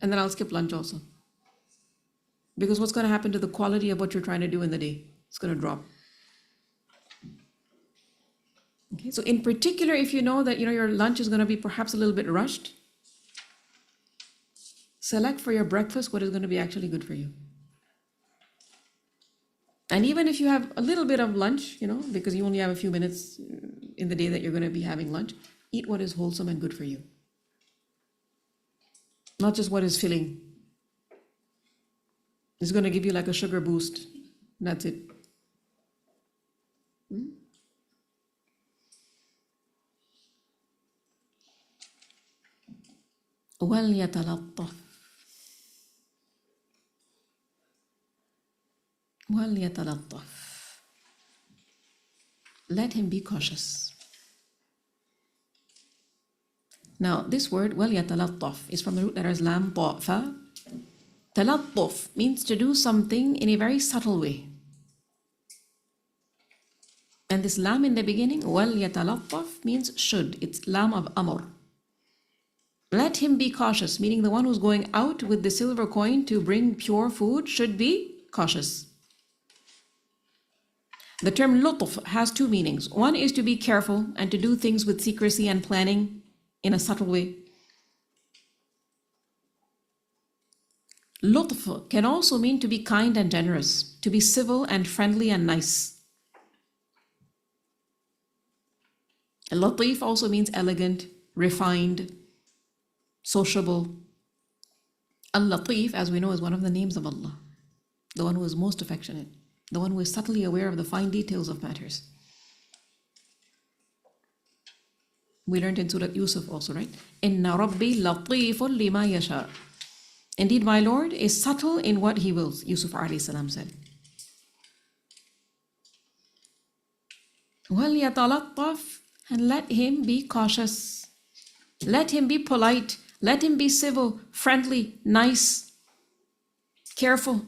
And then I'll skip lunch also. Because what's going to happen to the quality of what you're trying to do in the day? It's going to drop. Okay, so in particular, if you know that your lunch is going to be perhaps a little bit rushed, Select for your breakfast what is going to be actually good for you. And even if you have a little bit of lunch, because you only have a few minutes in the day that you're going to be having lunch, eat what is wholesome and good for you. Not just what is filling. It's going to give you like a sugar boost. That's it. وَلْيَتَلَطَّفْ وَلْيَتَلَطَّفْ. Let him be cautious. Now, this word, وَلْيَتَلَطَّفْ, is from the root letters lam, ta, fa. Talattuf means to do something in a very subtle way. And this lam in the beginning, وَلْيَتَلَطَّفْ, means should. It's lam of amr. Let him be cautious, meaning the one who's going out with the silver coin to bring pure food should be cautious. The term lutf has two meanings. One is to be careful and to do things with secrecy and planning in a subtle way. Lutf can also mean to be kind and generous, to be civil and friendly and nice. Latif also means elegant, refined, sociable. Al-Latif, as we know, is one of the names of Allah, the one who is most affectionate, the one who is subtly aware of the fine details of matters. We learned in Surah Yusuf also, right? Inna Rabbi latifun lima yasha. Indeed, my Lord is subtle in what He wills, Yusuf alayhi salam said. وَلْيَتَلَطَّفْ, and let him be cautious. Let him be polite. Let him be civil, friendly, nice, careful.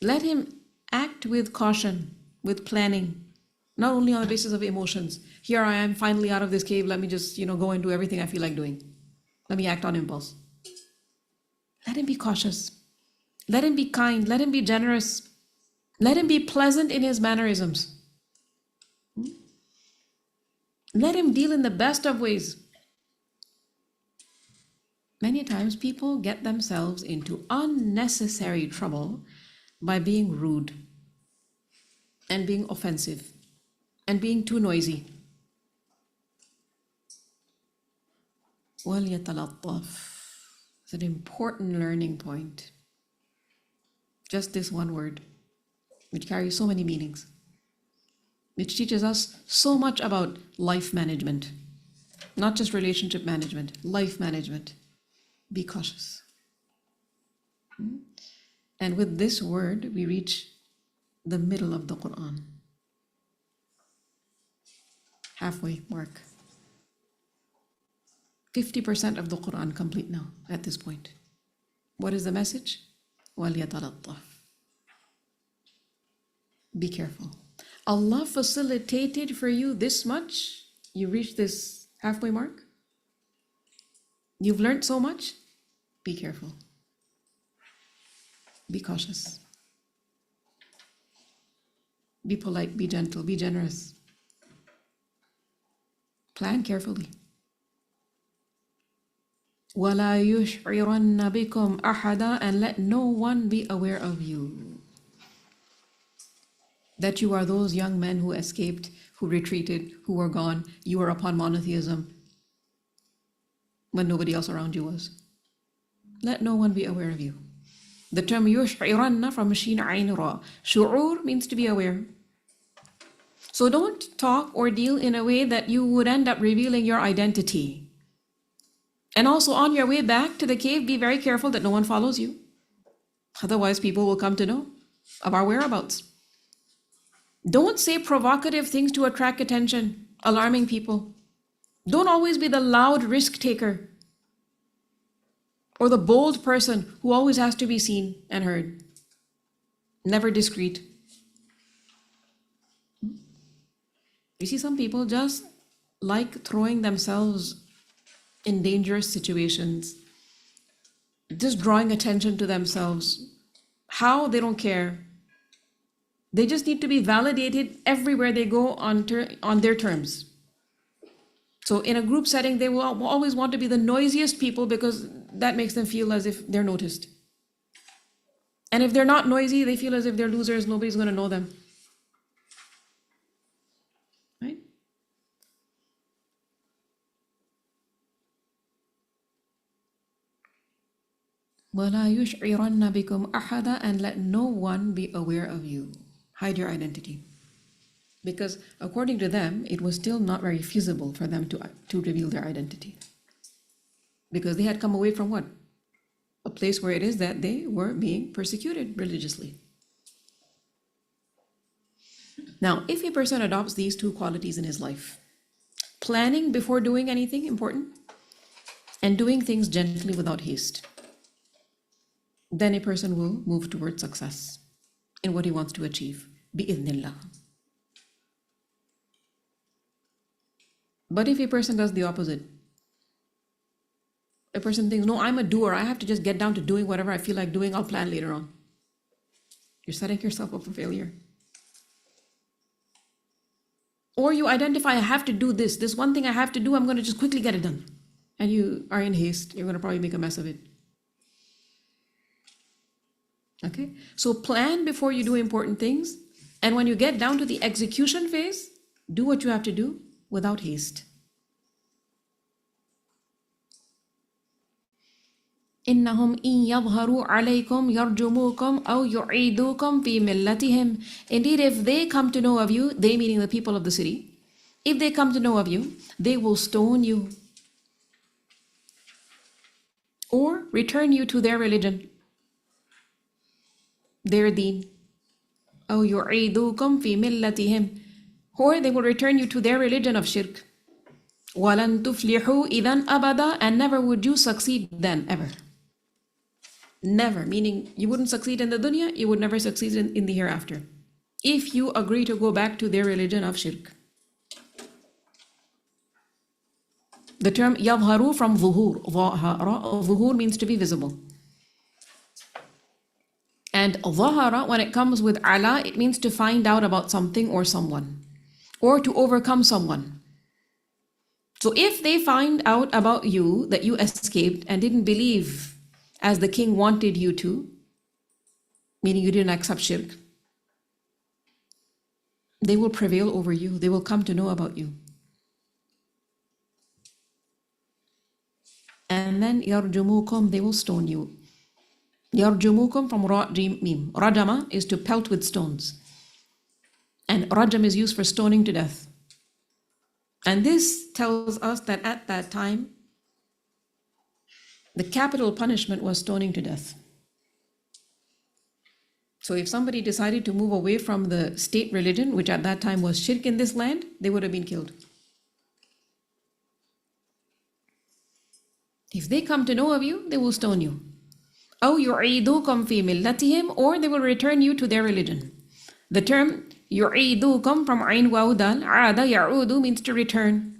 Let him act with caution, with planning, not only on the basis of emotions. Here I am finally out of this cave. Let me just, go and do everything I feel like doing. Let me act on impulse. Let him be cautious. Let him be kind. Let him be generous. Let him be pleasant in his mannerisms. Let him deal in the best of ways. Many times people get themselves into unnecessary trouble by being rude and being offensive and being too noisy. وَلْيَتَلَطَّفْ. It's an important learning point. Just this one word, which carries so many meanings, which teaches us so much about life management, not just relationship management, life management. Be cautious. And with this word, we reach the middle of the Qur'an. Halfway mark. 50% of the Qur'an complete now at this point. What is the message? وَلْيَتَلَطَّفْ. Be careful. Allah facilitated for you this much. You reached this halfway mark. You've learned so much. Be careful. Be cautious. Be polite, be gentle, be generous. Plan carefully. وَلَا يُشْعِرَنَّ بِكُمْ أَحَدًا, and let no one be aware of you. That you are those young men who escaped, who retreated, who were gone. You were upon monotheism when nobody else around you was. Let no one be aware of you. The term يُشْعِرَنَّ from Shin Ain Ra. Shu'ur means to be aware. So don't talk or deal in a way that you would end up revealing your identity. And also on your way back to the cave, be very careful that no one follows you. Otherwise, people will come to know of our whereabouts. Don't say provocative things to attract attention, alarming people. Don't always be the loud risk taker or the bold person who always has to be seen and heard. Never discreet. You see, some people just like throwing themselves in dangerous situations, just drawing attention to themselves. How? They don't care. They just need to be validated everywhere they go on their terms. So in a group setting, they will always want to be the noisiest people because that makes them feel as if they're noticed. And if they're not noisy, they feel as if they're losers, nobody's going to know them. Right? وَلَا يُشْعِرَنَّ بِكُمْ أَحَدًا, and let no one be aware of you. Hide your identity. Because according to them, it was still not very feasible for them to reveal their identity. Because they had come away from what? A place where it is that they were being persecuted religiously. Now, if a person adopts these two qualities in his life, planning before doing anything important, and doing things gently without haste, then a person will move towards success in what he wants to achieve, bi'idhnillah. But if a person does the opposite, a person thinks, no, I'm a doer, I have to just get down to doing whatever I feel like doing, I'll plan later on. You're setting yourself up for failure. Or you identify, I have to do this one thing I have to do, I'm going to just quickly get it done. And you are in haste, you're going to probably make a mess of it. Okay? So plan before you do important things. And when you get down to the execution phase, do what you have to do without haste. إِنَّهُمْ إِن يَظْهَرُوا عَلَيْكُمْ يَرْجُمُوكُمْ أَوْ يُعِيدُوكُمْ فِي مِلَّتِهِمْ. Indeed, if they come to know of you, they meaning the people of the city, if they come to know of you, they will stone you or return you to their religion, their deen. أَوْ يُعِيدُوكُمْ فِي مِلَّتِهِمْ, or they will return you to their religion of shirk. وَلَن تُفْلِحُوا إِذًا أَبَدًا, and never would you succeed then, ever. Never, meaning you wouldn't succeed in the dunya, you would never succeed in the hereafter, if you agree to go back to their religion of shirk. The term يظهروا from ظهور. ظهور means to be visible. And ظهر, when it comes with ala, it means to find out about something or someone, or to overcome someone. So if they find out about you that you escaped and didn't believe as the king wanted you to, meaning you didn't accept shirk, they will prevail over you. They will come to know about you. And then yarjumukum, they will stone you. Yarjumukum from ra jim mim. Rajama is to pelt with stones. And rajam is used for stoning to death. And this tells us that at that time, the capital punishment was stoning to death. So if somebody decided to move away from the state religion, which at that time was shirk in this land, they would have been killed. If they come to know of you, they will stone you. أَوْ يُعِيدُوكُمْ فِي مِلَّتِهِمْ, or they will return you to their religion. The term يُعِيدُوكُمْ from عين واو دال, عَادَ يَعُودُ means to return,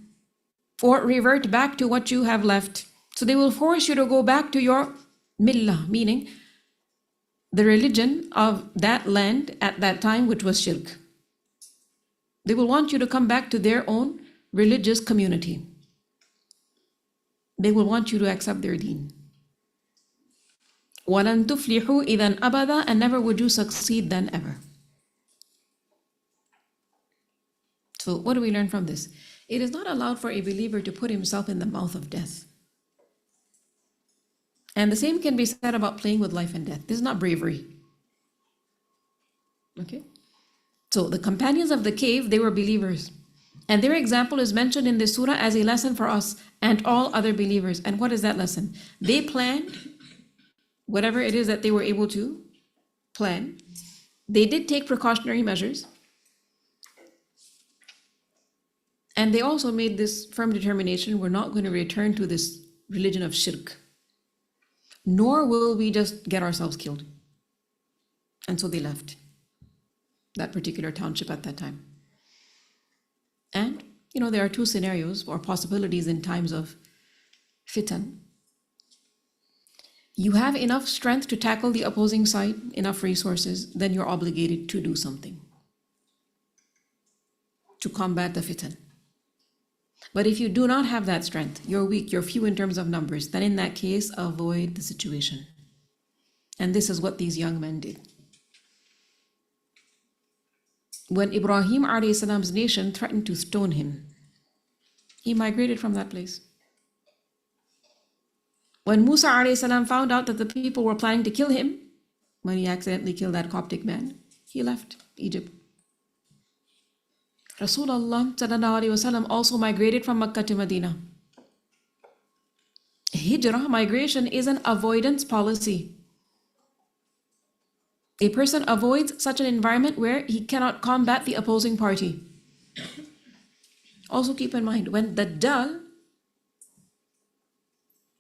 or revert back to what you have left. So they will force you to go back to your millah, meaning the religion of that land at that time, which was shirk. They will want you to come back to their own religious community. They will want you to accept their deen. وَلَن تُفْلِحُوا إِذًا أَبَدًا, and never would you succeed then, ever. So what do we learn from this? It is not allowed for a believer to put himself in the mouth of death. And the same can be said about playing with life and death. This is not bravery. Okay? So the companions of the cave, they were believers. And their example is mentioned in this surah as a lesson for us and all other believers. And what is that lesson? They planned whatever it is that they were able to plan. They did take precautionary measures. And they also made this firm determination, we're not going to return to this religion of shirk, nor will we just get ourselves killed. And so they left that particular township at that time. And, there are two scenarios or possibilities in times of fitan. You have enough strength to tackle the opposing side, enough resources, then you're obligated to do something to combat the fitan. But if you do not have that strength, you're weak, you're few in terms of numbers, then in that case, avoid the situation. And this is what these young men did. When Ibrahim alayhi salam's nation threatened to stone him, he migrated from that place. When Musa alayhi salam found out that the people were planning to kill him, when he accidentally killed that Coptic man, he left Egypt. Rasulullah sallallahu alaihi wasallam also migrated from Makkah to Medina. Hijrah, migration, is an avoidance policy. A person avoids such an environment where he cannot combat the opposing party. Also keep in mind, when Dajjal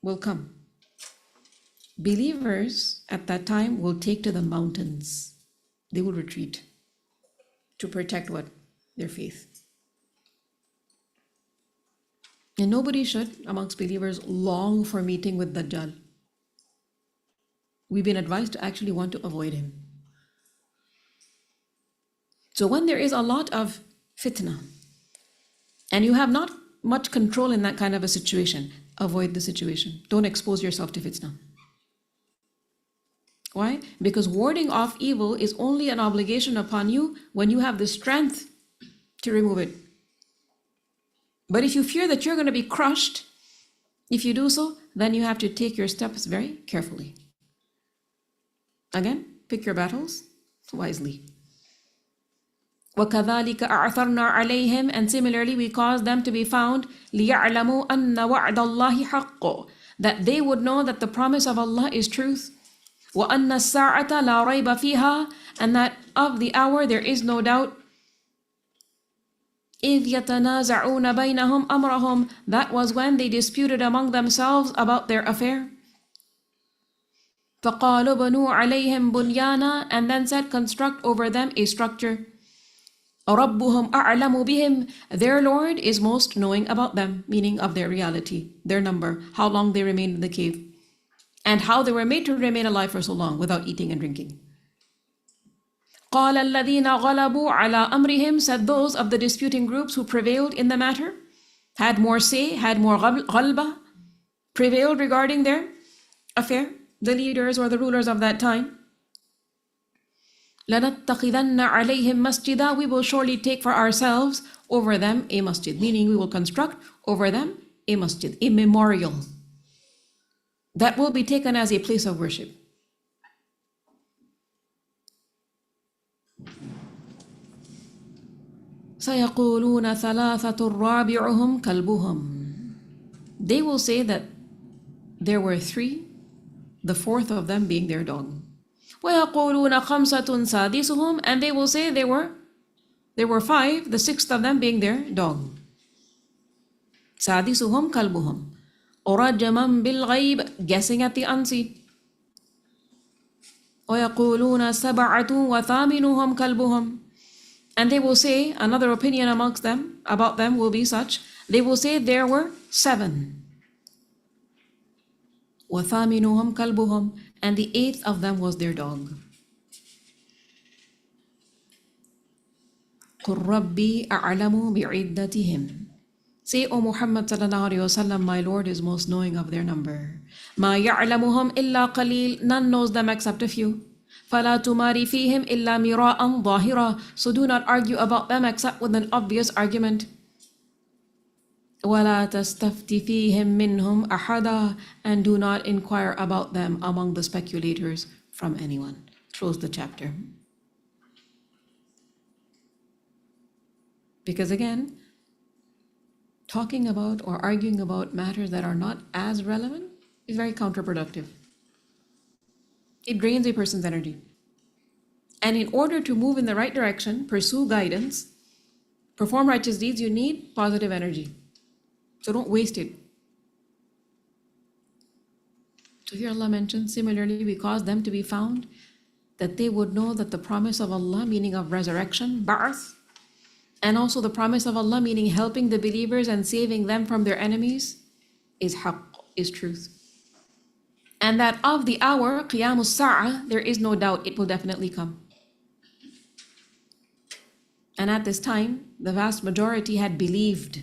will come, believers at that time will take to the mountains. They will retreat to protect what? Their faith. And nobody should, amongst believers, long for meeting with Dajjal. We've been advised to actually want to avoid him. So when there is a lot of fitna, and you have not much control in that kind of a situation, avoid the situation. Don't expose yourself to fitna. Why? Because warding off evil is only an obligation upon you when you have the strength to remove it. But if you fear that you're going to be crushed, if you do so, then you have to take your steps very carefully. Again, pick your battles wisely. وَكَذَلِكَ أَعْثَرْنَا عَلَيْهِمْ, and similarly we caused them to be found لِيَعْلَمُوا أَنَّ وَعْدَ اللَّهِ حَقٌّ, that they would know that the promise of Allah is truth. وَأَنَّ السَّاعَةَ لَا رَيْبَ فِيهَا, and that of the hour there is no doubt. إِذْ يَتَنَازَعُونَ بَيْنَهُمْ أَمْرَهُمْ, that was when they disputed among themselves about their affair. فَقَالُوا بَنُوا عَلَيْهِمْ بُنْيَانًا, and then said, construct over them a structure. رَبُّهُمْ أَعْلَمُ بِهِمْ, their Lord is most knowing about them, meaning of their reality, their number, how long they remained in the cave, and how they were made to remain alive for so long without eating and drinking. قَالَ الَّذِينَ غَلَبُوا عَلَىٰ أَمْرِهِمْ, said those of the disputing groups who prevailed in the matter, had more say, had more ghalba, prevailed regarding their affair, the leaders or the rulers of that time. لَنَتَّخِذَنَّ عَلَيْهِمْ مَسْجِدًا, we will surely take for ourselves over them a masjid, meaning we will construct over them a masjid, a memorial that will be taken as a place of worship. سَيَقُولُونَ ثَلَاثَةٌ رَابِعُهُمْ كَلْبُهُمْ, they will say that there were three, the fourth of them being their dog. وَيَقُولُونَ خَمْسَةٌ سَادِسُهُمْ, and they will say there were five, the sixth of them being their dog. سَادِسُهُمْ كَلْبُهُمْ أُرَجَّمًا بِالْغَيْبِ, guessing at the unseen. وَيَقُولُونَ سَبَعَةٌ وَثَامِنُهُمْ كَلْبُهُمْ, and they will say, another opinion amongst them, about them will be such, they will say there were seven. وَثَامِنُهُمْ كَلْبُهُمْ, and the eighth of them was their dog. قُلْ رَبِّي أَعْلَمُ بِعِدَّتِهِمْ, say, O Muhammad sallallahu alaihi wasallam, my Lord is most knowing of their number. مَا يَعْلَمُهُمْ إِلَّا قَلِيلٌ, none knows them except a few. فَلَا تُمَارِ فِيهِمْ إِلَّا مِرَاءً ظَاهِرًا, so do not argue about them except with an obvious argument. وَلَا تَسْتَفْتِ فِيهِمْ مِنْهُمْ أَحَدًا, and do not inquire about them among the speculators from anyone. Close the chapter. Because again, talking about or arguing about matters that are not as relevant is very counterproductive. It drains a person's energy. And in order to move in the right direction, pursue guidance, perform righteous deeds, you need positive energy. So don't waste it. So here Allah mentions, similarly we caused them to be found, that they would know that the promise of Allah, meaning of resurrection, ba'ath, and also the promise of Allah, meaning helping the believers and saving them from their enemies, is haqq, is truth. And that of the hour, qiyamus sa'ah, there is no doubt it will definitely come. And at this time, the vast majority had believed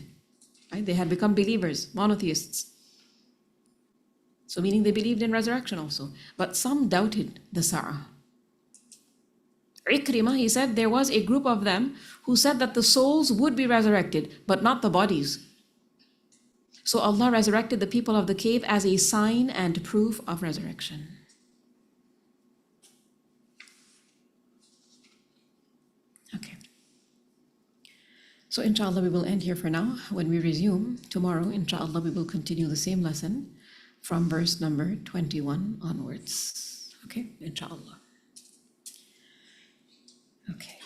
Right? They had become believers, monotheists. So meaning they believed in resurrection also. But some doubted the Sa'ah. Ikrimah, he said, there was a group of them who said that the souls would be resurrected, but not the bodies. So Allah resurrected the people of the cave as a sign and proof of resurrection. Okay. So inshallah we will end here for now. When we resume tomorrow, inshallah we will continue the same lesson from verse number 21 onwards. Okay, inshallah. Okay.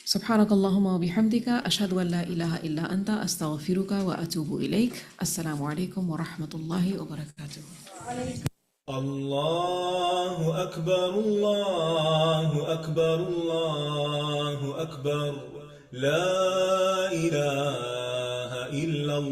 سبحانك اللهم وبحمدك أشهد أن لا إله إلا أنت أستغفرك وأتوب إليك. السلام عليكم ورحمة الله وبركاته. الله أكبر الله أكبر الله أكبر لا إله إلا الله